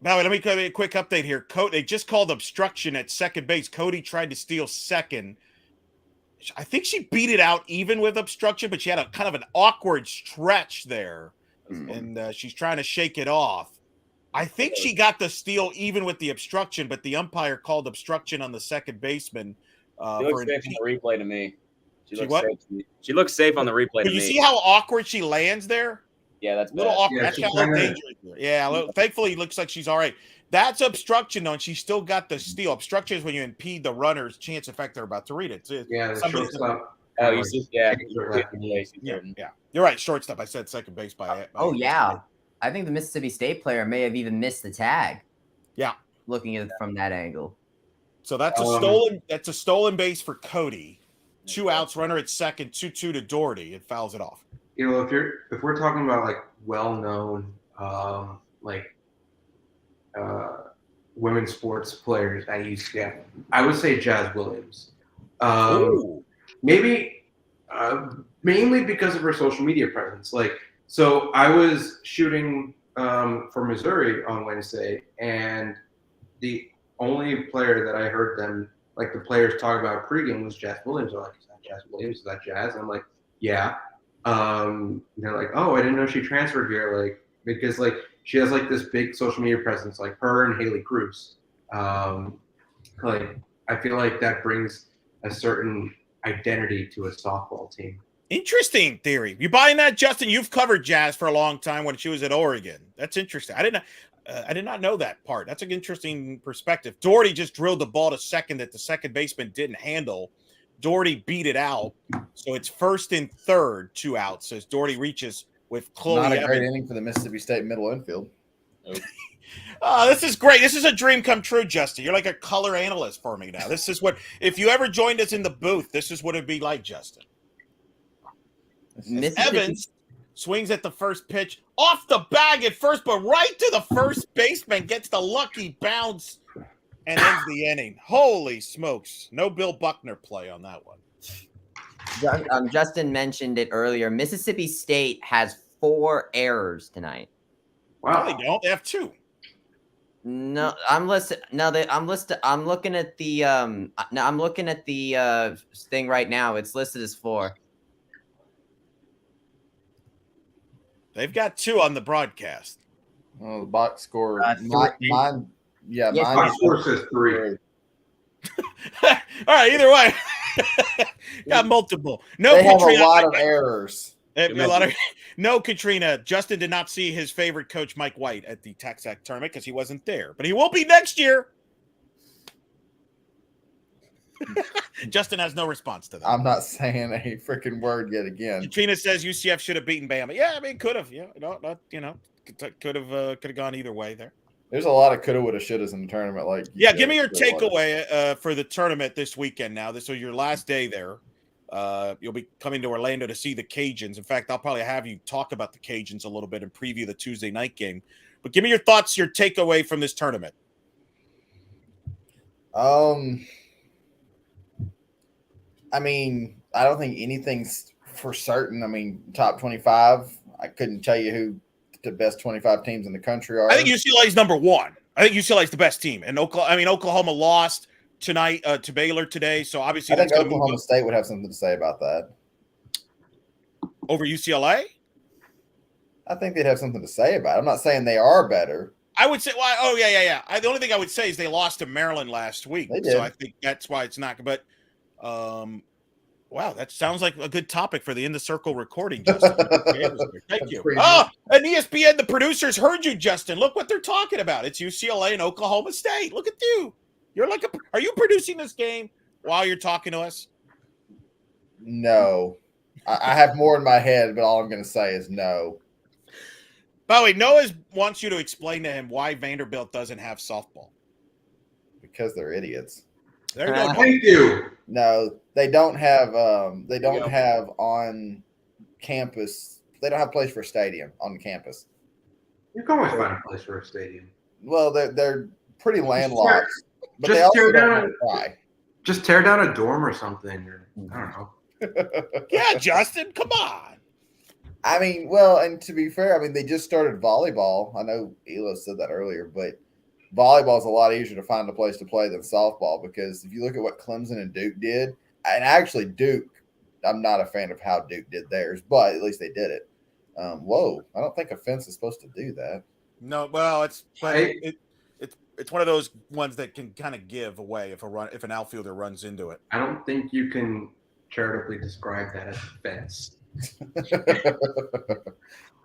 By the way, let me give you a quick update here. They just called obstruction at second base. Cody tried to steal second. I think she beat it out even with obstruction, but she had a kind of an awkward stretch there, and she's trying to shake it off. I think she got the steal even with the obstruction, but the umpire called obstruction on the second baseman. She looks safe on the replay to me. She looks safe on the replay to me. But you see how awkward she lands there? Yeah, that's a little bad. awkward. Yeah, That's a little dangerous. Yeah, thankfully, it looks like she's all right. That's obstruction, though, and she still got the steal. Obstruction is when you impede the runner's chance. In fact, they're about to read it. So Yeah, the shortstop. Oh, you see, yeah. Yeah. You're right. Shortstop. I said second base by Oh, yeah. I think the Mississippi State player may have even missed the tag. Yeah. Looking at it from that angle. So that's a stolen base for Cody. 2 outs, runner at second, 2-2 to Doherty. It fouls it off. If we're talking about like well-known women's sports players at UCF, I would say Jazz Williams. Maybe mainly because of her social media presence. So I was shooting for Missouri on Wednesday, and the only player that I heard them, like the players talk about pregame, was Jazz Williams. They're like, "Is that Jazz Williams? Is that Jazz?" And I'm like, "Yeah." They're like, "Oh, I didn't know she transferred here." Because she has this big social media presence, like her and Haley Cruz. I feel like that brings a certain identity to a softball team. Interesting theory. You buying that, Justin? You've covered Jazz for a long time when she was at Oregon. That's interesting. I did not know that part. That's an interesting perspective. Doherty just drilled the ball to second that the second baseman didn't handle. Doherty beat it out, so it's first and third, 2 outs as Doherty reaches with Chloe. Not a great inning for the Mississippi State middle infield. This is great. This is a dream come true, Justin. You're like a color analyst for me now. This is what, if you ever joined us in the booth, this is what it'd be like, Justin. Evans swings at the first pitch, off the bag at first, but right to the first baseman, gets the lucky bounce and ends the inning. Holy smokes. No Bill Buckner play on that one. Justin mentioned it earlier. Mississippi State has 4 errors tonight. Wow. No, they don't. They have 2. No, I'm listening. I'm looking at the I'm looking at the thing right now. It's listed as 4. They've got 2 on the broadcast. Oh, the box score. Mine. Yeah, mine. Box score says 3. All right, either way. Got multiple. No, they have Katrina, a lot of errors. No, Katrina. Justin did not see his favorite coach, Mike White, at the TaxAct tournament because he wasn't there, but he will be next year. Justin has no response to that. I'm not saying a freaking word yet again. Katrina says UCF should have beaten Bama. Yeah, I mean, could have. Yeah, could have gone either way there. There's a lot of coulda, woulda, shouldas in the tournament. Give me your takeaway for the tournament this weekend. Now, this is your last day there. You'll be coming to Orlando to see the Cajuns. In fact, I'll probably have you talk about the Cajuns a little bit and preview the Tuesday night game. But give me your thoughts, your takeaway from this tournament. I mean, I don't think anything's for certain. I mean, top 25. I couldn't tell you who the best 25 teams in the country are. I think UCLA is number 1. I think UCLA is the best team. And Oklahoma lost tonight to Baylor today, so obviously I think Oklahoma State would have something to say about that. Over UCLA? I think they'd have something to say about it. I'm not saying they are better. I would say, the only thing I would say is they lost to Maryland last week. They did. So I think that's why it's not. But Wow, that sounds like a good topic for the In the Circle recording, Justin. Thank you. Pretty Oh, and ESPN, the producers heard you, Justin. Look what they're talking about. It's UCLA and Oklahoma State. Look at you. You're like are you producing this game while you're talking to us? No. I have more in my head, but all I'm going to say is no. By the way, Noah wants you to explain to him why Vanderbilt doesn't have softball. Because they're idiots. There you go. Thank you. No, they don't have have on campus. They don't have a place for a stadium on campus. You can always find a place for a stadium. Well, they're pretty landlocked. But just they also tear don't down have to try. Just tear down a dorm or something. Or, I don't know. Yeah, Justin, come on. I mean, well, and to be fair, I mean, they just started volleyball. I know Elo said that earlier, but volleyball is a lot easier to find a place to play than softball because if you look at what Clemson and Duke did, and actually Duke, I'm not a fan of how Duke did theirs, but at least they did it. Whoa, I don't think a fence is supposed to do that. No, well, it's one of those ones that can kind of give away if an outfielder runs into it. I don't think you can charitably describe that as a fence.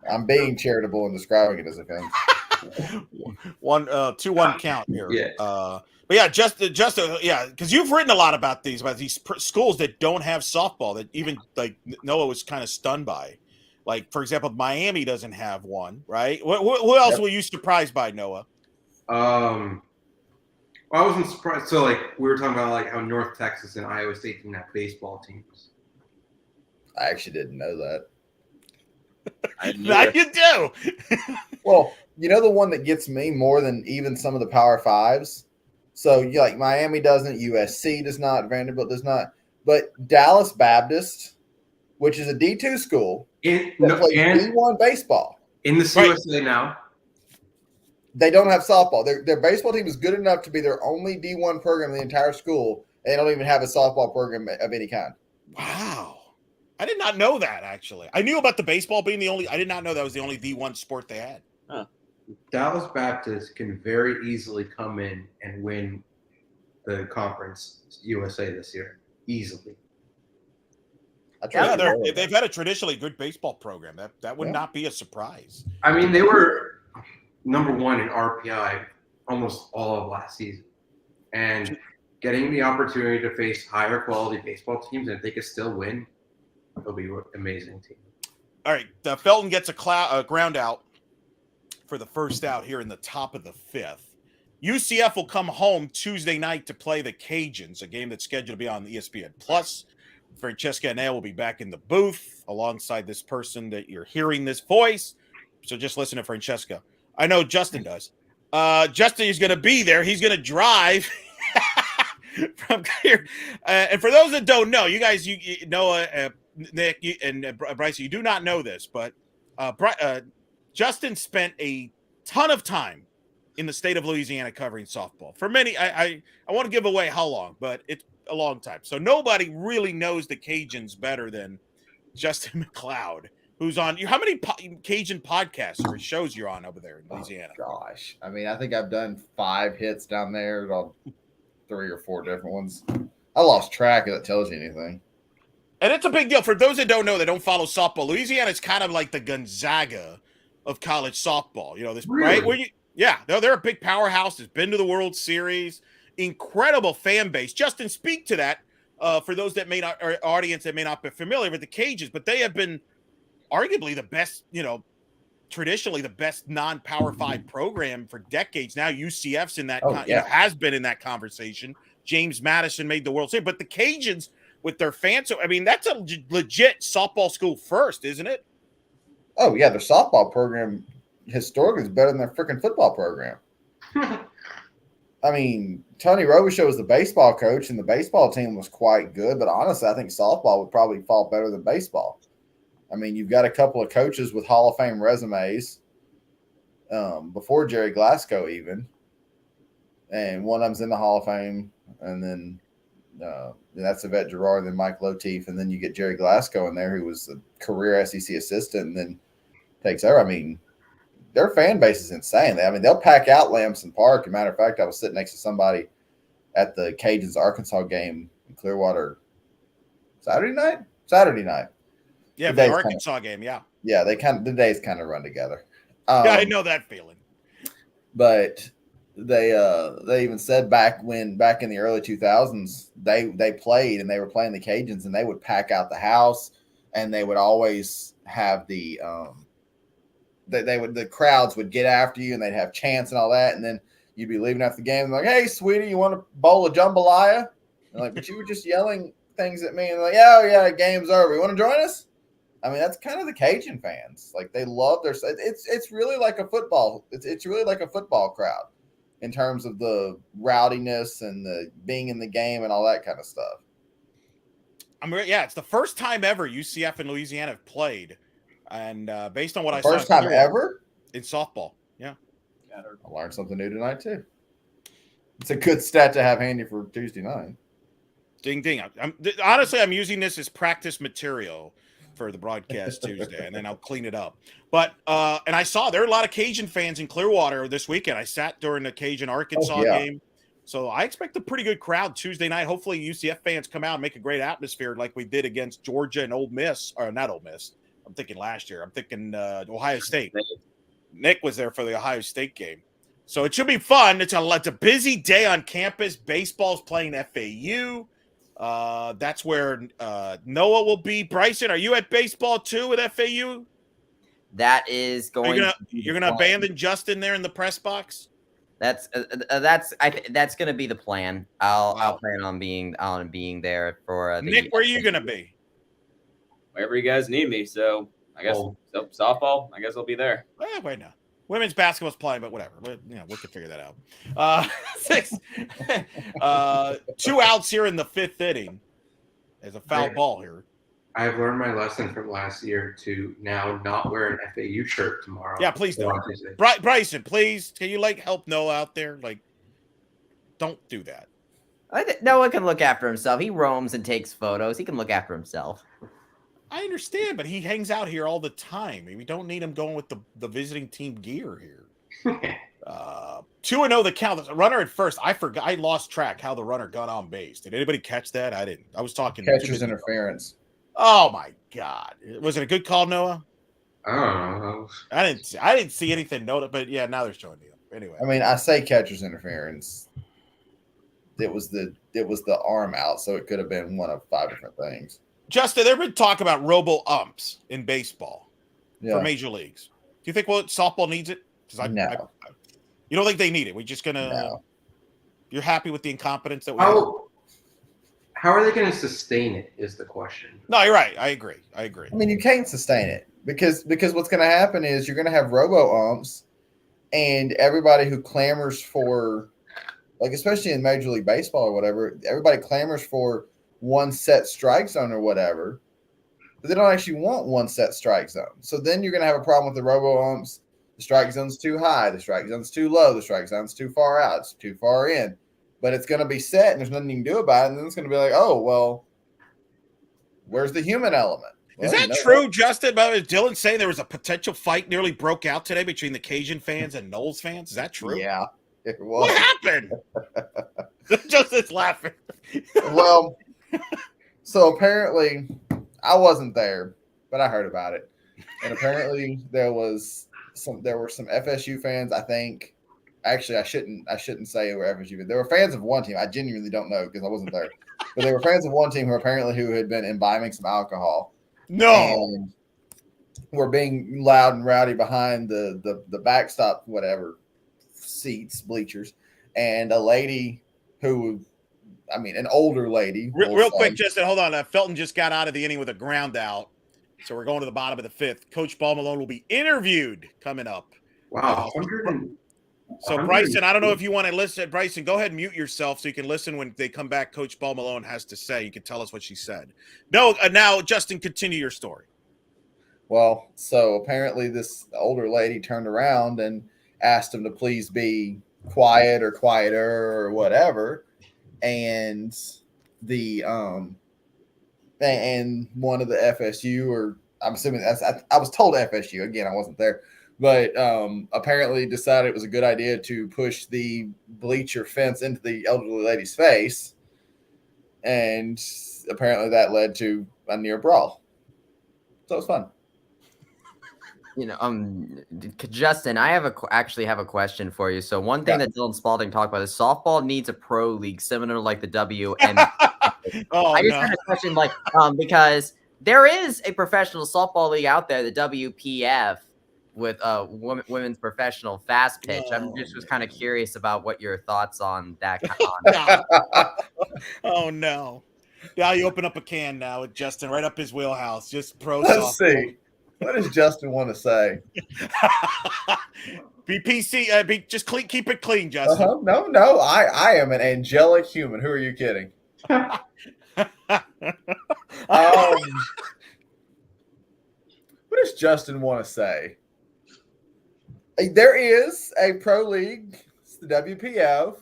I'm being charitable and describing it as a fence. 2-1 count here. Yeah. But yeah, just yeah, because you've written a lot about these schools that don't have softball that even like Noah was kind of stunned by. Like, for example, Miami doesn't have one, right? Who else were you surprised by, Noah? Well, I wasn't surprised. So, like, we were talking about like how North Texas and Iowa State didn't have baseball teams. I actually didn't know that. Now you do. Well, you know the one that gets me more than even some of the Power Fives? So, like, Miami doesn't, USC does not, Vanderbilt does not, but Dallas Baptist, which is a D2 school, plays D1 baseball. In the CUSA now. They don't have softball. Their baseball team is good enough to be their only D1 program in the entire school, and they don't even have a softball program of any kind. Wow. I did not know that, actually. I knew about the baseball being the only – I did not know that was the only D1 sport they had. Huh. Dallas Baptist can very easily come in and win the conference USA this year. Easily. Yeah, they've had a traditionally good baseball program. That would not be a surprise. I mean, they were number one in RPI almost all of last season. And getting the opportunity to face higher quality baseball teams, and if they could still win, it'll be an amazing team. All right, Felton gets a ground out for the first out here in the top of the fifth. UCF will come home Tuesday night to play the Cajuns, a game that's scheduled to be on ESPN Plus. Francesca and I will be back in the booth alongside this person that you're hearing this voice. So just listen to Francesca. I know Justin does. Justin is going to be there. He's going to drive from here. And for those that don't know, you guys, you know, Nick and Bryson, you do not know this, but Justin spent a ton of time in the state of Louisiana covering softball. For many, I want to give away how long, but it's a long time. So nobody really knows the Cajuns better than Justin McLeod, who's on. How many Cajun podcasts or shows you're on over there in Louisiana? Oh, gosh. I mean, I think I've done 5 hits down there on 3 or 4 different ones. I lost track if that tells you anything. And it's a big deal. For those that don't know, that don't follow softball, Louisiana is kind of like the Gonzaga of college softball. You know, this Really? right? They're a big powerhouse. Has been to the World Series. Incredible fan base. Justin, speak to that for those that may not, or audience that may not be familiar with the Cajuns, but they have been arguably the best, you know, traditionally the best non-Power 5 program for decades now. UCF's in that, has been in that conversation. James Madison made the World Series, but the Cajuns with their fans, I mean, that's a legit softball school first, isn't it? Oh, yeah, their softball program historically is better than their freaking football program. I mean, Tony Robichaux was the baseball coach, and the baseball team was quite good. But honestly, I think softball would probably fall better than baseball. I mean, you've got a couple of coaches with Hall of Fame resumes before Jerry Glasgow even. And one of them's in the Hall of Fame. And then that's Yvette Girard, then Mike Lotief. And then you get Jerry Glasgow in there, who was a career SEC assistant and then takes over. I mean, their fan base is insane. I mean, they'll pack out Lamson Park. As a matter of fact, I was sitting next to somebody at the Cajuns Arkansas game in Clearwater Saturday night. Saturday night. Yeah, The the days Arkansas game. Yeah. Yeah, the days kind of run together. Yeah, I know that feeling. But they even said back in the early 2000s they played and they were playing the Cajuns and they would pack out the house and they would always have the the crowds would get after you and they'd have chants and all that, and then you'd be leaving after the game and like, hey sweetie, you want a bowl of jambalaya? And like, but you were just yelling things at me and like, yeah, game's over. You want to join us? I mean, that's kind of the Cajun fans. Like they love their. It's really like a football. It's really like a football crowd in terms of the rowdiness and the being in the game and all that kind of stuff. Yeah, it's the first time ever UCF and Louisiana have played, and based on what I First saw, time ever in softball. Yeah, I learned something new tonight too. It's a good stat to have handy for Tuesday night. Ding ding. Honestly, I'm using this as practice material for the broadcast Tuesday, and then I'll clean it up. But and I saw there are a lot of Cajun fans in Clearwater this weekend. I sat during the Cajun Arkansas game, so I expect a pretty good crowd Tuesday night. Hopefully, UCF fans come out and make a great atmosphere like we did against Georgia and Ole Miss, or not Ole Miss. I'm thinking last year. I'm thinking Ohio State. Nick was there for the Ohio State game, so it should be fun. It's a busy day on campus. Baseball's playing FAU. That's where Noah will be. Bryson, are you at baseball too with FAU? That is going. You're gonna abandon Justin there in the press box. That's that's gonna be the plan. I'll plan on being there for Nick. Where are you gonna be? Wherever you guys need me. So I guess softball. I guess I'll be there. Wait, no. Women's basketball's playing, but whatever. We can figure that out. 2 outs here in the 5th inning. There's a foul ball here. I've learned my lesson from last year to now not wear an FAU shirt tomorrow. Yeah, please don't. Bryson, please, can you help Noah out there? Don't do that. Noah can look after himself. He roams and takes photos. He can look after himself. I understand, but he hangs out here all the time. We don't need him going with the visiting team gear here. 2-0 the count. The runner at first. I forgot. I lost track how the runner got on base. Did anybody catch that? I didn't. I was talking catcher's interference. Oh my God! Was it a good call, Noah? I don't know. I didn't see anything noted, but yeah, now they're showing you. Anyway, I mean, I say catcher's interference. It was the arm out, so it could have been one of 5 different things. Justin, there been talk about robo-umps in baseball for major leagues. Do you think softball needs it? No. You don't think they need it? We're just gonna. No. You're happy with the incompetence that we have? How are they going to sustain it? Is the question. No, you're right. I agree. I mean, you can't sustain it because what's going to happen is you're going to have robo-umps, and everybody who clamors for, especially in Major League Baseball or whatever, everybody clamors for one set strike zone or whatever, but they don't actually want one set strike zone. So then you're going to have a problem with the robo-umps. The strike zone's too high. The strike zone's too low. The strike zone's too far out. It's too far in. But it's going to be set, and there's nothing you can do about it. And then it's going to be like, oh, well, where's the human element? Well, is that true, Justin? By the way, Dylan saying there was a potential fight nearly broke out today between the Cajun fans and Knowles fans. Is that true? Yeah, it was. What happened? Justin's laughing. Well, so apparently I wasn't there, but I heard about it. And apparently there were some FSU fans, I think. Actually, I shouldn't say they were FSU, but they were fans of one team. I genuinely don't know because I wasn't there. But they were fans of one team who had been imbibing some alcohol. No. And were being loud and rowdy behind the backstop, whatever, seats, bleachers. And a lady an older lady. Real quick, Justin, hold on. Felton just got out of the inning with a ground out. So we're going to the bottom of the 5th. Coach Paul Malone will be interviewed coming up. Wow. So, Bryson, I don't know if you want to listen. Bryson, go ahead and mute yourself so you can listen when they come back. Coach Paul Malone has to say. You can tell us what she said. No, now, Justin, continue your story. Well, so apparently this older lady turned around and asked him to please be quiet or quieter or whatever. And and one of the FSU, or I'm assuming I was told FSU, again, I wasn't there. But apparently decided it was a good idea to push the bleacher fence into the elderly lady's face. and apparently that led to a near brawl. So it was fun. Justin, I actually have a question for you. So one thing that Dylan Spalding talked about is softball needs a pro league similar to like the WNBA. Oh, I just no. had a question, because there is a professional softball league out there, the WPF, with women's professional fast pitch. I'm just was kind of curious about what your thoughts on that. Oh, no. Now you open up a can now with Justin right up his wheelhouse. Just pro Let's softball. see. What does Justin want to say? Be PC. Just clean. Keep it clean, Justin. No. I am an angelic human. Who are you kidding? What does Justin want to say? There is a pro league. It's the WPF.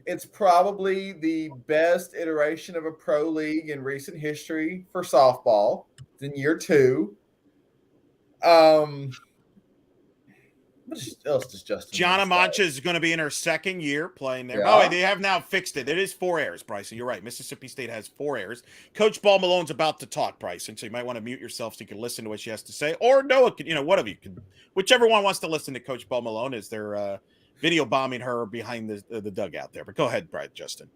It's probably the best iteration of a pro league in recent history for softball. It's in year 2. What else does Justin? Gianna Mancha is going to be in her 2nd year playing there. Yeah. Oh, they have now fixed it. It is 4 airs, Bryson. You're right. Mississippi State has 4 airs. Coach Ball Malone's about to talk, Bryson, so you might want to mute yourself so you can listen to what she has to say. Or Noah, one of you can, whichever one wants to listen to Coach Ball Malone as they're video bombing her behind the dugout there. But go ahead, Justin.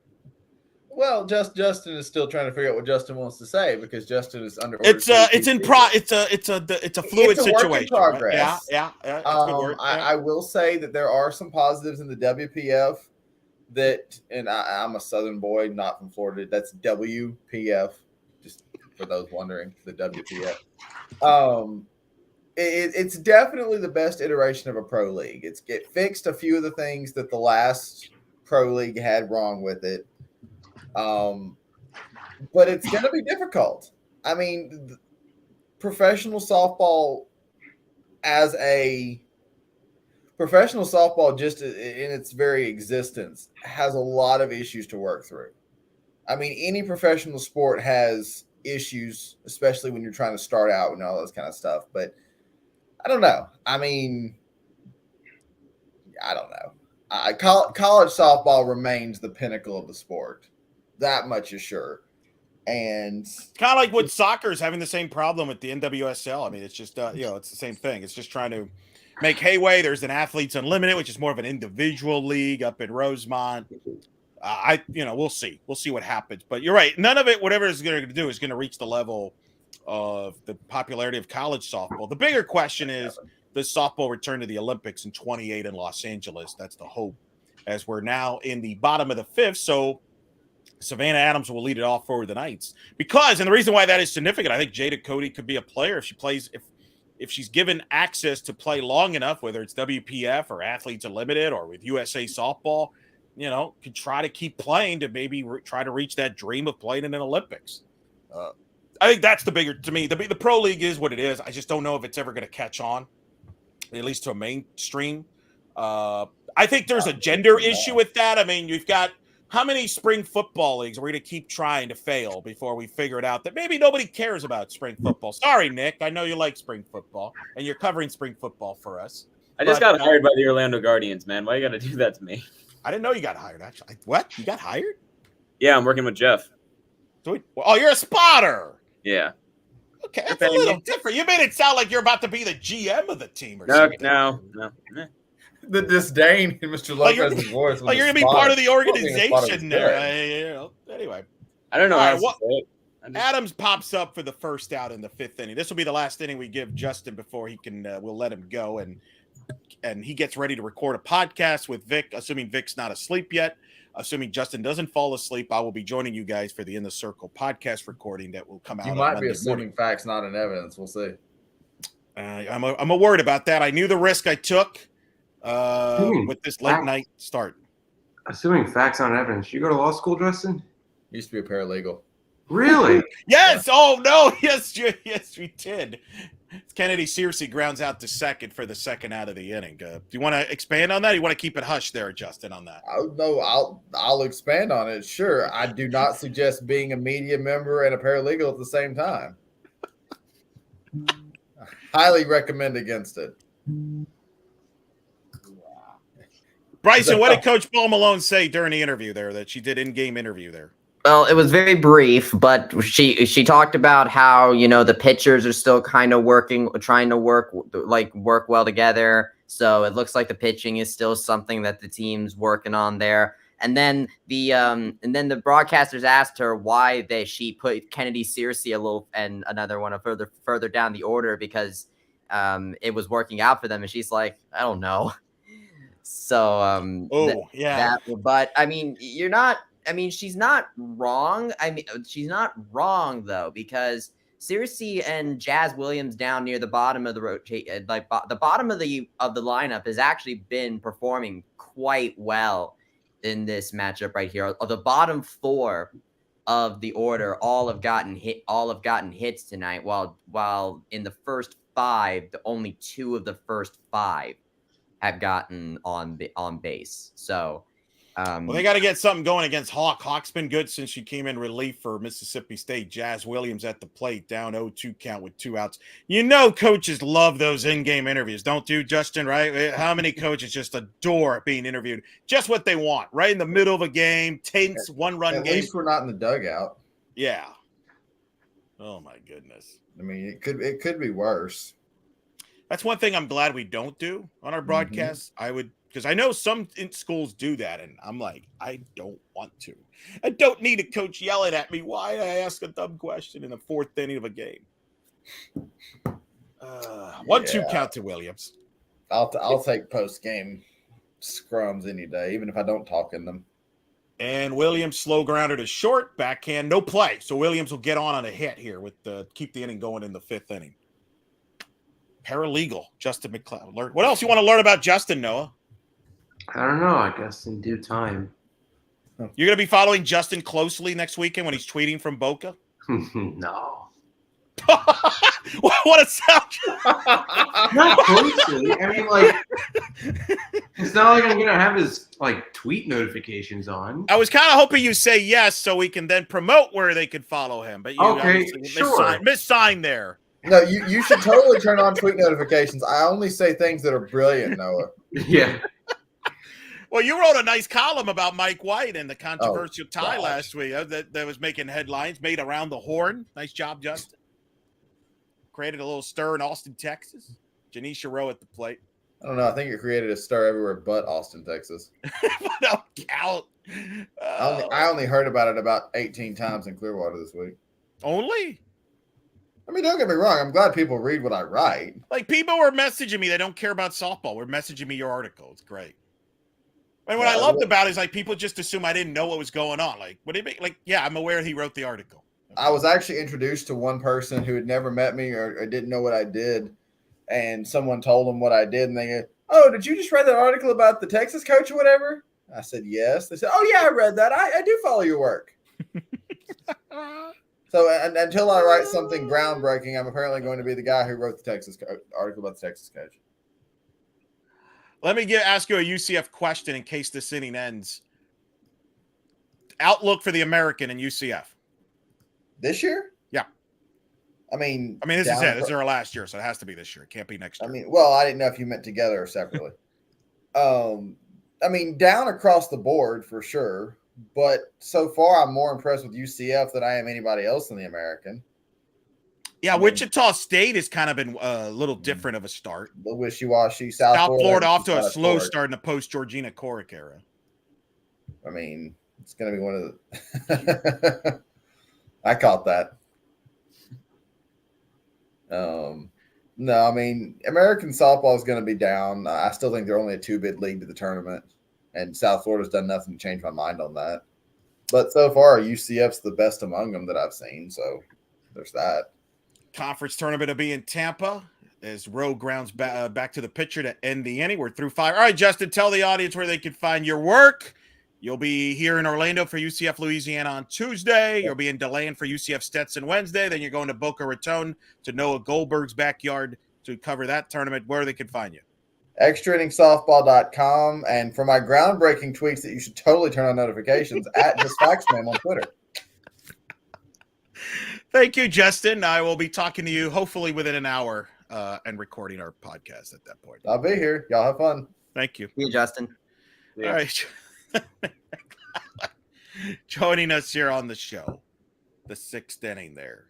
Well, Justin is still trying to figure out what Justin wants to say because Justin is under. It's a fluid situation. Work in progress. Right? Yeah. Good word. I will say that there are some positives in the WPF and I'm a Southern boy, not from Florida. That's WPF. Just for those wondering, the WPF. It's definitely the best iteration of a pro league. It fixed a few of the things that the last pro league had wrong with it. But it's going to be difficult. I mean, professional softball just in its very existence has a lot of issues to work through. I mean, any professional sport has issues, especially when you're trying to start out and all this kind of stuff. But I don't know. I mean, I don't know. College softball remains the pinnacle of the sport. That much is sure. And it's kind of like what soccer is having the same problem with the NWSL. I mean, it's just, it's the same thing. It's just trying to make headway. There's an Athletes Unlimited, which is more of an individual league up in Rosemont. We'll see. We'll see what happens. But you're right. None of it, whatever it's going to do, is going to reach the level of the popularity of college softball. The bigger question is, does softball return to the Olympics in 28 in Los Angeles? That's the hope, as we're now in the bottom of the 5th. So Savannah Adams will lead it off for the Knights and the reason why that is significant, I think Jada Cody could be a player if she plays, if she's given access to play long enough, whether it's WPF or Athletes Unlimited or with USA Softball, could try to keep playing to maybe try to reach that dream of playing in an Olympics. I think that's the bigger, to me, the pro league is what it is. I just don't know if it's ever going to catch on, at least to a mainstream. I think there's a gender issue with that. I mean, you've got, how many spring football leagues are we going to keep trying to fail before we figure it out that maybe nobody cares about spring football? Sorry, Nick. I know you like spring football, and you're covering spring football for us. I just got hired by the Orlando Guardians, man. Why you got to do that to me? I didn't know you got hired, actually. What? You got hired? Yeah, I'm working with Jeff. Oh, you're a spotter. Yeah. Okay, that's a little different. You made it sound like you're about to be the GM of the team or something. No. The disdain in Mr. Lopez's voice. Like you're going to be part of the organization there. Anyway. I don't know how to say it. Adams pops up for the first out in the 5th inning. This will be the last inning we give Justin before he can. We'll let him go, and he gets ready to record a podcast with Vic. Assuming Vic's not asleep yet, assuming Justin doesn't fall asleep, I will be joining you guys for the In the Circle podcast recording that will come out. You might be assuming facts, not in evidence. We'll see. I'm a worried about that. I knew the risk I took with this late night start. Assuming facts, not evidence. You go to law school, Justin? Used to be a paralegal. Really? Yes. Yeah. Oh no. Yes, we did. Kennedy Searcy grounds out to second for the second out of the inning. Do you want to expand on that? Or you want to keep it hush there, Justin, on that? I'll expand on it. Sure. I do not suggest being a media member and a paralegal at the same time. Highly recommend against it. Bryson, what did Coach Paul Malone say during the interview there that she did in-game interview there? Well, it was very brief, but she talked about how, the pitchers are still kind of trying to work well together. So it looks like the pitching is still something that the team's working on there. And then the broadcasters asked her why she put Kennedy Searcy and another one further down the order because it was working out for them, and she's like, I don't know. So but I mean, she's not wrong. I mean, she's not wrong though, because Searcy and Jazz Williams down near the bottom of the rotation, the bottom of the lineup, has actually been performing quite well in this matchup right here. The bottom four of the order all have gotten hits tonight, while in the first five, only two of the first five have gotten on base. So well, they got to get something going against Hawk. Hawk's been good since she came in relief for Mississippi State. Jazz Williams at the plate, down 0-2 count with 2 outs. Coaches love those in-game interviews, don't you, Justin, right? How many coaches just adore being interviewed? Just what they want, right in the middle of a game, tense, one-run game. At least we're not in the dugout. Yeah. Oh, my goodness. I mean, it could be worse. That's one thing I'm glad we don't do on our broadcasts. Because I know some schools do that, and I'm like, I don't want to. I don't need a coach yelling at me why I ask a dumb question in the 4th inning of a game. 1-2 count to Williams. I'll take post-game scrums any day, even if I don't talk in them. And Williams slow grounder to short, backhand, no play. So Williams will get on a hit here with keep the inning going in the 5th inning. Paralegal, Justin McLeod. What else you want to learn about Justin, Noah? I don't know. I guess in due time. You're going to be following Justin closely next weekend when he's tweeting from Boca? No. What a sound. Not closely. I mean, it's not like I'm going to have his, tweet notifications on. I was kind of hoping you say yes so we can then promote where they could follow him. But you sure. Miss-signed there. No, you should totally turn on tweet notifications. I only say things that are brilliant, Noah. Yeah. Well, you wrote a nice column about Mike White and the controversial tie last week that was making headlines, made around the horn. Nice job, Justin. Created a little stir in Austin, Texas. Janisha Rowe at the plate. I don't know. I think it created a stir everywhere but Austin, Texas. Don't count. I only heard about it about 18 times in Clearwater this week. Only? I mean, don't get me wrong. I'm glad people read what I write. People were messaging me. They don't care about softball. We're messaging me your article. It's great. And what I loved about it is people just assume I didn't know what was going on. What do you mean? Yeah, I'm aware he wrote the article. Okay. I was actually introduced to one person who had never met me or didn't know what I did. And someone told them what I did. And they go, "Oh, did you just read that article about the Texas coach or whatever?" I said, "Yes." They said, "Oh, yeah, I read that. I do follow your work." So until I write something groundbreaking, I'm apparently going to be the guy who wrote the Texas article about the Texas coach. Let me ask you a UCF question in case this inning ends. Outlook for the American in UCF. This year? Yeah. I mean, this is it. This is our last year, so it has to be this year. It can't be next year. I didn't know if you meant together or separately. Down across the board for sure. But so far, I'm more impressed with UCF than I am anybody else in the American. Yeah, Wichita State has kind of been a little different of a start. The wishy-washy. South Florida off to a slow start in the post-Georgina Corrick era. I mean, it's going to be one of the – I caught that. No, American softball is going to be down. I still think they're only a 2-bid league to the tournament, and South Florida's done nothing to change my mind on that. But so far, UCF's the best among them that I've seen, so there's that. Conference tournament will be in Tampa as Rowe grounds back to the pitcher to end the inning. We're through 5. All right, Justin, tell the audience where they can find your work. You'll be here in Orlando for UCF Louisiana on Tuesday. You'll be in DeLand for UCF Stetson Wednesday. Then you're going to Boca Raton to Noah Goldberg's backyard to cover that tournament. Where they can find you? extrainningsoftball.com. And for my groundbreaking tweets that you should totally turn on notifications, at JustFaxMan on Twitter. Thank you, Justin. I will be talking to you hopefully within an hour and recording our podcast at that point. I'll be here. Y'all have fun. Thank you. See you, Justin. All right. Joining us here on the show, the 6th inning there.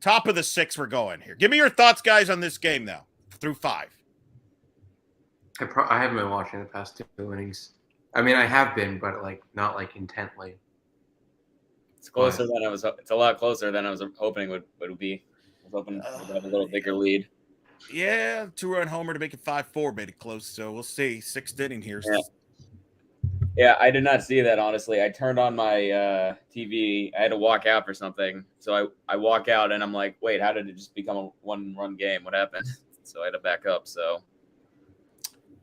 Top of the 6th we're going here. Give me your thoughts, guys, on this game now, through 5. I haven't been watching the past 2 innings. I mean, I have been, but not intently. It's closer than I was. It's a lot closer than I was hoping it would be. I was hoping we'd have a little bigger lead. Yeah, 2-run homer to make it 5-4 made it close. So we'll see. 6th inning here. Yeah, I did not see that, honestly. I turned on my TV. I had to walk out for something. So I walk out, and I'm like, wait, how did it just become a 1-run game? What happened? So I had to back up. So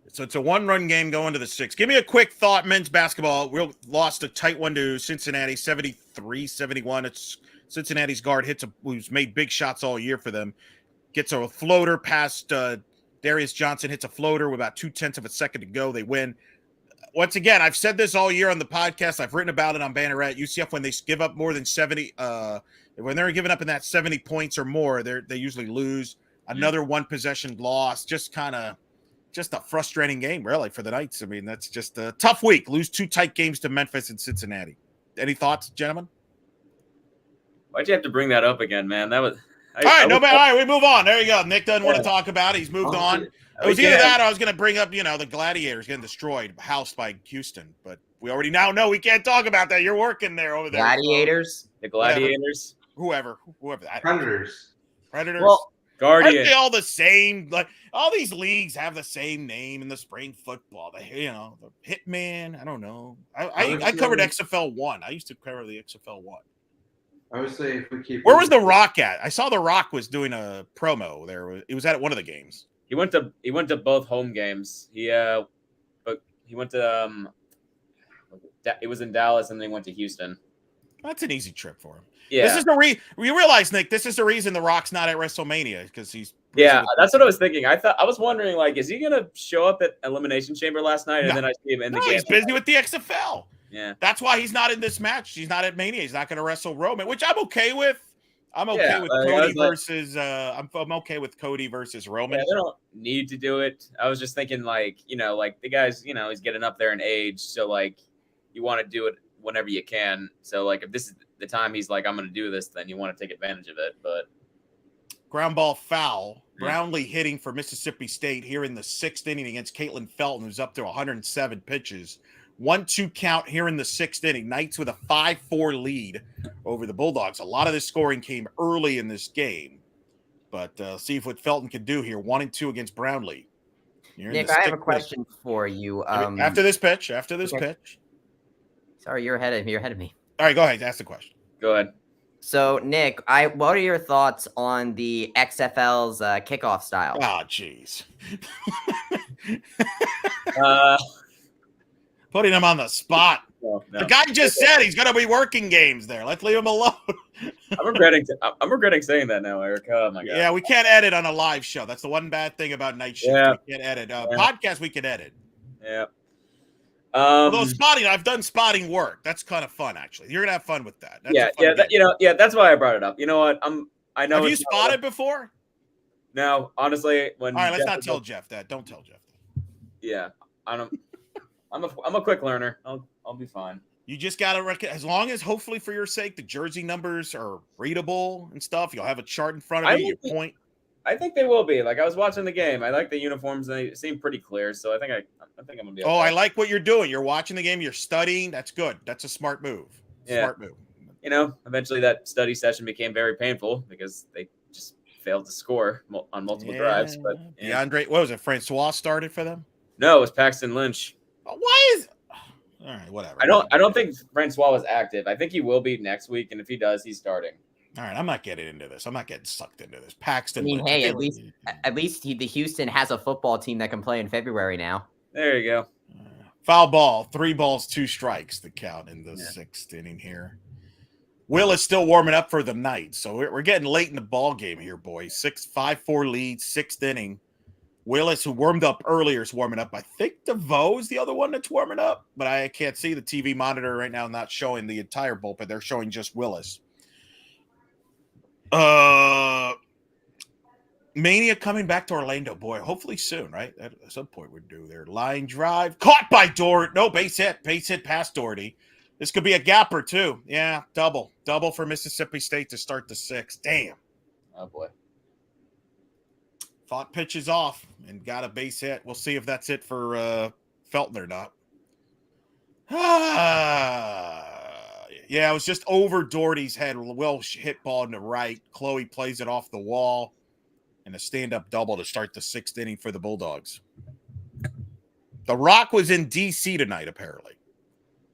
it's a 1-run game going to the 6th. Give me a quick thought. Men's basketball, we lost a tight one to Cincinnati, 73-71. It's Cincinnati's guard who's made big shots all year for them. Gets a floater past Darius Johnson, hits a floater with about 0.2 of a second to go. They win. Once again, I've said this all year on the podcast. I've written about it on Banneret. UCF, when they give up more than 70, when they're giving up in that 70 points or more, they usually lose. Another 1-possession loss. Just a frustrating game, really, for the Knights. I mean, that's just a tough week. Lose 2 tight games to Memphis and Cincinnati. Any thoughts, gentlemen? Why'd you have to bring that up again, man? That was all right. All right, we move on. There you go. Nick doesn't want to talk about it. He's moved on. It was either that or I was going to bring up, the Gladiators getting destroyed, housed by Houston. But we already now know we can't talk about that. You're working there over there. Gladiators? The Gladiators? Whoever. Predators. Well, Guardians. Aren't they all the same? Like, all these leagues have the same name in the spring football. The Hitman. I don't know. I covered XFL 1. I used to cover the XFL 1. I would say if we keep. Where was The Rock at? I saw The Rock was doing a promo there. It was at one of the games. He went to both home games. But he went to it was in Dallas and then he went to Houston. That's an easy trip for him. Yeah. This is you realize, Nick, this is the reason The Rock's not at WrestleMania, because he's that's what I was thinking. I was wondering, is he gonna show up at Elimination Chamber last night? And then I see him in the game. He's busy with the XFL. Yeah. That's why he's not in this match. He's not at Mania. He's not going to wrestle Roman, which I'm okay with. I'm okay with Cody versus I'm okay with Cody versus Roman. Yeah, they don't need to do it. I was just thinking, the guys, he's getting up there in age, so you want to do it whenever you can. So if this is the time he's I'm going to do this, then you want to take advantage of it. But ground ball foul. Brownlee hitting for Mississippi State here in the 6th inning against Caitlin Felton, who's up to 107 pitches. 1-2 count here in the 6th inning. Knights with a 5-4 lead over the Bulldogs. A lot of this scoring came early in this game, but see what Felton can do here. 1-2 against Brownlee. Nick, I have a question for you. After this pitch. Sorry, you're ahead of me. All right, go ahead. Ask the question. Go ahead. So, Nick, what are your thoughts on the XFL's kickoff style? Oh, jeez. Putting him on the spot. No. The guy just said he's going to be working games there. Let's leave him alone. I'm regretting saying that now, Eric. Oh my god. Yeah, we can't edit on a live show. That's the one bad thing about night shift. Yeah. We can't edit. Podcast we can edit. Yeah. Although spotting, I've done spotting work. That's kind of fun, actually. You're gonna have fun with that. That's that's why I brought it up. You know what? I know. Have you spotted before? No, honestly. All right, let's not tell Jeff that. Don't tell Jeff that. Yeah, I don't. I'm a quick learner. I'll be fine. You just gotta as long as, hopefully for your sake, the jersey numbers are readable and stuff. You'll have a chart in front of you. Your point. I think they will be. I was watching the game. I like the uniforms. They seem pretty clear. So I think I'm gonna be. Okay. I like what you're doing. You're watching the game. You're studying. That's good. That's a smart move. Smart move. Eventually that study session became very painful because they just failed to score on multiple drives. But DeAndre, what was it? Francois started for them? No, it was Paxton Lynch. Why is? All right, whatever. I don't think Francois was active. I think he will be next week, and if he does, he's starting. All right, I'm not getting into this. I'm not getting sucked into this. Paxton. I mean, hey, at least the Houston has a football team that can play in February now. There you go. Foul ball, 3 balls, 2 strikes. The count in the 6th inning here. Will is still warming up for the Knights, so we're getting late in the ball game here, boys. 5-4 lead, 6th inning. Willis, who warmed up earlier, is warming up. I think DeVoe is the other one that's warming up, but I can't see the TV monitor right now, not showing the entire bullpen. They're showing just Willis. Mania coming back to Orlando, boy. Hopefully soon, right? At some point we'd do their line drive. Caught by Doherty. No, base hit past Doherty. This could be a gapper too. Yeah, double for Mississippi State to start the 6th. Damn. Oh boy. Thought pitches off and got a base hit. We'll see if that's it for Felton or not. Yeah, it was just over Doherty's head. Well hit ball in the right. Chloe plays it off the wall. And a stand-up double to start the 6th inning for the Bulldogs. The Rock was in D.C. tonight, apparently.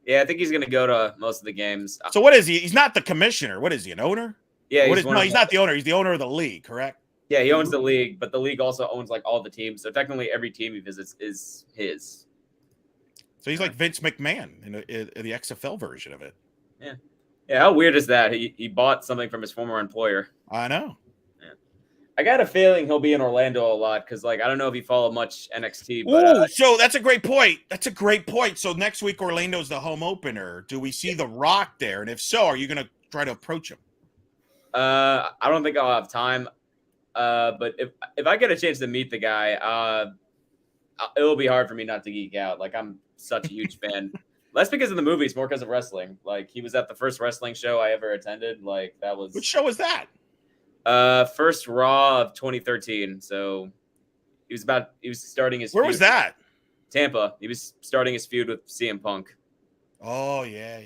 Yeah, I think he's going to go to most of the games. So what is he? He's not the commissioner. What is he, an owner? Yeah, he's not the owner. He's the owner of the league, correct? Yeah, he owns the league, but the league also owns like all the teams. So technically every team he visits is his. So he's like Vince McMahon in the XFL version of it. Yeah. Yeah, how weird is that? He bought something from his former employer. I know. I got a feeling he'll be in Orlando a lot because, like, I don't know if he followed much NXT. But, so that's a great point. So next week, Orlando's the home opener. Do we see The Rock there? And if so, are you going to try to approach him? I don't think I'll have time. But if I get a chance to meet the guy, it'll be hard for me not to geek out. Like, I'm such a huge fan. Less because of the movies, more because of wrestling. Like, he was at the first wrestling show I ever attended. Like, that was... Which show was that? First Raw of 2013. So he was starting his. Where was that? Tampa. He was starting his feud with CM Punk. Oh yeah.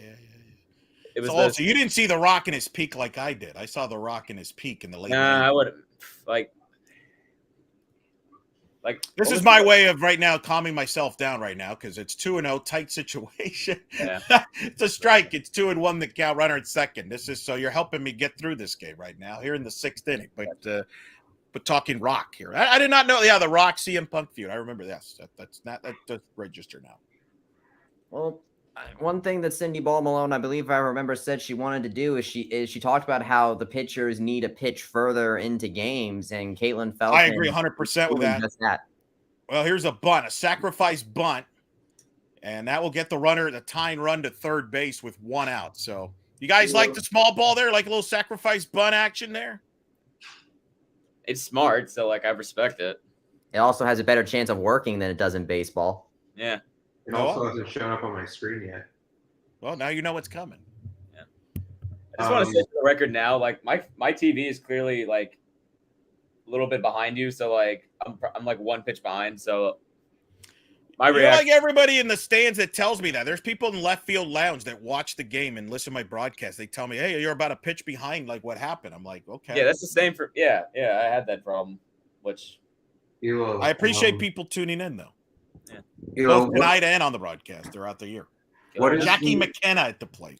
It was so you didn't see The Rock in his peak like I did. I saw The Rock in his peak in the late. Nah, 90s. I would like. This is my way of right now calming myself down right now because it's 2-0, tight situation. Yeah. It's a strike. It's 2-1 the count, runner at second. This is so you're helping me get through this game right now here in the 6th inning. But talking Rock here, I did not know. Yeah, the Rock CM Punk feud. I remember this. That does register now. Well, one thing that Cindy Ball Malone, I believe I remember, said she wanted to do is she talked about how the pitchers need to pitch further into games, and Caitlin Felton. I agree 100% with that. Just that. Well, here's a sacrifice bunt, and that will get the runner the tying run to third base with 1 out. So you guys like the small ball there, like a little sacrifice bunt action there? It's smart, so like I respect it. It also has a better chance of working than it does in baseball. Yeah. It also hasn't shown up on my screen yet. Well, now you know what's coming. Yeah. I just want to say for the record now, like my TV is clearly like a little bit behind you, so like I'm like 1 pitch behind. So my reaction, like everybody in the stands that tells me that. There's people in left field lounge that watch the game and listen to my broadcast. They tell me, "Hey, you're about a pitch behind. Like what happened?" I'm like, "Okay." Yeah, that's the same for I had that problem, which I appreciate people tuning in though. Yeah. Both tonight and on the broadcast throughout the year. What is Jackie McKenna at the plate?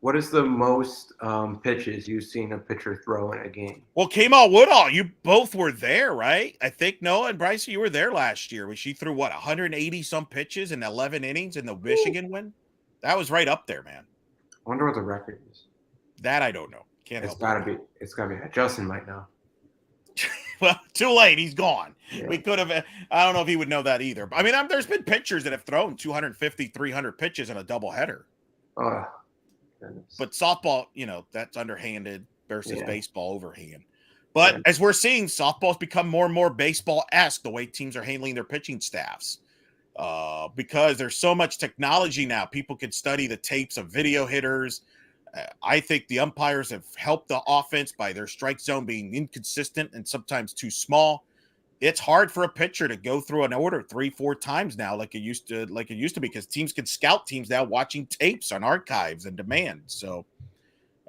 What is the most pitches you've seen a pitcher throw in a game? Well, Kamal Woodall, you both were there, right? I think Noah and Bryson, you were there last year. She threw 180 some pitches in 11 innings in the Michigan win. That was right up there, man. I wonder what the record is. That I don't know. It's gotta be. Justin might know. Well, too late. He's gone. Yeah. We could have. I don't know if he would know that either. I mean, there's been pitchers that have thrown 250, 300 pitches in a doubleheader. Oh, goodness. But softball, that's underhanded versus baseball overhand. But as we're seeing, softball's become more and more baseball-esque the way teams are handling their pitching staffs. Because there's so much technology now. People can study the tapes of video hitters. I think the umpires have helped the offense by their strike zone being inconsistent and sometimes too small. It's hard for a pitcher to go through an order 3-4 times now like it used to be, because teams can scout teams now watching tapes on archives and demand. So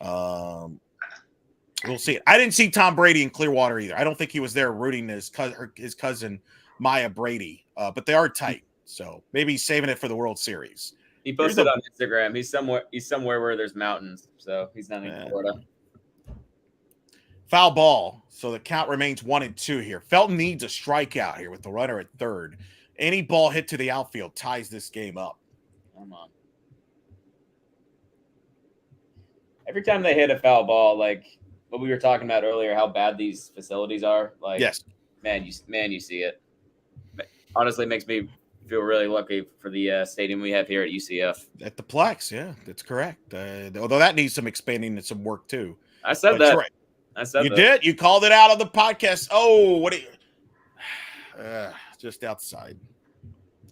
we'll see. I didn't see Tom Brady in Clearwater either. I don't think he was there rooting his cousin Maya Brady, but they are tight. So maybe he's saving it for the World Series. He posted on Instagram. He's somewhere where there's mountains, so he's not in Florida. Foul ball. So the count remains 1-2 here. Felton needs a strikeout here with the runner at third. Any ball hit to the outfield ties this game up. Come on. Every time they hit a foul ball, like what we were talking about earlier, how bad these facilities are. Like, yes, man, you see it. Honestly, it makes me feel really lucky for the stadium we have here at UCF. At the Plex, yeah, that's correct. Although that needs some expanding and some work too. I said that. I said You that. did. You called it out on the podcast. Oh, what? Just outside.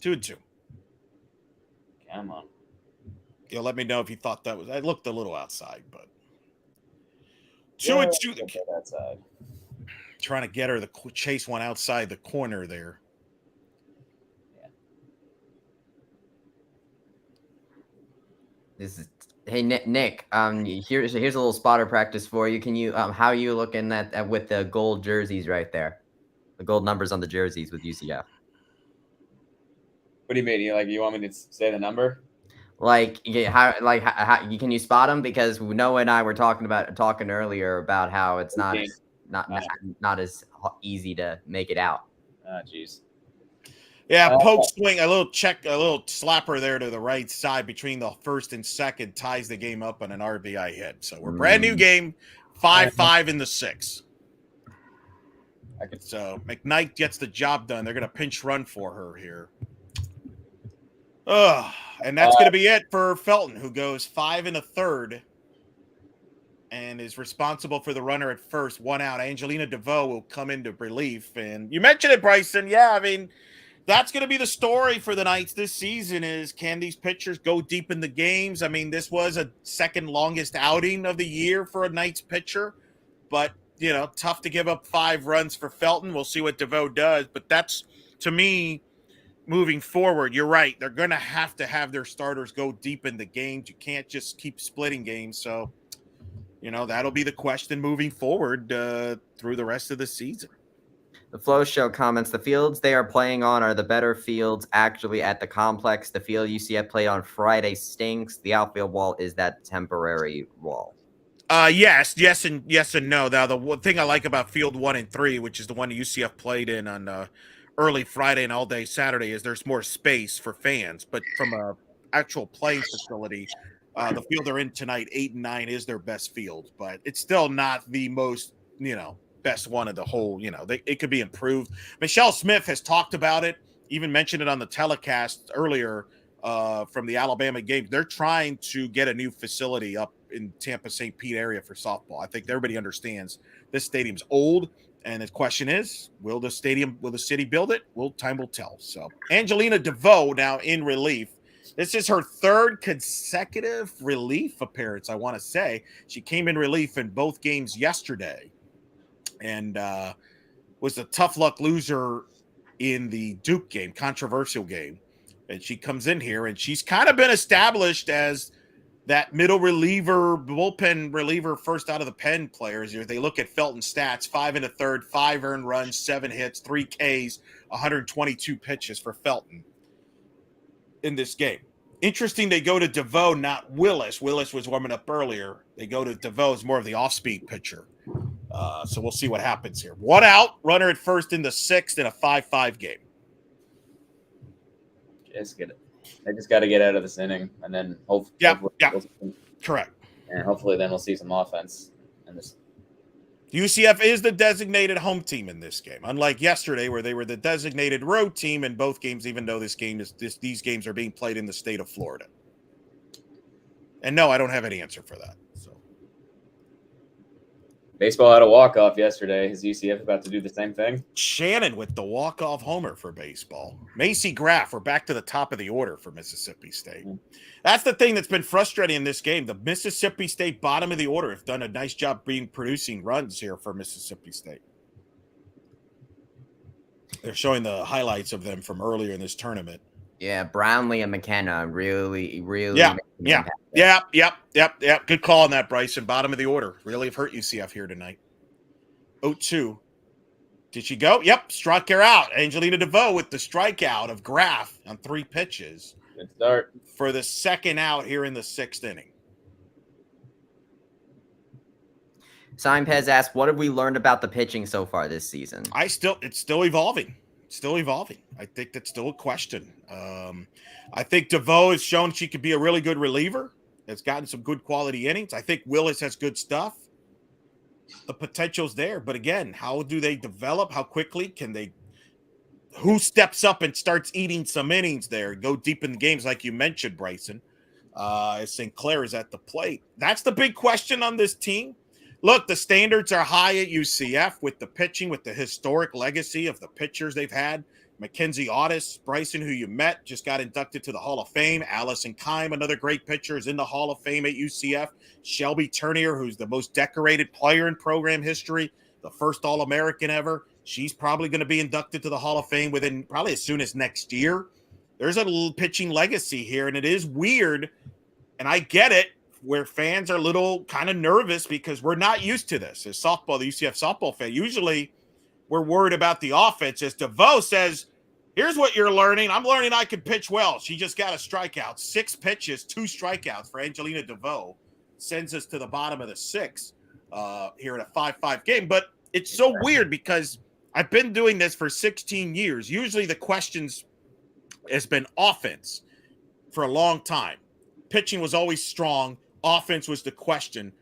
2-2. Come on. You'll let me know if you thought that was. I looked a little outside, but 2-2. Get that outside. Trying to get her to chase one outside the corner there. This is hey Nick. Here's a little spotter practice for you. Can you how are you looking at with the gold jerseys right there, the gold numbers on the jerseys with UCF? What do you mean? You want me to say the number? Like, how can you spot them? Because Noah and I were talking earlier about how it's not 18. not as easy to make it out. Oh, jeez. Yeah, poke swing, a little slapper there to the right side between the first and second ties the game up on an RBI hit. So we're brand new game, 5-5 in the 6th. So McKnight gets the job done. They're going to pinch run for her here. And that's going to be it for Felton, who goes 5 1/3 and is responsible for the runner at first. 1 out. Angelina DeVoe will come into relief. And you mentioned it, Bryson. Yeah, I mean, that's going to be the story for the Knights this season is can these pitchers go deep in the games? I mean, this was a second longest outing of the year for a Knights pitcher. But, tough to give up 5 runs for Felton. We'll see what DeVoe does. But that's, to me, moving forward, you're right. They're going to have their starters go deep in the games. You can't just keep splitting games. So, that'll be the question moving forward through the rest of the season. The Flow Show comments, the fields they are playing on are the better fields actually at the complex. The field UCF played on Friday stinks. The outfield wall is that temporary wall. Yes and no. Now, the one thing I like about field 1 and 3, which is the one UCF played in on early Friday and all day Saturday, is there's more space for fans. But from a actual playing facility, the field they're in tonight, 8 and 9, is their best field. But it's still not the most, best one of the whole, it could be improved. Michelle Smith has talked about it, even mentioned it on the telecast earlier from the Alabama game. They're trying to get a new facility up in Tampa, St. Pete area for softball. I think everybody understands this stadium's old. And the question is, will the city build it? Time will tell. So Angelina DeVoe now in relief. This is her 3rd consecutive relief appearance, I want to say. She came in relief in both games yesterday and was a tough luck loser in the Duke game, controversial game. And she comes in here, and she's kind of been established as that middle reliever, bullpen reliever, first out of the pen players. If they look at Felton stats, 5 1/3, 5 earned runs, 7 hits, 3 Ks, 122 pitches for Felton in this game. Interesting, they go to DeVoe, not Willis. Willis was warming up earlier. They go to DeVoe as more of the off-speed pitcher. So we'll see what happens here. 1 out, runner at first in the 6th in a 5-5 game. They just got to get out of this inning, and then hopefully, Correct. And hopefully, then we'll see some offense in this. UCF is the designated home team in this game, unlike yesterday where they were the designated road team in both games. Even though these games are being played in the state of Florida, and no, I don't have any answer for that. So, baseball had a walk-off yesterday. Is UCF about to do the same thing? Shannon with the walk-off homer for baseball. Macy Graff, we're back to the top of the order for Mississippi State. That's the thing that's been frustrating in this game. The Mississippi State bottom of the order have done a nice job producing runs here for Mississippi State. They're showing the highlights of them from earlier in this tournament. Yeah, Brownlee and McKenna really. Yeah. Good call on that, Bryson. Bottom of the order. Really have hurt UCF here tonight. 0-2. Did she go? Yep. Struck her out. Angelina DeVoe with the strikeout of Graff on 3 pitches. Good start. For the 2nd out here in the 6th inning. Simepez asked, what have we learned about the pitching so far this season? It's still evolving. I think that's still a question. I think DeVoe has shown she could be a really good reliever. Has gotten some good quality innings. I think Willis has good stuff. The potential's there. But again, how do they develop? How quickly can they? Who steps up and starts eating some innings there? Go deep in the games like you mentioned, Bryson. St. Clair is at the plate. That's the big question on this team. Look, the standards are high at UCF with the pitching, with the historic legacy of the pitchers they've had. Mackenzie Otis, Bryson, who you met, just got inducted to the Hall of Fame. Allison Kime, another great pitcher, is in the Hall of Fame at UCF. Shelby Turnier, who's the most decorated player in program history, the first All-American ever. She's probably going to be inducted to the Hall of Fame within probably as soon as next year. There's a little pitching legacy here, and it is weird, and I get it, where fans are a little kind of nervous because we're not used to this. As softball, the UCF softball fan, usually we're worried about the offense. As DeVoe says, here's what you're learning. I'm learning I can pitch well. She just got a strikeout. 6 pitches, 2 strikeouts for Angelina DeVoe. Sends us to the bottom of the 6 here in a 5-5 game. But it's so weird because I've been doing this for 16 years. Usually the questions has been offense for a long time. Pitching was always strong. Offense was the question.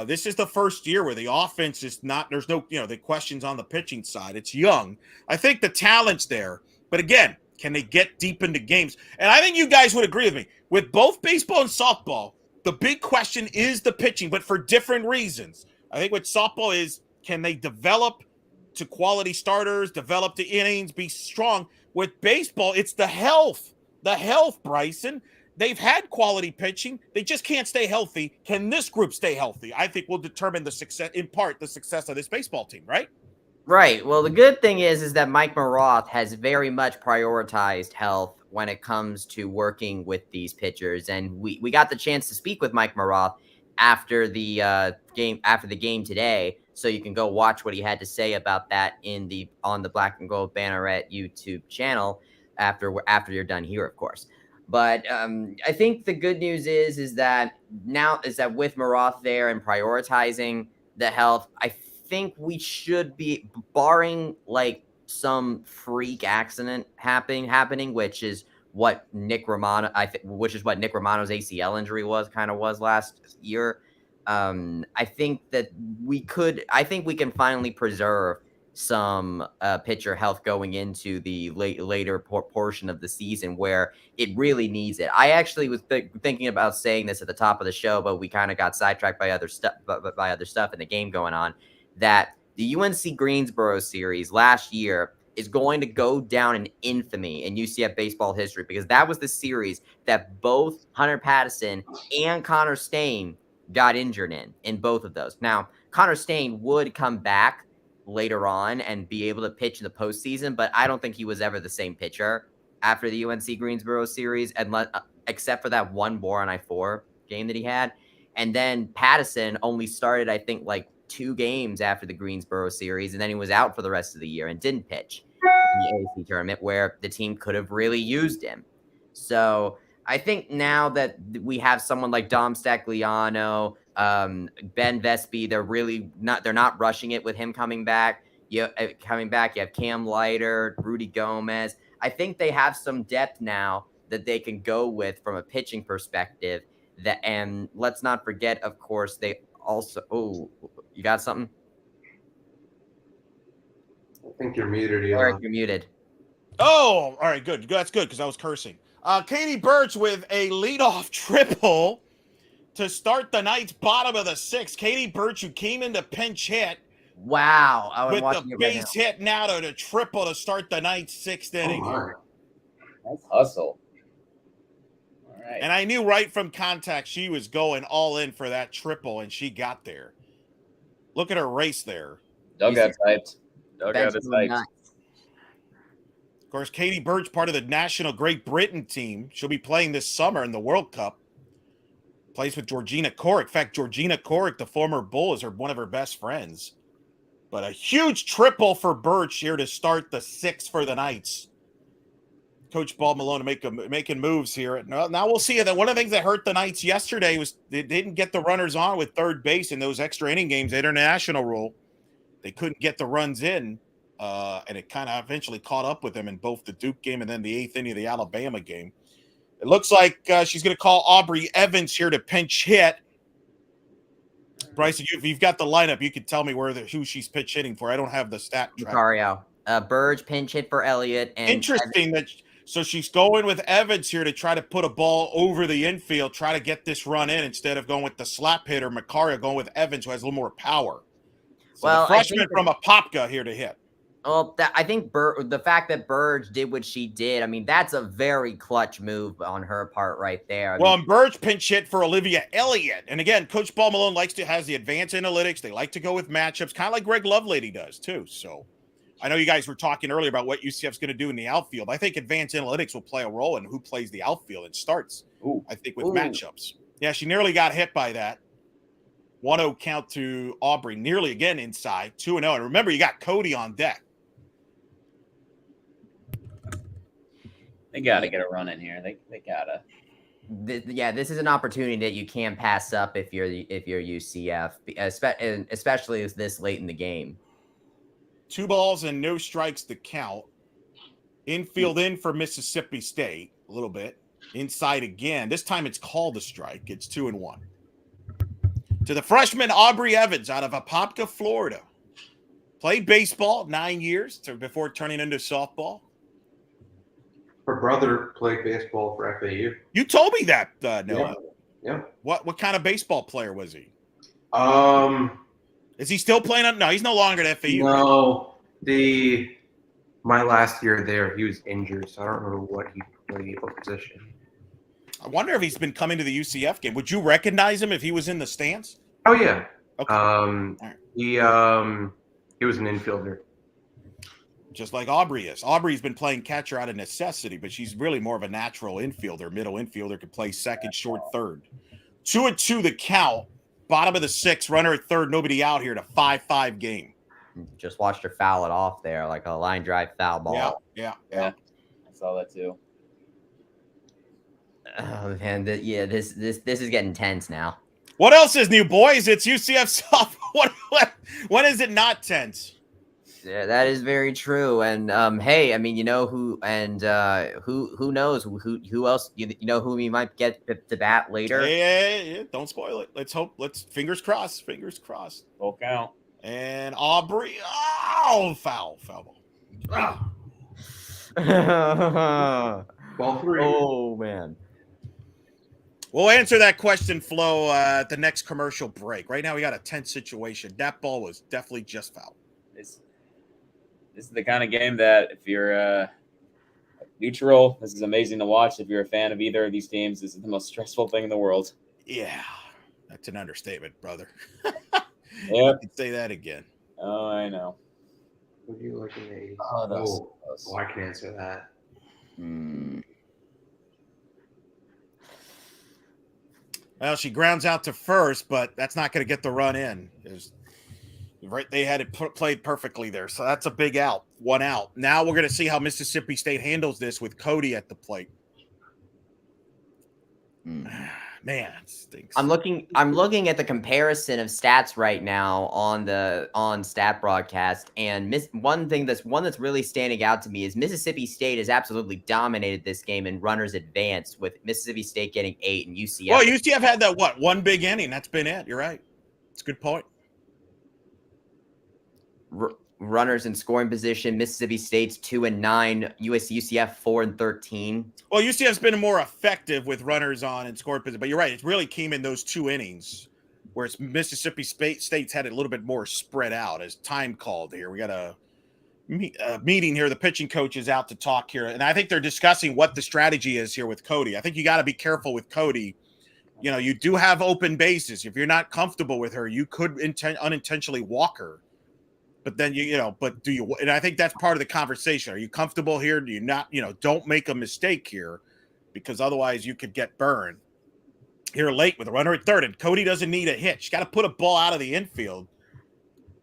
This is the first year where the offense is not, there's no, the questions on the pitching side. It's young. I think the talent's there. But again, can they get deep into games? And I think you guys would agree with me. With both baseball and softball, the big question is the pitching, but for different reasons. I think with softball is, can they develop to quality starters, develop the innings, be strong? With baseball, it's the health. The health, Bryson. They've had quality pitching. They just can't stay healthy. Can this group stay healthy? I think will determine the success, in part, the success of this baseball team, right? Right. Well, the good thing is that Mike Maroth has very much prioritized health when it comes to working with these pitchers. And we got the chance to speak with Mike Maroth after the game today. So you can go watch what he had to say about that on the Black and Gold Banneret YouTube channel after you're done here, of course. But I think the good news is that with Maroth there and prioritizing the health, I think we should be, barring like some freak accident happening, which is what Nick Romano's ACL injury was last year. I think we can finally preserve some pitcher health going into the later portion of the season where it really needs it. I actually was thinking about saying this at the top of the show, but we kind of got sidetracked by other stuff in the game going on, that the UNC Greensboro series last year is going to go down in infamy in UCF baseball history, because that was the series that both Hunter Pattison and Connor Stain got injured in both of those. Now, Connor Stain would come back later on and be able to pitch in the postseason, but I don't think he was ever the same pitcher after the UNC Greensboro series, except for that one Boron I-4 game that he had. And then Pattison only started, I think, like 2 games after the Greensboro series, and then he was out for the rest of the year and didn't pitch in the AAC tournament where the team could have really used him. So I think now that we have someone like Dom Stagliano, Ben Vespi, they're not rushing it with him coming back. You have Cam Leiter, Rudy Gomez. I think they have some depth now that they can go with from a pitching perspective. And let's not forget, of course, they also. Oh, you got something? I think you're muted. Eric, you're muted. Oh, all right, good. That's good because I was cursing. Katie Birch with a leadoff triple to start the night's bottom of the 6th. Katie Birch, who came into pinch hit. Wow. With the base hit now to the triple to start the night's 6th inning. Nice hustle. All right. And I knew right from contact she was going all in for that triple, and she got there. Look at her race there. Dugout hyped. Dugout is hyped. Of course, Katie Birch, part of the national Great Britain team. She'll be playing this summer in the World Cup. Plays with Georgina Corrick. In fact, Georgina Corrick, the former Bull, is one of her best friends. But a huge triple for Birch here to start the 6th for the Knights. Coach Ball Malone making moves here. Now we'll see. That one of the things that hurt the Knights yesterday was they didn't get the runners on with third base in those extra inning games, the international rule. They couldn't get the runs in, and it kind of eventually caught up with them in both the Duke game and then the 8th inning of the Alabama game. It looks like she's going to call Aubrey Evans here to pinch hit. Bryson, if you've got the lineup, you can tell me who she's pitch hitting for. I don't have the stat track. Macario. Burge pinch hit for Elliott. And interesting that So she's going with Evans here to try to put a ball over the infield, try to get this run in instead of going with the slap hitter, Macario, going with Evans, who has a little more power. So Well, the freshman from Apopka here to hit. Well, I think the fact that Burge did what she did, I mean, that's a very clutch move on her part right there. And Burge pinch hit for Olivia Elliott. And again, Coach Paul Malone has the advanced analytics. They like to go with matchups, kind of like Greg Lovelady does too. So I know you guys were talking earlier about what UCF's going to do in the outfield. I think advanced analytics will play a role in who plays the outfield and starts, I think, with matchups. Yeah, she nearly got hit by that. 1-0 count to Aubrey, nearly again inside, 2-0. And remember, you got Cody on deck. They got to get a run in here. They got to. This is an opportunity that you can't pass up if you're UCF, especially this late in the game. 2 balls and no strikes to count. Infield in for Mississippi State a little bit. Inside again. This time it's called a strike. It's 2-1. To the freshman Aubrey Evans out of Apopka, Florida. Played baseball 9 years before turning into softball. Her brother played baseball for FAU. You told me that, Noah. Yeah. What kind of baseball player was he? Is he still playing? No, he's no longer at FAU. No, my last year there, he was injured, so I don't remember what he played, what position. I wonder if he's been coming to the UCF game. Would you recognize him if he was in the stands? Oh yeah. Okay. Right. He was an infielder. Just like Aubrey is. Aubrey's been playing catcher out of necessity, but she's really more of a natural infielder, middle infielder, could play second, short, third. 2-2 the count. Bottom of the 6th, runner at third, nobody out here to 5-5 game. Just watched her foul it off there like a line drive foul ball. Yeah. I saw that too. Oh man, this is getting tense now. What else is new, boys? It's UCF softball. When is it not tense? Yeah, that is very true. And hey, I mean, you know who, and who knows who else? You know who we might get to bat later. Yeah, don't spoil it. Let's fingers crossed. Full count. And Aubrey, foul ball. Ball 3. Oh man. We'll answer that question, Flo, at the next commercial break. Right now, we got a tense situation. That ball was definitely just foul. This is the kind of game that if you're neutral, this is amazing to watch. If you're a fan of either of these teams, this is the most stressful thing in the world. Yeah, that's an understatement, brother. Yep. You can say that again. Oh, I know. What are you looking at? Oh, I can answer that. Well, she grounds out to first, but that's not going to get the run in. They had it played perfectly there, so that's a big out. 1 out. Now we're going to see how Mississippi State handles this with Cody at the plate. Man, it stinks. I'm looking at the comparison of stats right now on Stat Broadcast, and one that's really standing out to me is Mississippi State has absolutely dominated this game in runners advanced, with Mississippi State getting 8 and UCF. Well, UCF had that one big inning. That's been it. You're right. It's a good point. Runners in scoring position, Mississippi State's 2-9, UCF 4-13. Well, UCF's been more effective with runners on and scoring position, but you're right. It really came in those 2 innings, whereas Mississippi State's had it a little bit more spread out as time called here. We got a meeting here. The pitching coach is out to talk here, and I think they're discussing what the strategy is here with Cody. I think you got to be careful with Cody. You know, you do have open bases. If you're not comfortable with her, you could unintentionally walk her. But then but do you? And I think that's part of the conversation. Are you comfortable here? Do you not? Don't make a mistake here, because otherwise you could get burned here late with a runner at third. And Cody doesn't need a hit. She's got to put a ball out of the infield.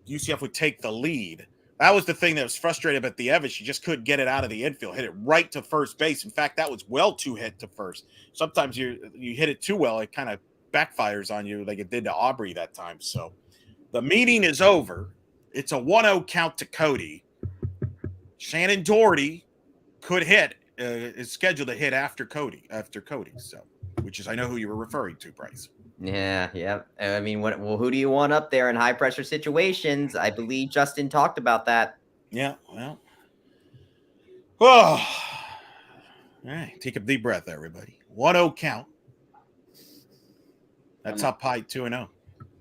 UCF would take the lead. That was the thing that was frustrating about the Evans. She just couldn't get it out of the infield. Hit it right to first base. In fact, that was well too hit to first. Sometimes you hit it too well, it kind of backfires on you like it did to Aubrey that time. So the meeting is over. It's a 1-0 count to Cody. Shannon Doherty could hit, is scheduled to hit after Cody. So, which is, I know who you were referring to, Bryce. Yeah. I mean, who do you want up there in high pressure situations? I believe Justin talked about that. Yeah, well. Oh, All right, take a deep breath, everybody. 1-0 count. That's up high 2-0.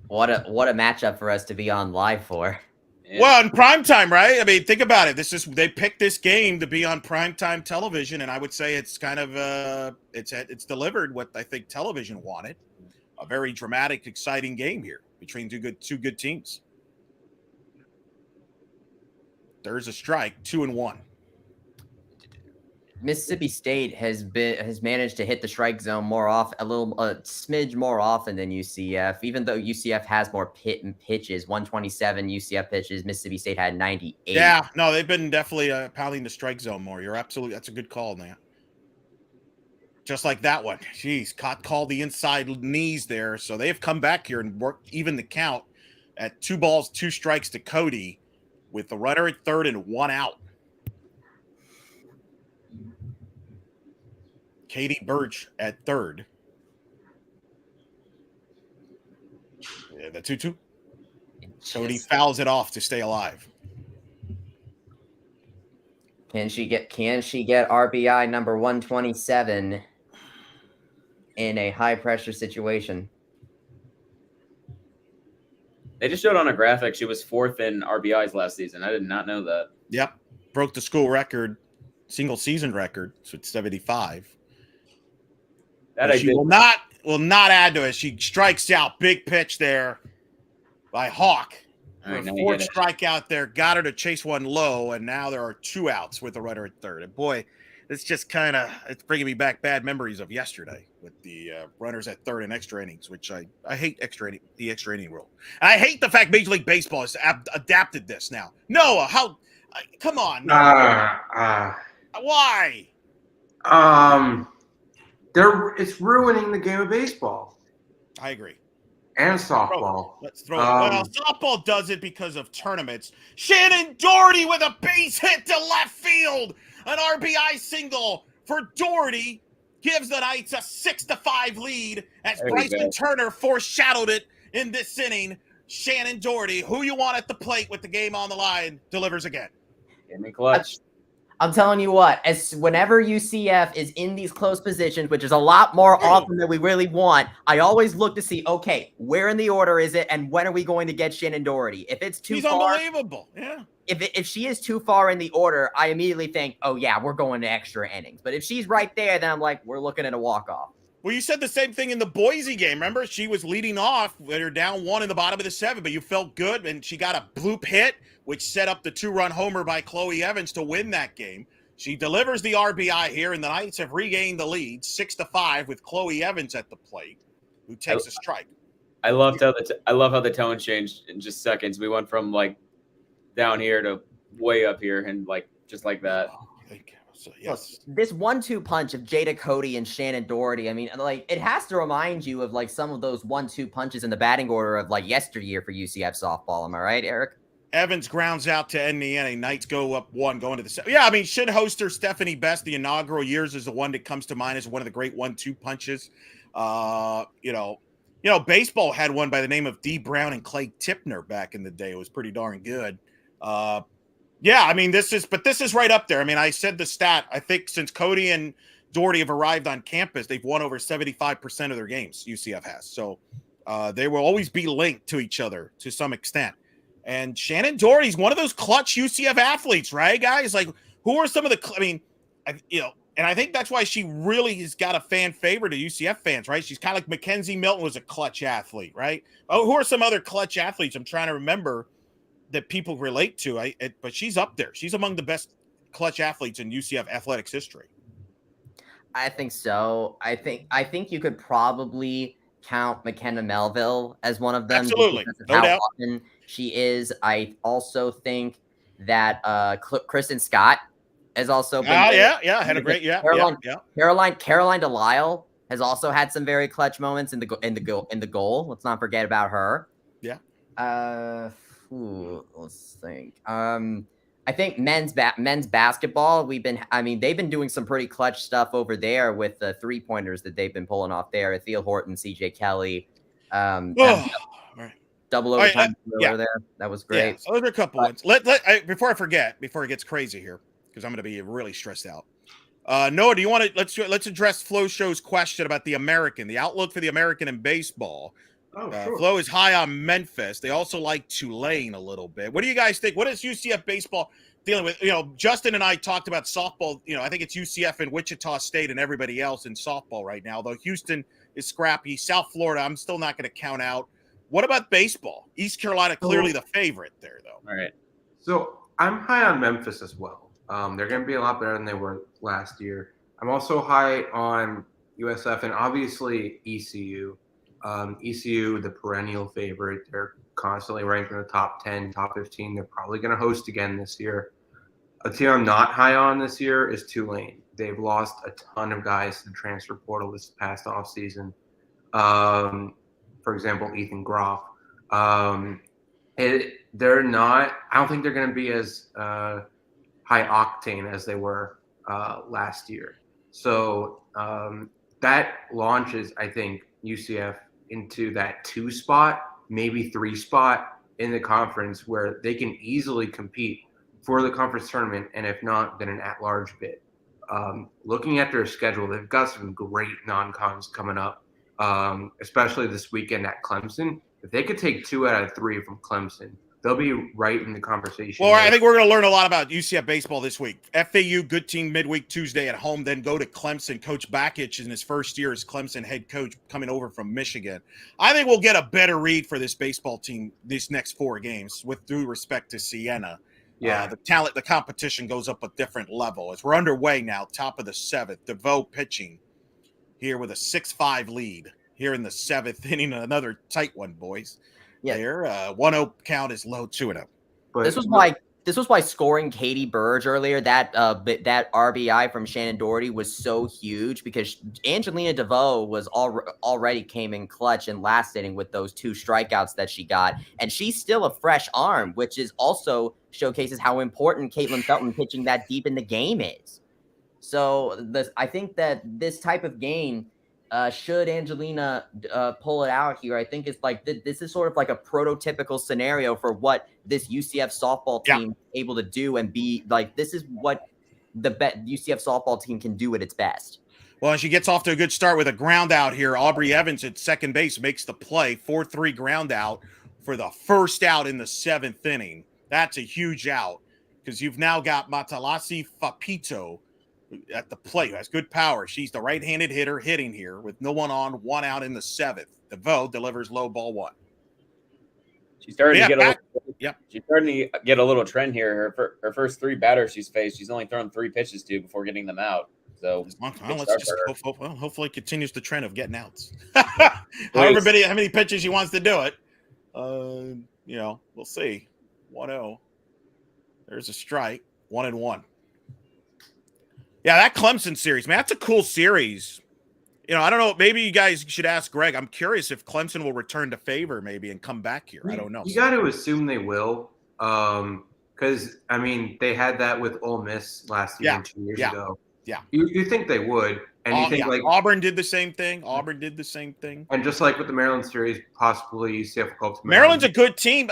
What a matchup for us to be on live for. Yeah. Well, in primetime, right? I mean, think about it. They picked this game to be on primetime television, and I would say it's kind of it's delivered what I think television wanted. A very dramatic, exciting game here between two good teams. There's a strike, 2-1. Mississippi State has managed to hit the strike zone a smidge more often than UCF. Even though UCF has more pitches, 127 UCF pitches, Mississippi State had 98. Yeah, no, they've been definitely pounding the strike zone more. That's a good call, man. Just like that one. Jeez, called the inside knees there. So they have come back here and worked even the count at 2 balls, 2 strikes to Cody with the runner at third and 1 out. Katie Birch at third. Yeah, the 2-2. Cody fouls it off to stay alive. Can she get RBI number 127 in a high pressure situation? They just showed on a graphic she was 4th in RBIs last season. I did not know that. Yep. Broke the school record, single season record, so it's 75. She will not add to it. She strikes out. Big pitch there by Hawk. Right, 4th strikeout there. Got her to chase one low, and now there are 2 outs with the runner at third. And boy, it's just it's bringing me back bad memories of yesterday with the runners at third in extra innings, which I hate the extra inning rule. And I hate the fact Major League Baseball has adapted this now. Noah, come on. Why? It's ruining the game of baseball I agree. and softball. Let's throw it. Well, softball does it because of tournaments. Shannon Doherty with a base hit to left field. An RBI single for Doherty gives the Knights a 6-5 lead as Bryson Turner foreshadowed it in this inning. Shannon Doherty, who you want at the plate with the game on the line, delivers again. In the clutch. I'm telling you what, whenever UCF is in these close positions, which is a lot more often than we really want, I always look to see, okay, where in the order is it, and when are we going to get Shannon Doherty? If it's too far, unbelievable. Yeah. If she is too far in the order, I immediately think, oh yeah, we're going to extra innings. But if she's right there, then I'm like, we're looking at a walk-off. Well, you said the same thing in the Boise game. Remember, she was leading off when you're down 1 in the bottom of the 7th, but you felt good, and she got a bloop hit, which set up the 2-run homer by Chloe Evans to win that game. She delivers the RBI here, and the Knights have regained the lead, 6-5, with Chloe Evans at the plate, who takes a strike. I love how the tone changed in just seconds. We went from like down here to way up here, and like just like that. So, yes. This 1-2 punch of Jada Cody and Shannon Doherty, I mean, like, it has to remind you of like some of those 1-2 punches in the batting order of like yesteryear for UCF softball. Am I right, Eric? Evans grounds out to end the inning. Knights go up 1, going to the 7th. Yeah, I mean, Shin hoster Stephanie Best, the inaugural years, is the one that comes to mind as one of the great 1-2 punches. Baseball had one by the name of D. Brown and Clay Tipner back in the day. It was pretty darn good. Yeah, I mean, this is right up there. I mean, I said the stat. I think since Cody and Doherty have arrived on campus, they've won over 75% of their games, UCF has. So they will always be linked to each other to some extent. And Shannon Doherty's one of those clutch UCF athletes, right, guys? Like, who are some of the – and I think that's why she really has got a fan favorite to UCF fans, right? She's kind of like Mackenzie Milton was a clutch athlete, right? Oh, who are some other clutch athletes? I'm trying to remember that people relate to. But she's up there. She's among the best clutch athletes in UCF athletics history. I think so. I think you could probably count McKenna Melville as one of them. Absolutely. No doubt. Often she is. I also think that Kristen Scott has also been. Had a great Caroline Delisle has also had some very clutch moments in the goal. Let's not forget about her. Yeah. Let's think. I think men's basketball. They've been doing some pretty clutch stuff over there with the 3-pointers that they've been pulling off there. Theo Horton, CJ Kelly, double overtime over there. That was great. Yeah, so those are a couple ones. Before I forget, before it gets crazy here, because I'm going to be really stressed out. Noah, do you want to let's address Flo Show's question about the outlook for the American in baseball? Oh, sure. Flo is high on Memphis. They also like Tulane a little bit. What do you guys think? What is UCF baseball dealing with? Justin and I talked about softball. I think it's UCF and Wichita State and everybody else in softball right now, though Houston is scrappy. South Florida, I'm still not going to count out. What about baseball? East Carolina, clearly the favorite there, though. All right. So I'm high on Memphis as well. They're going to be a lot better than they were last year. I'm also high on USF and obviously ECU. ECU, the perennial favorite. They're constantly ranked in the top 10, top 15. They're probably going to host again this year. A team I'm not high on this year is Tulane. They've lost a ton of guys to the transfer portal this past offseason. For example, Ethan Groff. They're not – I don't think they're going to be as high octane as they were last year. So that launches, I think, UCF into that 2 spot, maybe 3 spot in the conference where they can easily compete for the conference tournament, and if not, then an at-large bid. Looking at their schedule, they've got some great non-cons coming up, especially this weekend at Clemson. If they could take 2 out of 3 from Clemson, they'll be right in the conversation. Well, I think we're going to learn a lot about UCF baseball this week. FAU, good team midweek Tuesday at home, then go to Clemson. Coach Bakich in his first year as Clemson head coach coming over from Michigan. I think we'll get a better read for this baseball team these next 4 games with due respect to Siena. Yeah. The competition goes up a different level. As we're underway now, top of the 7th, DeVoe pitching here with a 6-5 lead here in the 7th inning. Another tight one, boys. Yeah. There, 1-0 count is low, 2-0. But This was why scoring Katie Burge earlier, that RBI from Shannon Doherty was so huge because Angelina DeVoe was already came in clutch in last inning with those 2 strikeouts that she got, and she's still a fresh arm, which is also showcases how important Caitlin Felton pitching that deep in the game is. So I think that this type of game, should Angelina pull it out here, I think it's like this is sort of like a prototypical scenario for what this UCF softball team is able to do and be like. This is what the UCF softball team can do at its best. Well, she gets off to a good start with a ground out here. Aubrey Evans at second base makes the play. 4-3 ground out for the first out in the 7th inning. That's a huge out because you've now got Matalasi Fapito at the plate, who has good power. She's the right-handed hitter hitting here with no one on, 1 out in the 7th. DeVoe delivers low ball 1. She's starting to get a little trend here. Her first 3 batters she's faced, she's only thrown 3 pitches to before getting them out. So hopefully it continues the trend of getting outs. How many pitches she wants to do it. We'll see. 1-0. There's a strike. 1-1. Yeah, that Clemson series, man, that's a cool series. I don't know. Maybe you guys should ask Greg. I'm curious if Clemson will return to favor maybe and come back here. I don't know. You got to assume they will, because they had that with Ole Miss last year and 2 years ago. Yeah, you think they would, and you think like Auburn did the same thing. And just like with the Maryland series, possibly UCF will go to Maryland's a good team.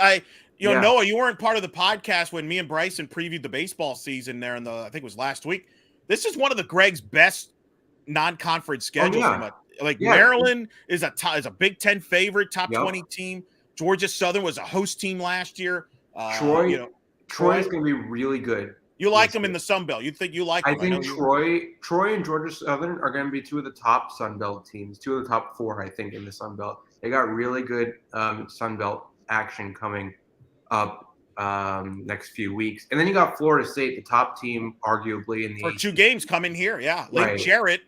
Noah, you weren't part of the podcast when me and Bryson previewed the baseball season there I think it was last week. This is one of the Greg's best non-conference schedules. Maryland is a Big Ten favorite, top 20 team. Georgia Southern was a host team last year. Troy is going to be really good. You like them in the Sun Belt. You think you like them. I think Troy and Georgia Southern are going to be 2 of the top Sun Belt teams, 2 of the top 4, I think, in the Sun Belt. They got really good Sun Belt action coming up next few weeks. And then you got Florida State, the top team, arguably, in the for 2 games coming here. Yeah. Lake Jarrett,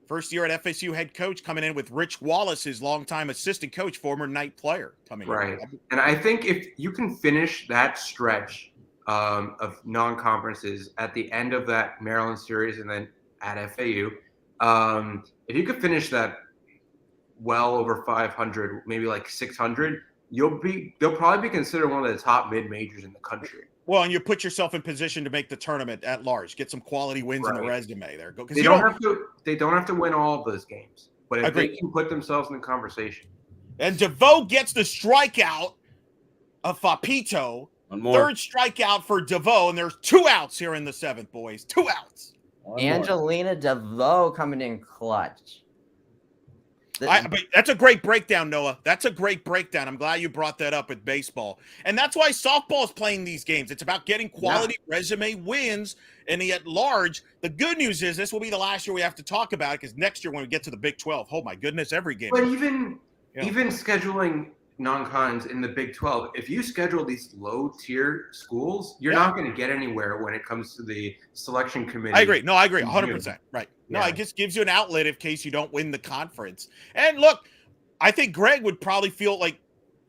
first year at FSU head coach, coming in with Rich Wallace, his longtime assistant coach, former Knight player coming in. And I think if you can finish that stretch of non-conferences at the end of that Maryland series and then at FAU, if you could finish that well over 500, maybe like 600, they'll probably be considered one of the top mid-majors in the country. Well, and you put yourself in position to make the tournament at large, get some quality wins in the resume there. They don't have to win all of those games, but if they can put themselves in the conversation. And DeVoe gets the strikeout of Fapito. 3rd strikeout for DeVoe, and there's 2 outs here in the 7th, boys. 2 outs. Angelina DeVoe coming in clutch. But that's a great breakdown, Noah. That's a great breakdown. I'm glad you brought that up with baseball. And that's why softball is playing these games. It's about getting quality resume wins and at large. The good news is this will be the last year we have to talk about it because next year when we get to the Big 12, oh my goodness, every game. But even scheduling non-cons in the Big 12, if you schedule these low-tier schools, you're not going to get anywhere when it comes to the selection committee. I agree. No, I agree. 100%. Right. No, it just gives you an outlet in case you don't win the conference. And look, I think Greg would probably feel like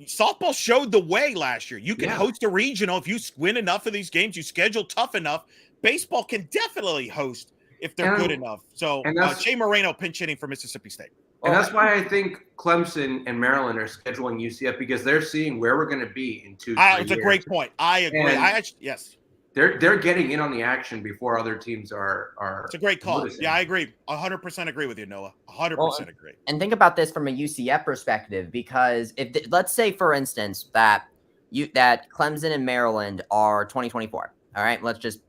softball showed the way last year. You can host a regional. If you win enough of these games, you schedule tough enough. Baseball can definitely host if they're good enough. So Shea Moreno pinch hitting for Mississippi State. And that's why I think Clemson and Maryland are scheduling UCF because they're seeing where we're going to be in 2-3 years. It's a great point. I agree. Yes. They're getting in on the action before other teams are. It's a great call. Noticing. Yeah, I agree. 100% agree with you, Noah. 100% agree. And think about this from a UCF perspective, because let's say, for instance, that Clemson and Maryland are 2024. All right, let's just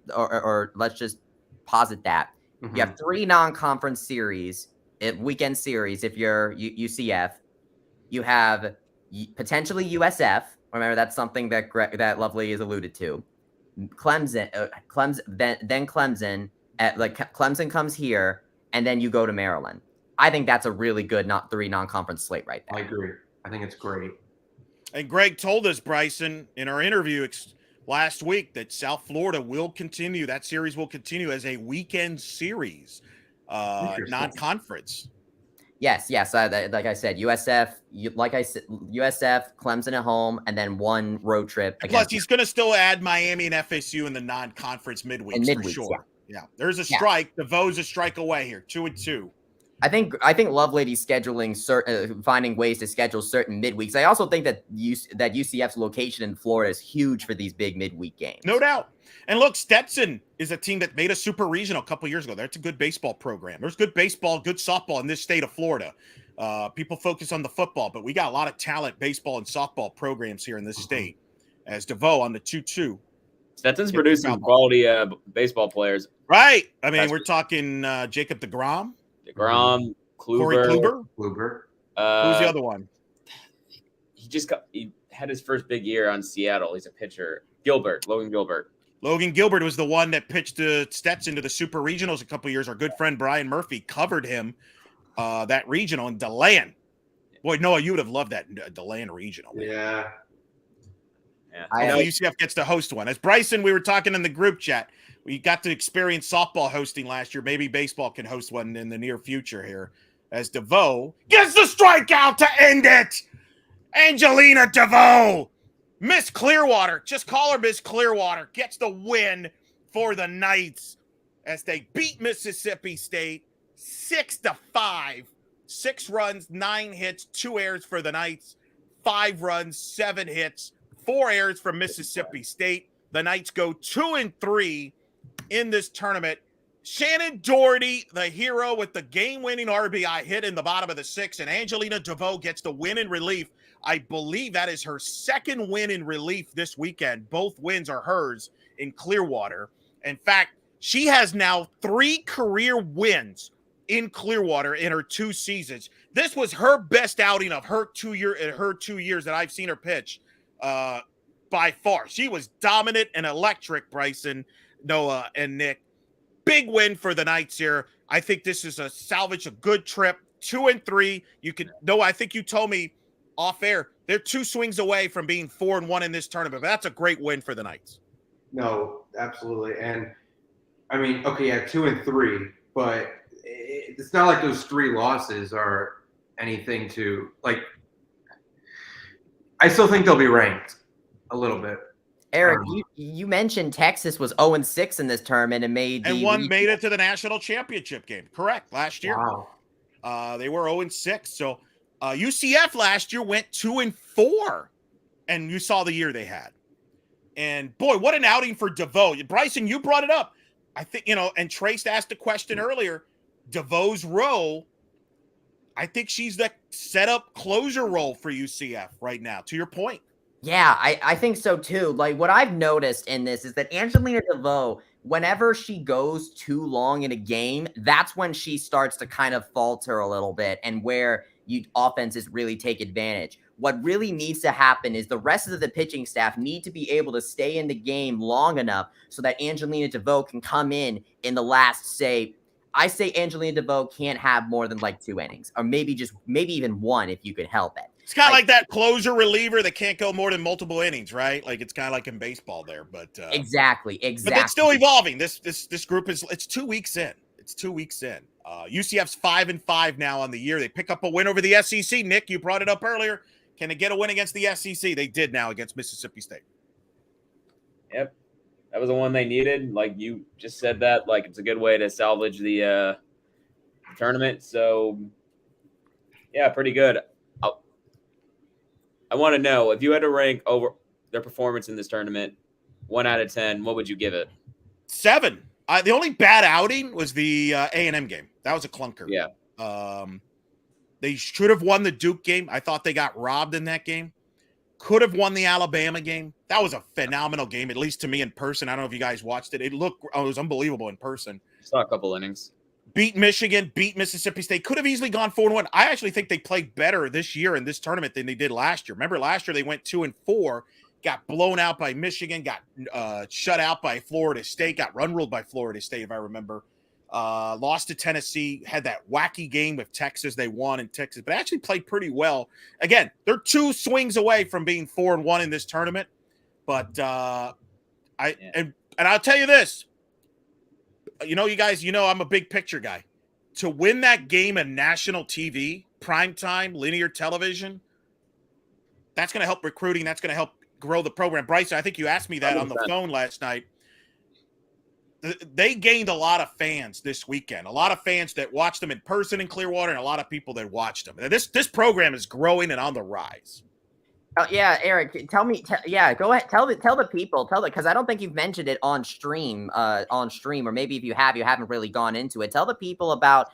let's just posit that you have 3 non-conference series. Weekend series if you're UCF. You have potentially USF. Remember, that's something that Lovely is alluded to. Clemson, then Clemson. Clemson comes here, and then you go to Maryland. I think that's a really good 3 non-conference slate right there. I agree. I think it's great. And Greg told us, Bryson, in our interview last week that South Florida will continue. That series will continue as a weekend series. Non-conference. Yes. Like I said, USF, Clemson at home, and then 1 road trip. Plus, he's going to still add Miami and FSU in the non-conference midweeks for sure. Yeah. There's a strike. DeVoe's a strike away here, 2-2. I think Lovelady's scheduling finding ways to schedule certain midweeks. I also think that UCF's location in Florida is huge for these big midweek games. No doubt. And look, Stetson is a team that made a super regional a couple years ago. That's a good baseball program. There's good baseball, good softball in this state of Florida. People focus on the football, but we got a lot of talent baseball and softball programs here in this state. As DeVoe on the 2-2. Stetson's producing quality baseball players. Right. I mean, we're talking Jacob DeGrom. Kluber. Corey Kluber. Who's the other one? He had his first big year on Seattle. He's a pitcher. Logan Gilbert. Logan Gilbert was the one that pitched to Stetson to the Super Regionals a couple years. Our good friend Brian Murphy covered him that regional in DeLand. Boy, Noah, you would have loved that DeLand regional. Man. Yeah. I know UCF gets to host one. As Bryson, we were talking in the group chat. We got to experience softball hosting last year. Maybe baseball can host one in the near future here. As DeVoe gets the strikeout to end it. Angelina DeVoe. Miss Clearwater. Just call her Miss Clearwater. Gets the win for the Knights as they beat Mississippi State 6-5. 6 runs, 9 hits, 2 errors for the Knights. 5 runs, 7 hits, 4 errors from Mississippi State. The Knights go 2-3 in this tournament. Shannon Doherty, the hero with the game-winning RBI hit in the bottom of the 6th, and Angelina DeVoe gets the win in relief. I believe that is her 2nd win in relief this weekend. Both wins are hers in Clearwater. In fact, she has now 3 career wins in Clearwater in her 2 seasons. This was her best outing of her 2 years that I've seen her pitch by far. She was dominant and electric, Bryson, Noah, and Nick. Big win for the Knights here. I think this is a good trip. 2-3. I think you told me off air, they're 2 swings away from being 4-1 in this tournament. But that's a great win for the Knights. No, absolutely. And I mean, okay, 2-3, but it's not like those 3 losses are anything to like. I still think they'll be ranked a little bit. Eric, you mentioned Texas was 0-6 in this tournament and made it to the national championship game. Correct. Last year. Wow. They were 0-6. So UCF last year went 2-4, and you saw the year they had. And boy, what an outing for DeVoe. Bryson, you brought it up. I think, and Trace asked a question earlier. DeVoe's role, I think she's the setup closer role for UCF right now, to your point. Yeah, I think so too. Like what I've noticed in this is that Angelina DeVoe whenever she goes too long in a game, that's when she starts to kind of falter a little bit and where you offenses really take advantage. What really needs to happen is the rest of the pitching staff need to be able to stay in the game long enough so that Angelina DeVoe can come in the last, I say Angelina DeVoe can't have more than like 2 innings, or maybe even 1 if you could help it. It's kind of like that closer reliever that can't go more than multiple innings, right? Like it's kind of like in baseball there, but Exactly. But that's still evolving. This group it's 2 weeks in. It's 2 weeks in. UCF's 5-5 now on the year. They pick up a win over the SEC. Nick, you brought it up earlier. Can they get a win against the SEC? They did now against Mississippi State. Yep. That was the one they needed. Like you just said that, like it's a good way to salvage the tournament. So yeah, pretty good. I want to know, if you had to rank over their performance in this tournament, 1 out of 10, what would you give it? 7. The only bad outing was the A&M game. That was a clunker. Yeah. They should have won the Duke game. I thought they got robbed in that game. Could have won the Alabama game. That was a phenomenal game, at least to me in person. I don't know if you guys watched it. It was unbelievable in person. Saw a couple innings. Beat Michigan, beat Mississippi State. Could have easily gone 4-1. I actually think they played better this year in this tournament than they did last year. Remember last year they went 2-4, got blown out by Michigan, got shut out by Florida State, got run ruled by Florida State, if I remember. Lost to Tennessee, had that wacky game with Texas. They won in Texas, but actually played pretty well. Again, they're 2 swings away from being 4-1 in this tournament. But and I'll tell you this. You guys, I'm a big picture guy. To win that game on national TV, primetime, linear television, that's going to help recruiting. That's going to help grow the program. Bryson, I think you asked me that 100%. On the phone last night. They gained a lot of fans this weekend, a lot of fans that watched them in person in Clearwater and a lot of people that watched them. This program is growing and on the rise. Oh, yeah, Eric, go ahead. Tell the people, because I don't think you've mentioned it on stream, or maybe if you have, you haven't really gone into it. Tell the people about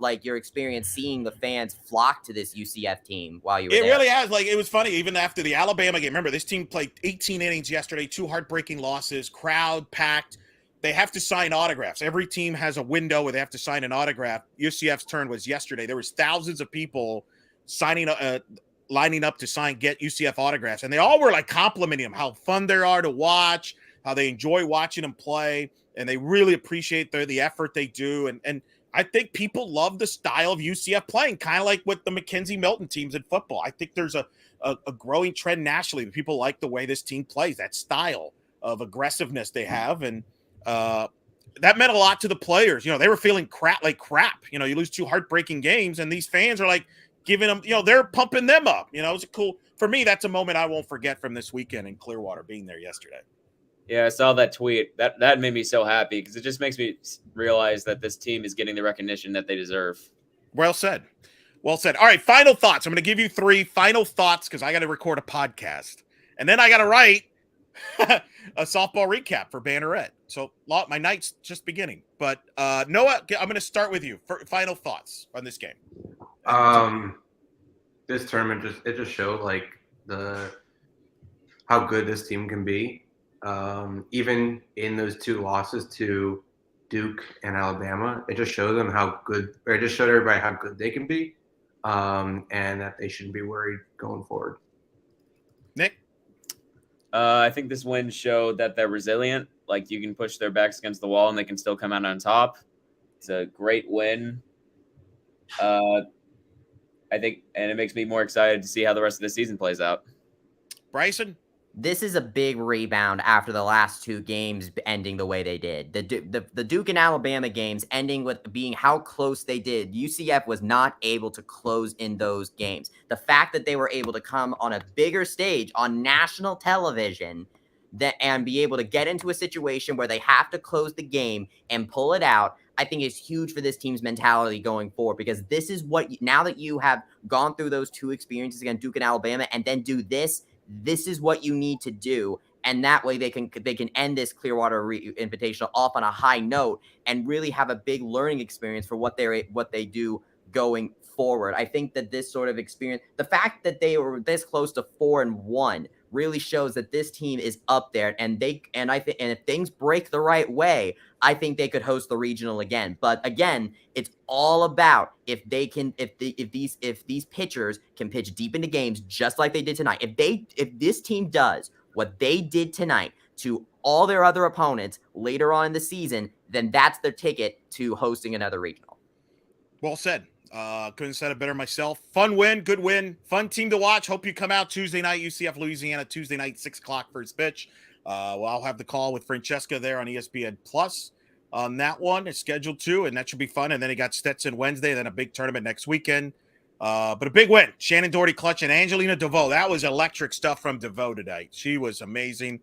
like your experience seeing the fans flock to this UCF team while you were there. It really has. Like, it was funny, even after the Alabama game. Remember, this team played 18 innings yesterday, 2 heartbreaking losses, crowd packed. They have to sign autographs. Every team has a window where they have to sign an autograph. UCF's turn was yesterday. There was thousands of people lining up to get UCF autographs. And they all were like complimenting them, how fun they are to watch, how they enjoy watching them play. And they really appreciate the effort they do. And I think people love the style of UCF playing, kind of like with the McKenzie Milton teams in football. I think there's a growing trend nationally. People like the way this team plays, that style of aggressiveness they have. And that meant a lot to the players. They were feeling crap. You lose 2 heartbreaking games, and these fans are like giving them, they're pumping them up. It's cool. For me, that's a moment I won't forget from this weekend in Clearwater, being there yesterday. Yeah, I saw that tweet. That made me so happy because it just makes me realize that this team is getting the recognition that they deserve. Well said. Well said. All right, final thoughts. I'm going to give you 3 final thoughts because I got to record a podcast. And then I got to write a softball recap for Banneret. So my night's just beginning. But Noah, I'm going to start with you for final thoughts on this game. This tournament just showed like how good this team can be. Even in those 2 losses to Duke and Alabama, it just showed them how good, or it just showed everybody how good they can be, and that they shouldn't be worried going forward. Nick? I think this win showed that they're resilient. Like, you can push their backs against the wall and they can still come out on top. It's a great win. I think, and it makes me more excited to see how the rest of the season plays out. Bryson? This is a big rebound after the last 2 games ending the way they did. The Duke and Alabama games ending with being how close they did. UCF was not able to close in those games. The fact that they were able to come on a bigger stage on national television and be able to get into a situation where they have to close the game and pull it out, I think is huge for this team's mentality going forward, because this is what, now that you have gone through those 2 experiences against Duke and Alabama and then do this is what you need to do. And that way they can end this Clearwater Invitational off on a high note and really have a big learning experience for what they do going forward. I think that this sort of experience, the fact that they were this close to 4-1 really shows that this team is up there, and if things break the right way, I think they could host the regional again. But again, it's all about if these pitchers can pitch deep into games just like they did tonight. If this team does what they did tonight to all their other opponents later on in the season, then that's their ticket to hosting another regional. Well said. Couldn't have said it better myself. Fun win, good win, fun team to watch. Hope you come out Tuesday night, UCF Louisiana, Tuesday night, 6 o'clock first pitch. Well, I'll have the call with Francesca there on ESPN Plus on that one. It's scheduled to, and that should be fun. And then he got Stetson Wednesday, then a big tournament next weekend. But a big win. Shannon Doherty clutch and Angelina DeVoe. That was electric stuff from DeVoe today. She was amazing.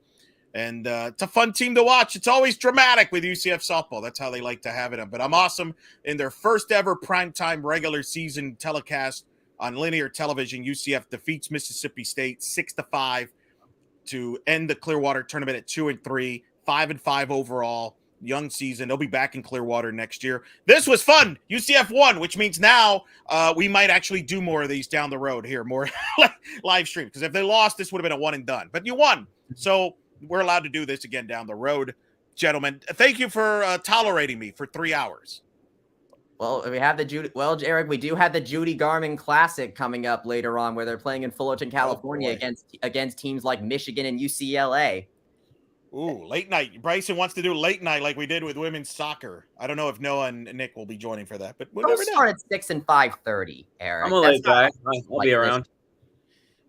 And it's a fun team to watch. It's always dramatic with UCF softball. That's how they like to have it. But I'm awesome. In their first ever primetime regular season telecast on linear television, UCF defeats Mississippi State 6-5 to end the Clearwater tournament at 2-3, 5-5 overall. Young season. They'll be back in Clearwater next year. This was fun. UCF won, which means now we might actually do more of these down the road here, more live stream. Because if they lost, this would have been a one and done. But you won. So we're allowed to do this again down the road. Gentlemen, thank you for tolerating me for 3 hours. Well, Eric, we do have the Judy Garmin Classic coming up later on, where they're playing in Fullerton, California, against teams like Michigan and UCLA. Ooh, late night. Bryson wants to do late night like we did with women's soccer. I don't know if Noah and Nick will be joining for that, but we'll never start at 6 and 5:30, Eric. I'm a late guy. I'll be around.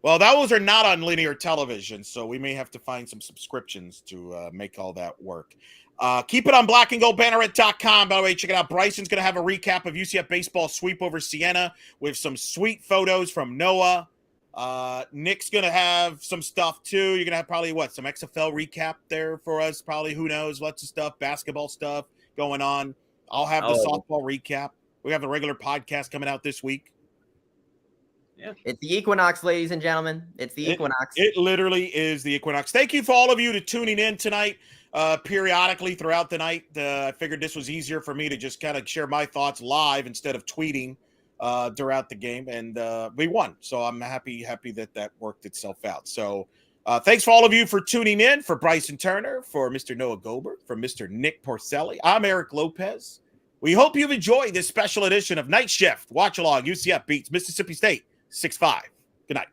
Well, those are not on linear television, so we may have to find some subscriptions to make all that work. Keep it on blackandgoldbanneret.com. By the way, check it out. Bryson's going to have a recap of UCF baseball sweep over Siena with some sweet photos from Noah. Nick's going to have some stuff, too. You're going to have probably, some XFL recap there for us? Probably, who knows, lots of stuff, basketball stuff going on. I'll have the softball recap. We have the regular podcast coming out this week. Yeah. It's the equinox, ladies and gentlemen. It's the equinox. It literally is the equinox. Thank you for all of you to tuning in tonight periodically throughout the night. I figured this was easier for me to just kind of share my thoughts live instead of tweeting throughout the game. And we won. So I'm happy that worked itself out. So thanks for all of you for tuning in. For Bryson Turner, for Mr. Noah Gober, for Mr. Nick Porcelli, I'm Eric Lopez. We hope you've enjoyed this special edition of Night Shift. Watchalong UCF beats Mississippi State 6-5. Good night.